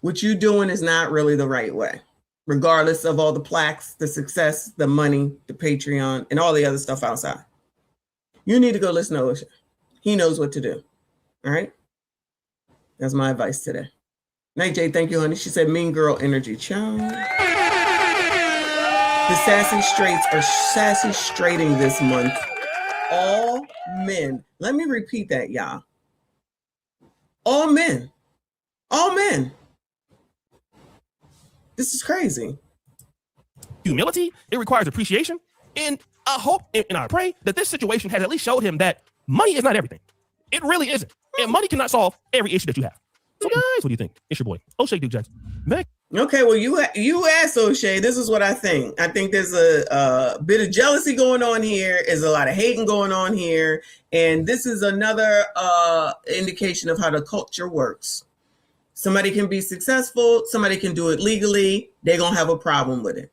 [SPEAKER 1] What you're doing is not really the right way, regardless of all the plaques, the success, the money, the Patreon, and all the other stuff outside. You need to go listen to O'Shea. He knows what to do. All right? That's my advice today. Night J, thank you, honey. She said mean girl energy. Child. The sassy straights are sassy straighting this month. All men. Let me repeat that, y'all. All men. All men. This is crazy.
[SPEAKER 21] Humility, it requires appreciation. And I hope and I pray that this situation has at least showed him that money is not everything. It really isn't. And money cannot solve every issue that you have. So guys, what do you think? It's your boy, O'Shea Duke Jackson. Back.
[SPEAKER 1] Okay, well, you asked O'Shea. This is what I think. I think there's a bit of jealousy going on here. There's a lot of hating going on here. And this is another indication of how the culture works. Somebody can be successful. Somebody can do it legally. They're going to have a problem with it.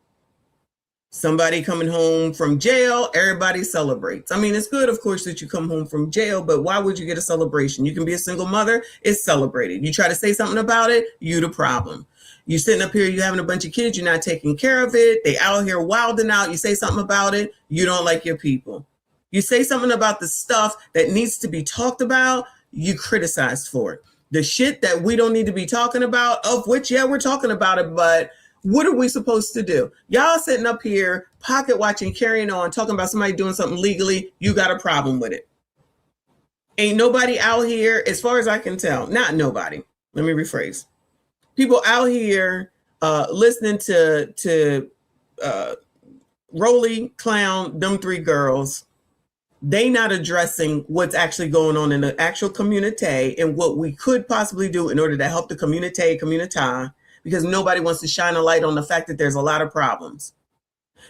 [SPEAKER 1] Somebody coming home from jail, everybody celebrates. I mean, it's good, of course, that you come home from jail, but why would you get a celebration? You can be a single mother, it's celebrated. You try to say something about it, you the problem. You sitting up here, you having a bunch of kids, you're not taking care of it. They out here wilding out. You say something about it, you don't like your people. You say something about the stuff that needs to be talked about, you criticized for it. The shit that we don't need to be talking about, of which, yeah, we're talking about it, but what are we supposed to do? Y'all sitting up here, pocket watching, carrying on, talking about somebody doing something legally, you got a problem with it. Ain't nobody out here, as far as I can tell, not nobody. Let me rephrase. People out here listening to Rolly, Clown, them 3 girls, they not addressing what's actually going on in the actual community and what we could possibly do in order to help the community, because nobody wants to shine a light on the fact that there's a lot of problems.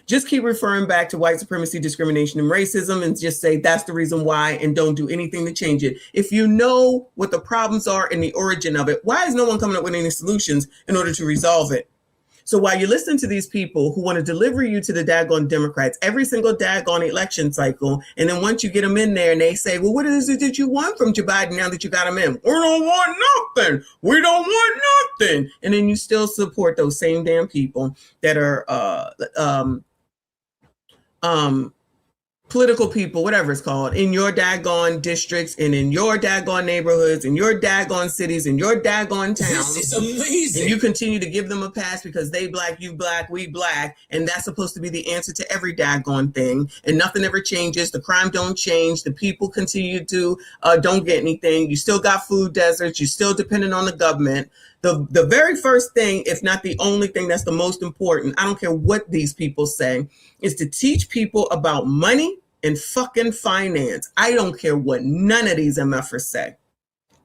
[SPEAKER 1] Just keep referring back to white supremacy, discrimination, and racism and just say that's the reason why and don't do anything to change it. If you know what the problems are and the origin of it, why is no one coming up with any solutions in order to resolve it? So while you listen to these people who want to deliver you to the daggone Democrats every single daggone election cycle, and then once you get them in there and they say, well, what is it that you want from Joe Biden now that you got him in? We don't want nothing. We don't want nothing. And then you still support those same damn people that are political people, whatever it's called, in your daggone districts and in your daggone neighborhoods, in your daggone cities, in your daggone towns.
[SPEAKER 13] This is amazing.
[SPEAKER 1] And you continue to give them a pass because they black, you black, we black. And that's supposed to be the answer to every daggone thing. And nothing ever changes. The crime don't change. The people continue to don't get anything. You still got food deserts. You're still dependent on the government. The very first thing, if not the only thing that's the most important, I don't care what these people say, is to teach people about money and fucking finance. I don't care what none of these MFers say.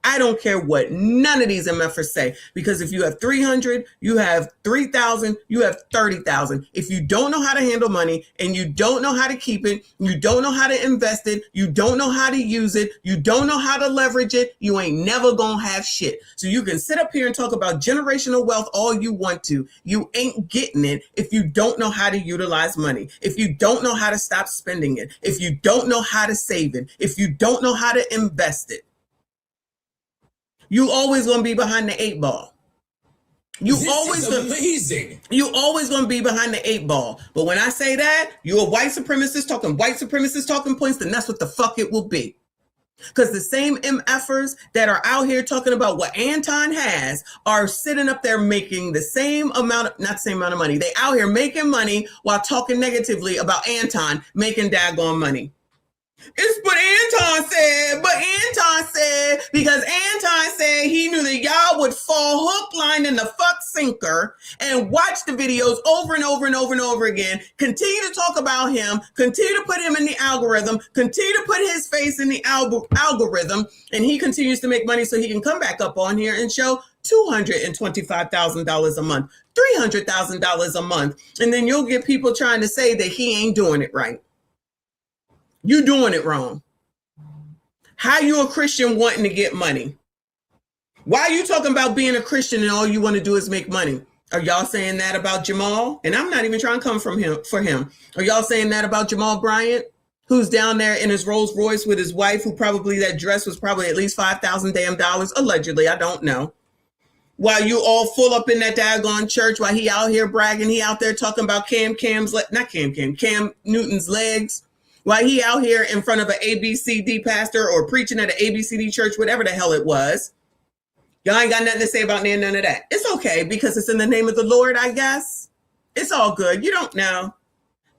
[SPEAKER 1] I don't care what none of these MFers say, because if you have 300, you have 3,000, you have 30,000. If you don't know how to handle money and you don't know how to keep it, you don't know how to invest it, you don't know how to use it, you don't know how to leverage it, you ain't never gonna have shit. So you can sit up here and talk about generational wealth all you want to. You ain't getting it if you don't know how to utilize money, if you don't know how to stop spending it, if you don't know how to save it, if you don't know how to invest it. You always gonna be behind the 8 ball. You always gonna be behind the 8 ball. But when I say that, you're a white supremacist talking points, then that's what the fuck it will be. Because the same MFers that are out here talking about what Anton has are sitting up there making the same amount, not the same amount of money. They out here making money while talking negatively about Anton making daggone money. It's what Anton said, because Anton said he knew that y'all would fall hook, line, and the fuck sinker and watch the videos over and over and over and over again, continue to talk about him, continue to put him in the algorithm, continue to put his face in the algorithm, and he continues to make money so he can come back up on here and show $225,000 a month, $300,000 a month, and then you'll get people trying to say that he ain't doing it right. You doing it wrong. How you a Christian wanting to get money? Why are you talking about being a Christian and all you want to do is make money? Are y'all saying that about Jamal? And I'm not even trying to come for him. Are y'all saying that about Jamal Bryant, who's down there in his Rolls Royce with his wife, who probably that dress was probably at least $5,000 damn dollars, allegedly, I don't know. While you all full up in that daggone church, while he out here bragging, he out there talking about Cam Newton's legs. While he out here in front of an ABCD pastor or preaching at an ABCD church, whatever the hell it was. Y'all ain't got nothing to say about none of that. It's okay because it's in the name of the Lord, I guess. It's all good. You don't know.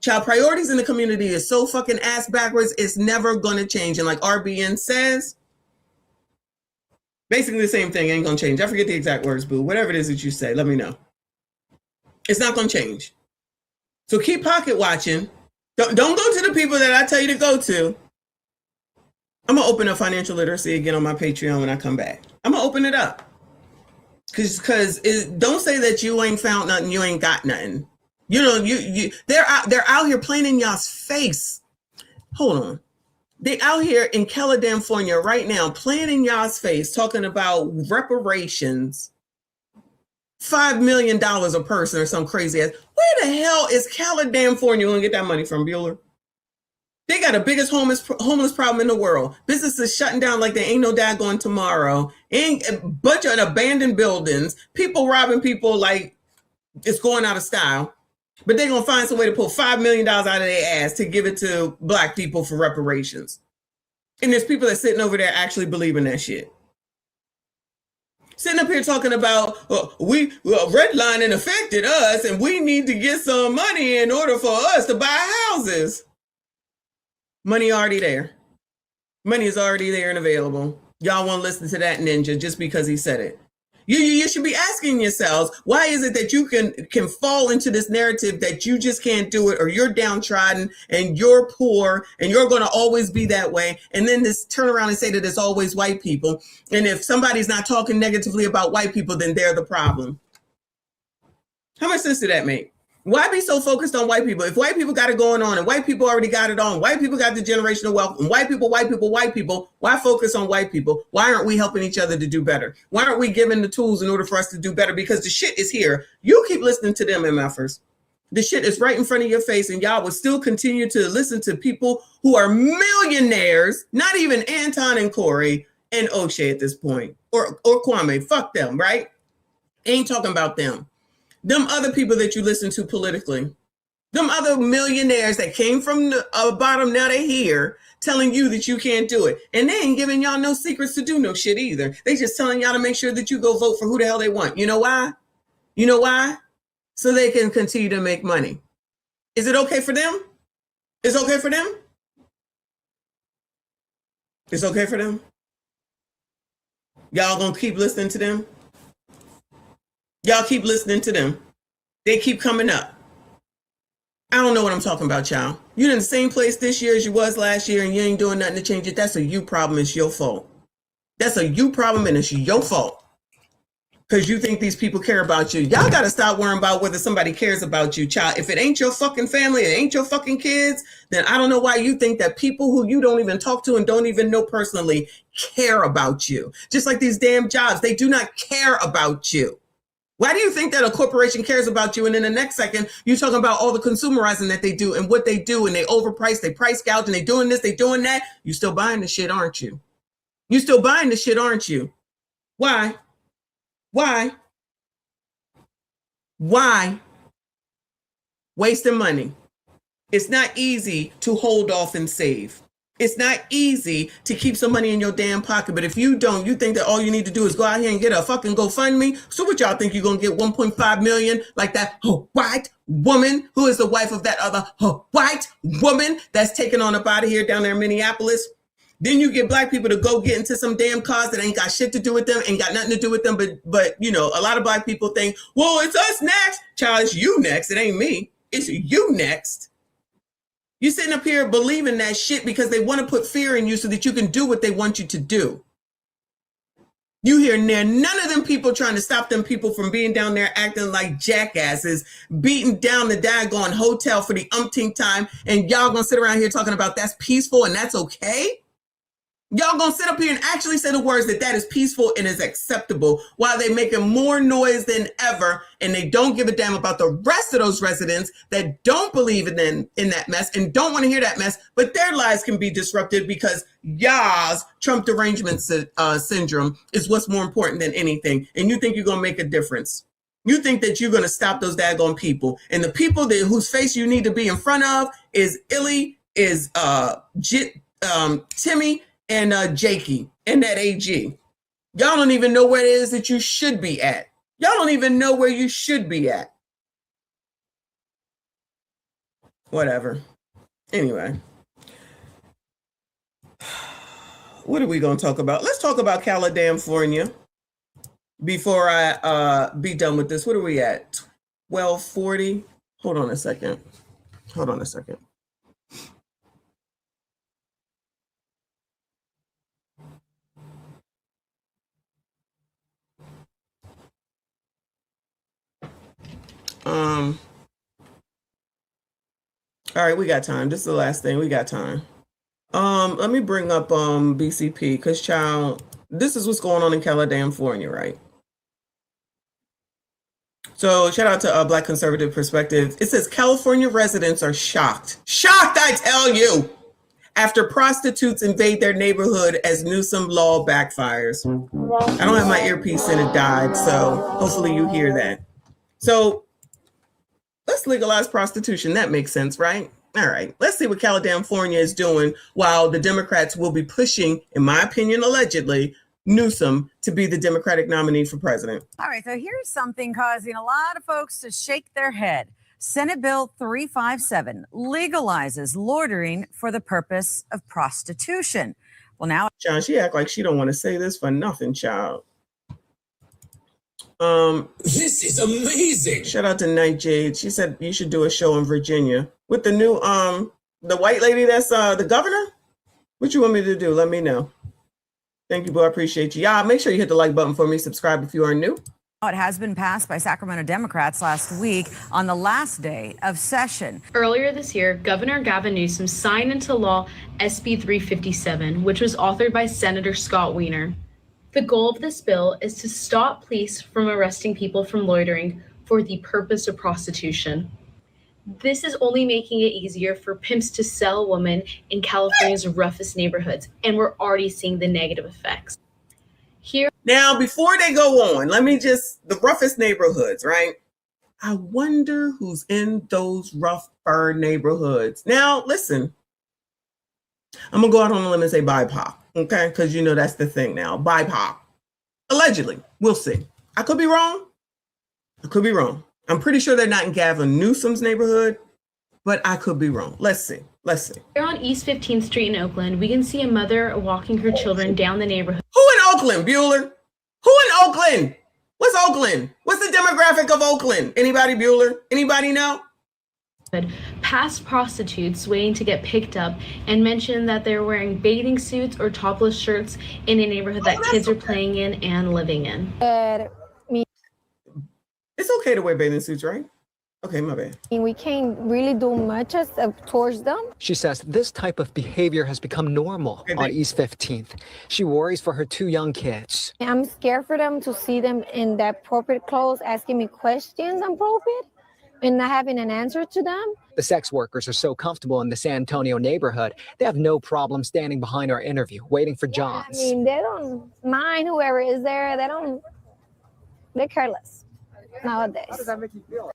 [SPEAKER 1] Child, priorities in the community is so fucking ass backwards, it's never going to change. And like RBN says, basically the same thing ain't going to change. I forget the exact words, boo. Whatever it is that you say, let me know. It's not going to change. So keep pocket watching. Don't go to the people that I tell you to go to. I'm going to open up financial literacy again on my Patreon when I come back. I'm going to open it up. Because don't say that you ain't found nothing, you ain't got nothing. You know, they're out here playing in y'all's face. Hold on. They out here in California right now playing in y'all's face, talking about reparations. $5 million a person or some crazy ass. Where the hell is California going to get that money from, Bueller? They got the biggest homeless problem in the world. Businesses shutting down like they ain't no daggone tomorrow. Ain't a bunch of abandoned buildings. People robbing people like it's going out of style. But they're going to find some way to pull $5 million out of their ass to give it to black people for reparations. And there's people that's sitting over there actually believing that shit. Sitting up here talking about redlining affected us and we need to get some money in order for us to buy houses. Money already there. Money is already there and available. Y'all won't listen to that ninja just because he said it. You should be asking yourselves, why is it that you can fall into this narrative that you just can't do it, or you're downtrodden and you're poor and you're going to always be that way, and then this turn around and say that it's always white people, and if somebody's not talking negatively about white people, then they're the problem. How much sense did that make? Why be so focused on white people? If white people got it going on and white people already got it on, white people got the generational wealth, and white people, why focus on white people? Why aren't we helping each other to do better? Why aren't we given the tools in order for us to do better? Because the shit is here. You keep listening to them, MFers. The shit is right in front of your face, and y'all will still continue to listen to people who are millionaires, not even Anton and Corey and O'Shea at this point, or Kwame. Fuck them, right? Ain't talking about them. Them other people that you listen to politically, them other millionaires that came from the bottom, now they here telling you that you can't do it. And they ain't giving y'all no secrets to do no shit either. They just telling y'all to make sure that you go vote for who the hell they want. You know why? You know why? So they can continue to make money. Is it okay for them? It's okay for them? It's okay for them? Y'all gonna keep listening to them? Y'all keep listening to them. They keep coming up. I don't know what I'm talking about, y'all. You're in the same place this year as you was last year and you ain't doing nothing to change it. That's a you problem. It's your fault. That's a you problem and it's your fault. Because you think these people care about you. Y'all got to stop worrying about whether somebody cares about you, child. If it ain't your fucking family, it ain't your fucking kids, then I don't know why you think that people who you don't even talk to and don't even know personally care about you. Just like these damn jobs, they do not care about you. Why do you think that a corporation cares about you? And then the next second, you're talking about all the consumerizing that they do and what they do, and they overprice, they price gouge, and they doing this, they doing that. You still buying the shit, aren't you? You still buying the shit, aren't you? Why? Why? Why? Wasting money. It's not easy to hold off and save. It's not easy to keep some money in your damn pocket. But if you don't, you think that all you need to do is go out here and get a fucking GoFundMe. So what y'all think you're going to get 1.5 million like that white woman who is the wife of that other white woman that's taken on up out of here down there in Minneapolis? Then you get black people to go get into some damn cause that ain't got shit to do with them, ain't got nothing to do with them. But you know, a lot of black people think, well, it's us next. Child, it's you next. It ain't me. It's you next. You're sitting up here believing that shit because they want to put fear in you so that you can do what they want you to do. You hear none of them people trying to stop them people from being down there acting like jackasses, beating down the daggone hotel for the umpteenth time, and y'all gonna sit around here talking about that's peaceful and that's okay? Y'all gonna sit up here and actually say the words that is peaceful and is acceptable while they making more noise than ever, and they don't give a damn about the rest of those residents that don't believe in that mess and don't want to hear that mess, but their lives can be disrupted because y'all's Trump derangement syndrome is what's more important than anything. And you think you're gonna make a difference. You think that you're gonna stop those daggone people, and the people whose face you need to be in front of is Illy, is Timmy, and Jakey, and that AG. Y'all don't even know where it is that you should be at. Y'all don't even know where you should be at. Whatever. Anyway. What are we going to talk about? Let's talk about California before I be done with this. What are we at? 12:40. Hold on a second. All right, we got time. This is the last thing. We got time. Let me bring up BCP, because child, this is what's going on in California, right? So shout out to Black Conservative Perspective. It says California residents are shocked. Shocked, I tell you, after prostitutes invade their neighborhood as Newsom law backfires. I don't have my earpiece in, it died, so hopefully you hear that. So let's legalize prostitution. That makes sense, right? All right, let's see what California is doing while the Democrats will be pushing, in my opinion, allegedly, Newsom to be the Democratic nominee for president.
[SPEAKER 4] All right, so here's something causing a lot of folks to shake their head. Senate Bill 357 legalizes loitering for the purpose of prostitution. Well, now,
[SPEAKER 1] John, she act like she don't want to say this for nothing, child.
[SPEAKER 13] This is amazing.
[SPEAKER 1] Shout out to Night Jade. She said you should do a show in Virginia with the new the white lady that's the governor. What you want me to do? Let me know. Thank you, boy. I appreciate you. Y'all make sure you hit the like button for me. Subscribe if you are new.
[SPEAKER 4] It has been passed by Sacramento Democrats last week on the last day of session.
[SPEAKER 5] Earlier this year, Governor Gavin Newsom signed into law SB 357, which was authored by Senator Scott Wiener. The goal of this bill is to stop police from arresting people from loitering for the purpose of prostitution. This is only making it easier for pimps to sell women in California's roughest neighborhoods, and we're already seeing the negative effects.
[SPEAKER 1] Now, before they go on, the roughest neighborhoods, right? I wonder who's in those rougher neighborhoods. Now, listen, I'm going to go out on a limb and say BIPOC, okay? Because you know that's the thing now, BIPOC. Allegedly, we'll see. I could be wrong. I'm pretty sure they're not in Gavin Newsom's neighborhood, but I could be wrong. Let's see.
[SPEAKER 5] Here on East 15th Street in Oakland, we can see a mother walking her children down the neighborhood.
[SPEAKER 1] Who in Oakland, Bueller? Who in Oakland? What's Oakland? What's the demographic of Oakland? Anybody, Bueller? Anybody know?
[SPEAKER 5] Past prostitutes waiting to get picked up and mentioned that they're wearing bathing suits or topless shirts in a neighborhood that kids are playing in and living in.
[SPEAKER 1] It's okay to wear bathing suits, right? Okay, my bad.
[SPEAKER 7] We can't really do much towards them.
[SPEAKER 8] She says this type of behavior has become normal on East 15th. She worries for her 2 young kids.
[SPEAKER 7] I'm scared for them to see them in that appropriate clothes, asking me questions appropriate, and not having an answer to them.
[SPEAKER 8] The sex workers are so comfortable in the San Antonio neighborhood, they have no problem standing behind our interview, waiting for Johns.
[SPEAKER 7] I mean, they don't mind whoever is there. They're careless nowadays. How does that make you feel?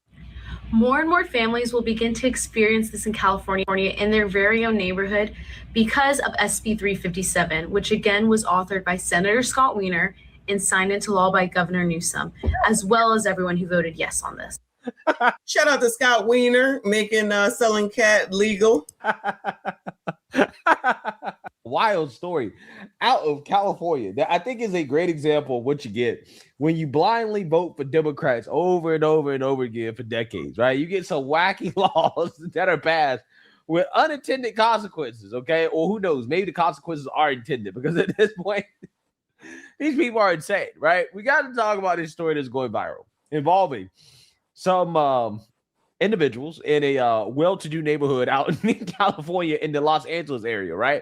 [SPEAKER 5] More and more families will begin to experience this in California in their very own neighborhood because of SB 357, which again was authored by Senator Scott Wiener and signed into law by Governor Newsom, as well as everyone who voted yes on this.
[SPEAKER 1] Shout out to Scott Wiener making selling cat legal.
[SPEAKER 24] Wild story out of California that I think is a great example of what you get when you blindly vote for Democrats over and over and over again for decades, right? You get some wacky laws that are passed with unintended consequences, okay? Or who knows, maybe the consequences are intended, because at this point, these people are insane, right? We got to talk about this story that's going viral involving some individuals in a well-to-do neighborhood out in California in the Los Angeles area, right?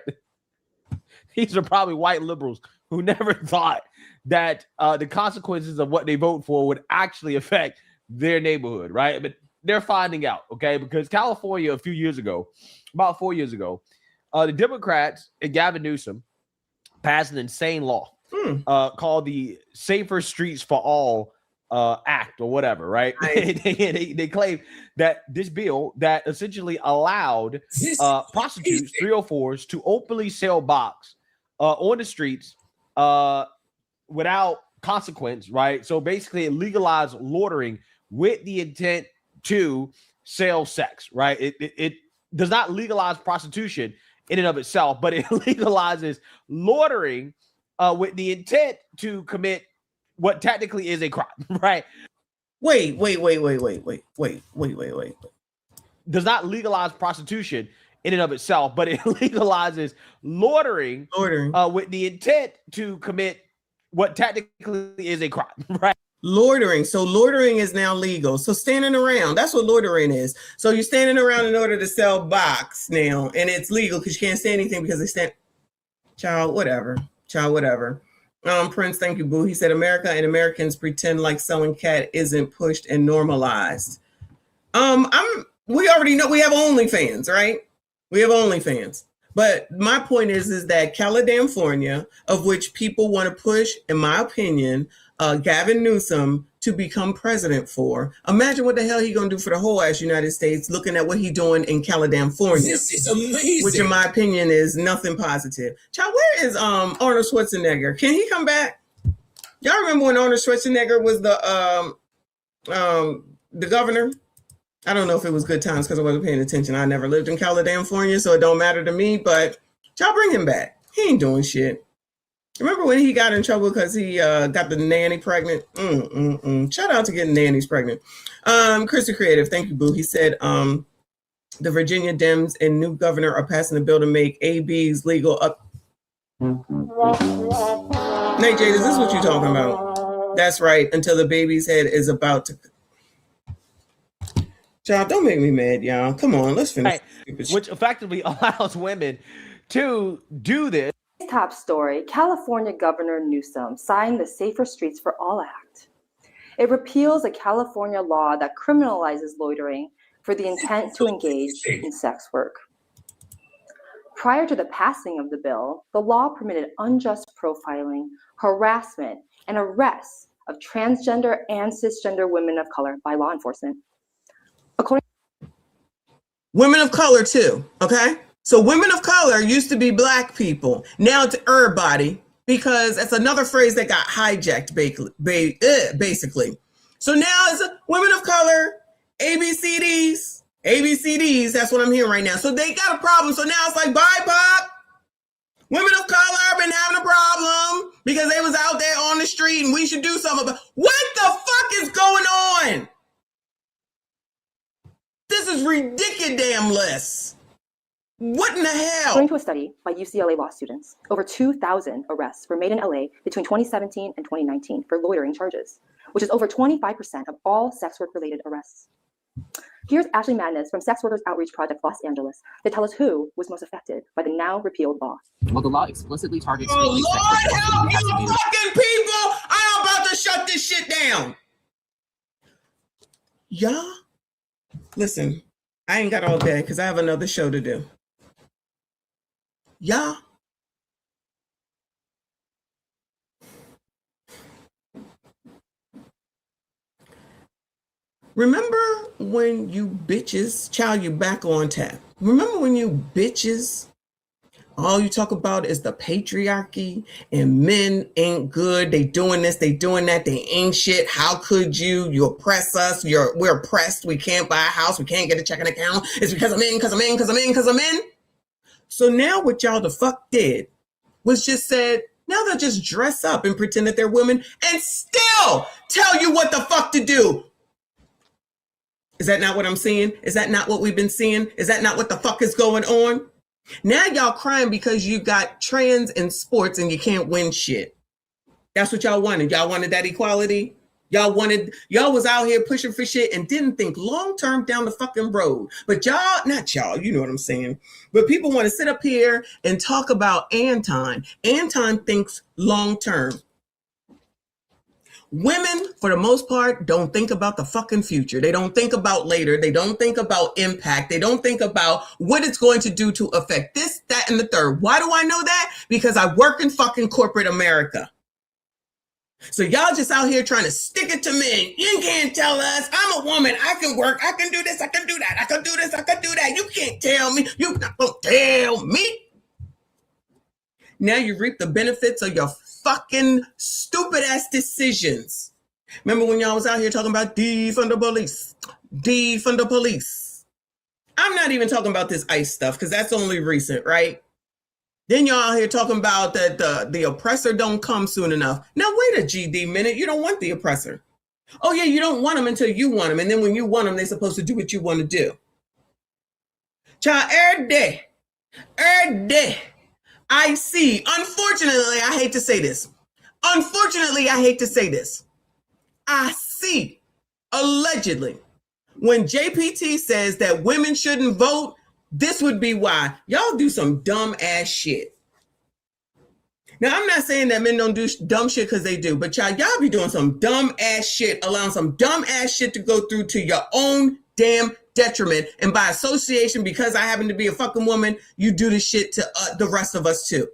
[SPEAKER 24] These are probably white liberals who never thought that the consequences of what they vote for would actually affect their neighborhood, right? But they're finding out, okay? Because California, a few years ago, about 4 years ago, the Democrats and Gavin Newsom passed an insane law called the Safer Streets for All Act or whatever, right? They claim that this bill that essentially allowed prostitutes, 304s, to openly sell box on the streets without consequence, right? So basically it legalized loitering with the intent to sell sex, right? It does not legalize prostitution in and of itself, but it legalizes loitering with the intent to commit what technically is a crime, right?
[SPEAKER 1] Wait.
[SPEAKER 24] Does not legalize prostitution in and of itself, but it legalizes loitering with the intent to commit what technically is a crime, right?
[SPEAKER 1] Loitering. So loitering is now legal. So standing around, that's what loitering is. So you're standing around in order to sell box now, and it's legal because you can't say anything because they stand. Child, whatever. Prince, thank you, boo. He said America and Americans pretend like selling cat isn't pushed and normalized. We already know we have OnlyFans, right? We have OnlyFans. But my point is that California, of which people want to push, in my opinion, Gavin Newsom to become president for. Imagine what the hell he gonna do for the whole ass United States, looking at what he doing in California.
[SPEAKER 13] This is amazing.
[SPEAKER 1] Which in my opinion is nothing positive. Child, where is Arnold Schwarzenegger? Can he come back? Y'all remember when Arnold Schwarzenegger was the governor? I don't know if it was good times because I wasn't paying attention. I never lived in California, so it don't matter to me, but y'all bring him back. He ain't doing shit. Remember when he got in trouble because he got the nanny pregnant? Shout out to getting nannies pregnant. Chris the Creative, thank you, boo. He said the Virginia Dems and new governor are passing a bill to make ABs legal up. Nate Jade, is this what you're talking about? That's right. Until the baby's head is about to. Child, don't make me mad, y'all. Come on, let's finish.
[SPEAKER 24] Which effectively allows women to do this.
[SPEAKER 6] Top story, California Governor Newsom signed the Safer Streets for All Act. It repeals a California law that criminalizes loitering for the intent to engage in sex work. Prior to the passing of the bill, the law permitted unjust profiling, harassment, and arrests of transgender and cisgender women of color by law enforcement.
[SPEAKER 1] Women of color too, okay? So women of color used to be black people. Now it's everybody, because that's another phrase that got hijacked basically. So now it's women of color, ABCDs, that's what I'm hearing right now. So they got a problem. So now it's like, bye, Pop. Women of color have been having a problem because they was out there on the street and we should do something about. What the fuck is going on? This is ridiculous. What in the hell?
[SPEAKER 6] According to a study by UCLA law students, over 2,000 arrests were made in LA between 2017 and 2019 for loitering charges, which is over 25% of all sex work-related arrests. Here's Ashley Madness from Sex Workers Outreach Project Los Angeles to tell us who was most affected by the now repealed law.
[SPEAKER 9] Well, the law explicitly targets.
[SPEAKER 1] Oh, Lord help you fucking people! I'm about to shut this shit down. Y'all, listen, I ain't got all day because I have another show to do. Y'all, remember when you bitches, child, you back on tap. Remember when you bitches, all you talk about is the patriarchy and men ain't good. They doing this, they doing that, they ain't shit. How could you? You oppress us. We're oppressed. We can't buy a house. We can't get a checking account. It's because I'm in. So now what y'all the fuck did was just said, now they'll just dress up and pretend that they're women and still tell you what the fuck to do. Is that not what I'm seeing? Is that not what we've been seeing? Is that not what the fuck is going on? Now y'all crying because you got trans in sports and you can't win shit. That's what y'all wanted. Y'all wanted that equality. Y'all was out here pushing for shit and didn't think long-term down the fucking road. But y'all, not y'all, you know what I'm saying. But people want to sit up here and talk about Anton. Anton thinks long-term. Women, for the most part, don't think about the fucking future. They don't think about later. They don't think about impact. They don't think about what it's going to do to affect this, that, and the third. Why do I know that? Because I work in fucking corporate America. So y'all just out here trying to stick it to men. You can't tell us. I'm a woman. I can work. I can do this. I can do that. I can do this. I can do that. You can't tell me. You're not going to tell me. Now you reap the benefits of your fucking stupid ass decisions. Remember when y'all was out here talking about defund the police? Defund the police. I'm not even talking about this ICE stuff because that's only recent, right? Then y'all out here talking about that the oppressor don't come soon enough. Now wait a GD minute. You don't want the oppressor. Oh yeah, you don't want them until you want them. And then when you want them, they're supposed to do what you want to do. Child, every day, I see, unfortunately, I hate to say this. I see, allegedly, when JPT says that women shouldn't vote, this would be why. Y'all do some dumb ass shit. Now, I'm not saying that men don't do dumb shit because they do, but y'all be doing some dumb ass shit, allowing some dumb ass shit to go through to your own damn detriment. And by association, because I happen to be a fucking woman, you do this shit to the rest of us too.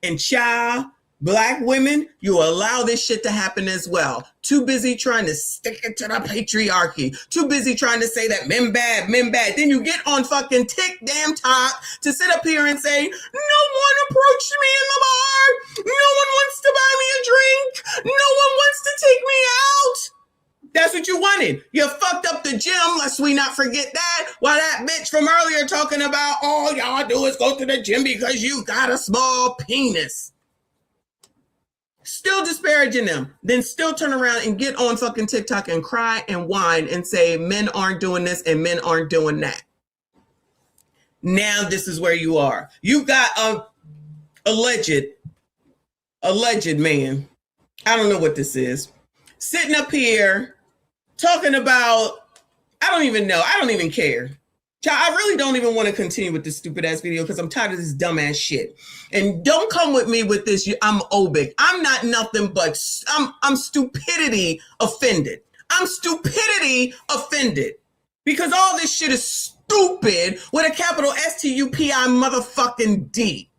[SPEAKER 1] And child, Black women, you allow this shit to happen as well. Too busy trying to stick it to the patriarchy. Too busy trying to say that men bad, men bad. Then you get on fucking TikTok to sit up here and say, no one approached me in the bar. No one wants to buy me a drink. No one wants to take me out. That's what you wanted. You fucked up the gym, lest we not forget that. While that bitch from earlier talking about all y'all do is go to the gym because you got a small penis. Still disparaging them, then still turn around and get on fucking TikTok and cry and whine and say men aren't doing this and men aren't doing that. Now this is where you are. You got a alleged man. I don't know what this is. sitting up here talking about, I don't even know. I don't even care. Child, I really don't even want to continue with this stupid ass video because I'm tired of this dumb ass shit. And don't come with me with this. I'm obic. I'm not nothing but I'm stupidity offended. I'm stupidity offended because all this shit is stupid with a capital STUPI motherfucking D.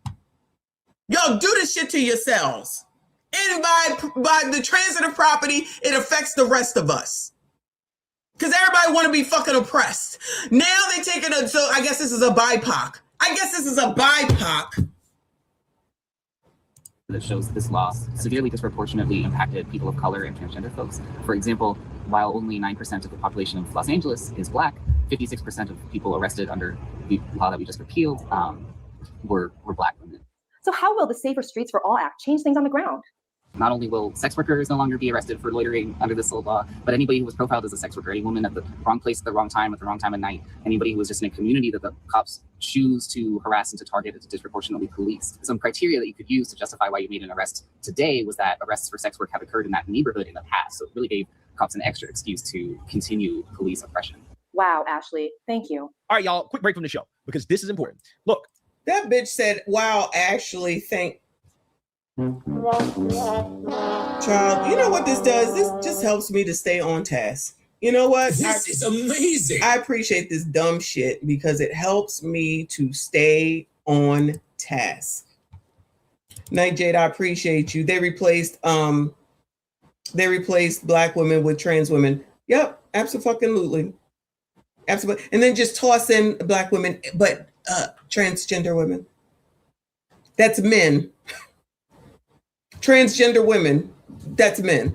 [SPEAKER 1] Y'all do this shit to yourselves. And by the transitive property, it affects the rest of us. Because everybody want to be fucking oppressed. Now they take it, so I guess this is a BIPOC. I guess this is a BIPOC.
[SPEAKER 9] That shows that this law severely disproportionately impacted people of color and transgender folks. For example, while only 9% of the population of Los Angeles is Black, 56% of people arrested under the law that we just repealed were Black women.
[SPEAKER 6] So how will the Safer Streets for All Act change things on the ground?
[SPEAKER 9] Not only will sex workers no longer be arrested for loitering under this old law, but anybody who was profiled as a sex worker, any woman at the wrong place at the wrong time of night, anybody who was just in a community that the cops choose to harass and to target and to disproportionately police. Some criteria that you could use to justify why you made an arrest today was that arrests for sex work have occurred in that neighborhood in the past. So it really gave cops an extra excuse to continue police oppression.
[SPEAKER 6] Wow, Ashley, thank you.
[SPEAKER 10] All right, y'all, quick break from the show because this is important. Look.
[SPEAKER 1] That bitch said, wow, Ashley, thank Child, you know what this does? This just helps me to stay on task. You know what?
[SPEAKER 13] This is amazing.
[SPEAKER 1] I appreciate this dumb shit because it helps me to stay on task. Night Jade, I appreciate you. They replaced Black women with trans women. Yep, absolutely. Absolutely. And then just toss in Black women, but transgender women. That's men. Transgender women, that's men.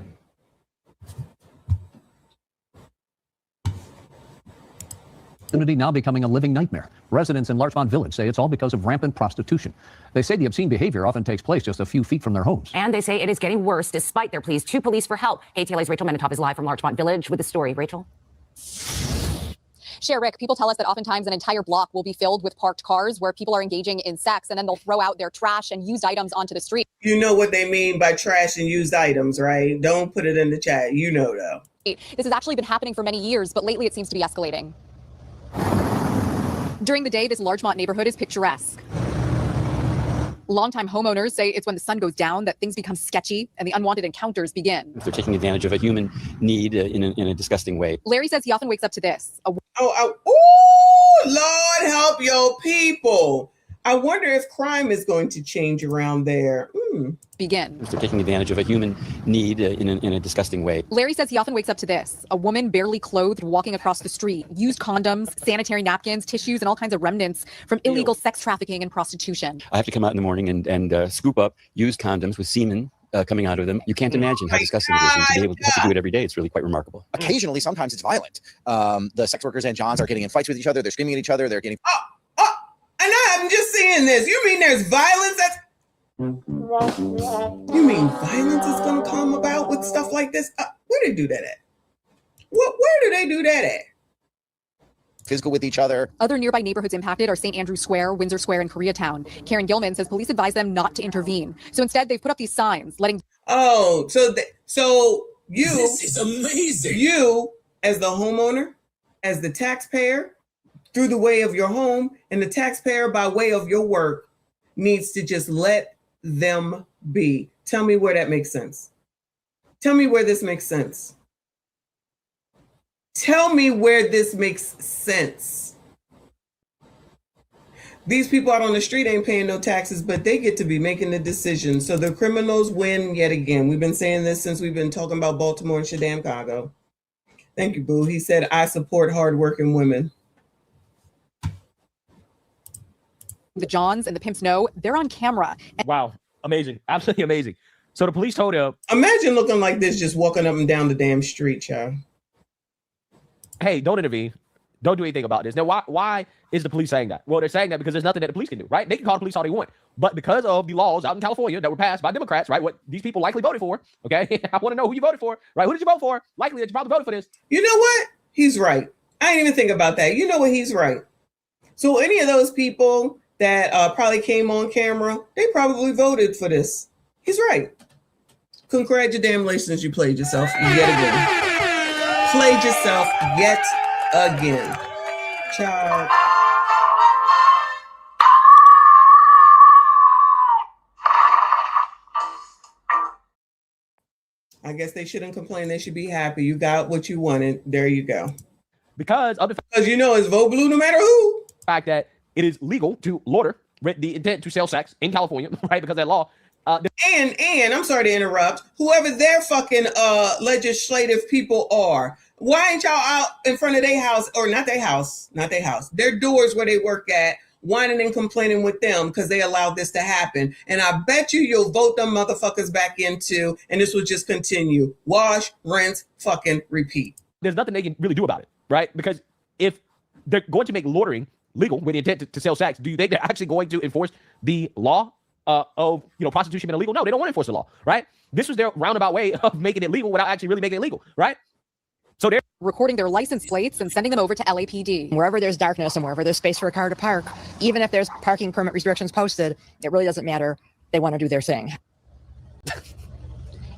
[SPEAKER 11] Community now becoming a living nightmare. Residents in Larchmont Village say it's all because of rampant prostitution. They say the obscene behavior often takes place just a few feet from their homes.
[SPEAKER 12] And they say it is getting worse despite their pleas to police for help. KTLA's Rachel Menatop is live from Larchmont Village with the story. Rachel?
[SPEAKER 14] Share, Rick, people tell us that oftentimes an entire block will be filled with parked cars where people are engaging in sex and then they'll throw out their trash and used items onto the street.
[SPEAKER 1] You know what they mean by trash and used items, right? Don't put it in the chat. You know, though.
[SPEAKER 14] This has actually been happening for many years, but lately it seems to be escalating. During the day, this Larchmont neighborhood is picturesque. Longtime homeowners say it's when the sun goes down that things become sketchy and the unwanted encounters begin.
[SPEAKER 25] They're taking advantage of a human need in a disgusting way.
[SPEAKER 14] Larry says he often wakes up to this.
[SPEAKER 1] Lord help your people. I wonder if crime is going to change around there.
[SPEAKER 14] Begin.
[SPEAKER 25] They're taking advantage of a human need in a disgusting way.
[SPEAKER 14] Larry says he often wakes up to this. A woman barely clothed walking across the street, used condoms, sanitary napkins, tissues, and all kinds of remnants from illegal sex trafficking and prostitution.
[SPEAKER 25] I have to come out in the morning and scoop up used condoms with semen coming out of them. You can't imagine how disgusting it is. And to be able to have to do it every day, it's really quite remarkable.
[SPEAKER 26] Occasionally, sometimes it's violent. The sex workers and Johns are getting in fights with each other. They're screaming at each other. They're getting...
[SPEAKER 1] And I'm just seeing this. You mean there's violence? You mean violence is going to come about with stuff like this? Where do they do that at? Where do they do that at?
[SPEAKER 26] Physical with each other.
[SPEAKER 14] Other nearby neighborhoods impacted are St. Andrew Square, Windsor Square, and Koreatown. Karen Gilman says police advise them not to intervene. So instead, they've put up these signs letting...
[SPEAKER 1] Oh, so you...
[SPEAKER 13] This is amazing.
[SPEAKER 1] You, as the homeowner, as the taxpayer, through the way of your home, and the taxpayer by way of your work, needs to just let them be. Tell me where that makes sense. Tell me where this makes sense. Tell me where this makes sense. These people out on the street ain't paying no taxes, but they get to be making the decision. So the criminals win yet again. We've been saying this since we've been talking about Baltimore and Chicago. Thank you, Boo. He said, I support hardworking women.
[SPEAKER 14] The Johns and the pimps know they're on camera.
[SPEAKER 10] Wow. Amazing. Absolutely amazing. So the police told him,
[SPEAKER 1] imagine looking like this, just walking up and down the damn street, child.
[SPEAKER 10] Hey, don't intervene. Don't do anything about this. Now, why is the police saying that? Well, they're saying that because there's nothing that the police can do, right? They can call the police all they want. But because of the laws out in California that were passed by Democrats, right? What these people likely voted for, okay? I want to know who you voted for, right? Who did you vote for? Likely that you probably voted for this.
[SPEAKER 1] You know what? He's right. I didn't even think about that. You know what? He's right. So any of those people that probably came on camera, they probably voted for this. He's right. Congratulations, you played yourself yet again. Played yourself yet again. Child. I guess they shouldn't complain. They should be happy. You got what you wanted. There you go.
[SPEAKER 10] Because
[SPEAKER 1] you know it's vote blue no matter who.
[SPEAKER 10] Fact that it is legal to loiter with the intent to sell sex in California, right? Because that law.
[SPEAKER 1] And I'm sorry to interrupt. Whoever their fucking legislative people are, why ain't y'all out in front of their house, or not their house, their doors where they work at, whining and complaining with them because they allowed this to happen? And I bet you'll vote them motherfuckers back into, and this will just continue. Wash, rinse, fucking repeat.
[SPEAKER 10] There's nothing they can really do about it, right? Because if they're going to make loitering legal with the intent to sell sex, do you think they're actually going to enforce the law of prostitution being illegal? No, they don't want to enforce the law, right? This was their roundabout way of making it legal without actually really making it legal, right? So they're
[SPEAKER 14] recording their license plates and sending them over to LAPD.
[SPEAKER 15] Wherever there's darkness and wherever there's space for a car to park, even if there's parking permit restrictions posted, it really doesn't matter. They want to do their thing.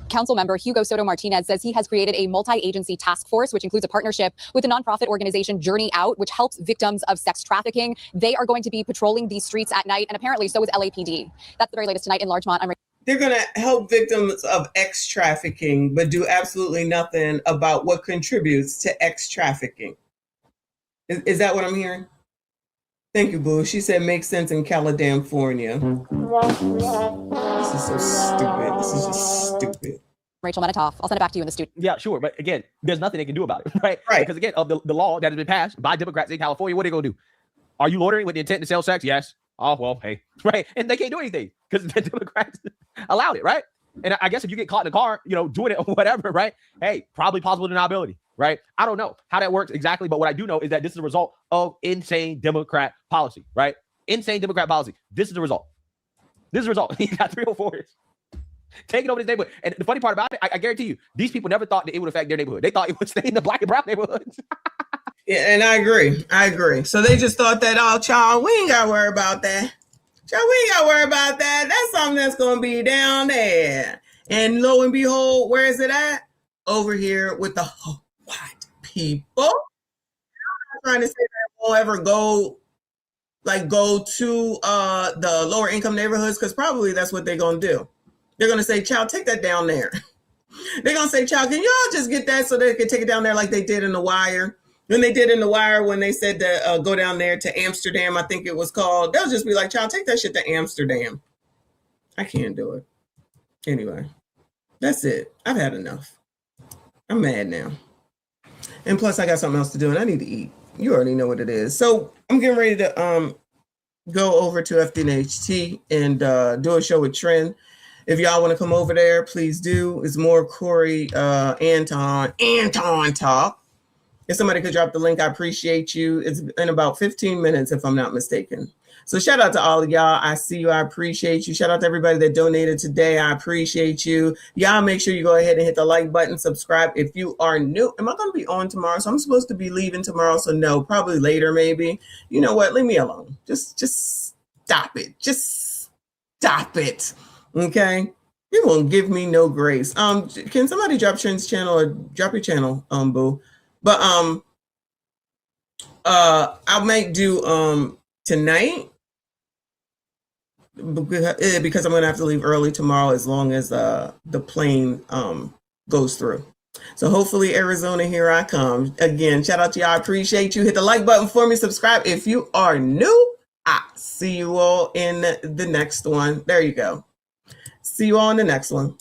[SPEAKER 14] Council member Hugo Soto Martinez says he has created a multi-agency task force, which includes a partnership with the nonprofit organization Journey Out, which helps victims of sex trafficking. They are going to be patrolling these streets at night, and apparently so is LAPD. That's the very latest tonight in Larchmont.
[SPEAKER 1] They're going to help victims of X trafficking, but do absolutely nothing about what contributes to X trafficking. Is that what I'm hearing? Thank you, Boo. She said makes sense in California. This is so stupid. This is just stupid.
[SPEAKER 14] Rachel Menitoff, I'll send it back to you in the studio.
[SPEAKER 10] Yeah, sure. But again, there's nothing they can do about it, right? Because again, of the law that has been passed by Democrats in California, what are they going to do? Are you loitering with the intent to sell sex? Yes. Oh, well, hey, right. And they can't do anything because the Democrats allowed it, right? And I guess if you get caught in a car, doing it or whatever, right? Hey, probably possible deniability, right? I don't know how that works exactly, but what I do know is that this is a result of insane Democrat policy, right? Insane Democrat policy. This is the result. This is the result. You got 304s taking over this neighborhood. And the funny part about it, I guarantee you, these people never thought that it would affect their neighborhood. They thought it would stay in the black and brown neighborhoods.
[SPEAKER 1] Yeah, and I agree. So they just thought that, oh, child, we ain't got to worry about that. Child, we ain't got to worry about that. That's something that's going to be down there. And lo and behold, where is it at? Over here with the white people. I'm not trying to say that we'll ever go to the lower income neighborhoods, because probably that's what they're going to do. They're going to say, child, take that down there. They're going to say, child, can y'all just get that so they can take it down there like they did in The Wire? When they did in The Wire, when they said to go down there to Amsterdam, I think it was called, they'll just be like, child, take that shit to Amsterdam. I can't do it. Anyway, that's it. I've had enough. I'm mad now. And plus, I got something else to do, and I need to eat. You already know what it is. So I'm getting ready to go over to FDNHT and do a show with Trent. If y'all want to come over there, please do. It's more Corey, Anton talk. If somebody could drop the link, I appreciate you. It's in about 15 minutes, if I'm not mistaken. So shout out to all of y'all. I see you. I appreciate you. Shout out to everybody that donated today. I appreciate you. Y'all make sure you go ahead and hit the like button, subscribe. If you are new, am I going to be on tomorrow? So I'm supposed to be leaving tomorrow. So no, probably later, maybe. You know what? Leave me alone. Just stop it. Just stop it. Okay? You won't give me no grace. Can somebody drop Trent's channel or drop your channel, Boo? But I might do tonight because I'm gonna have to leave early tomorrow as long as the plane goes through. So hopefully Arizona, here I come. Again, shout out to y'all. I appreciate you. Hit the like button for me. Subscribe if you are new. I see you all in the next one. There you go. See you all in the next one.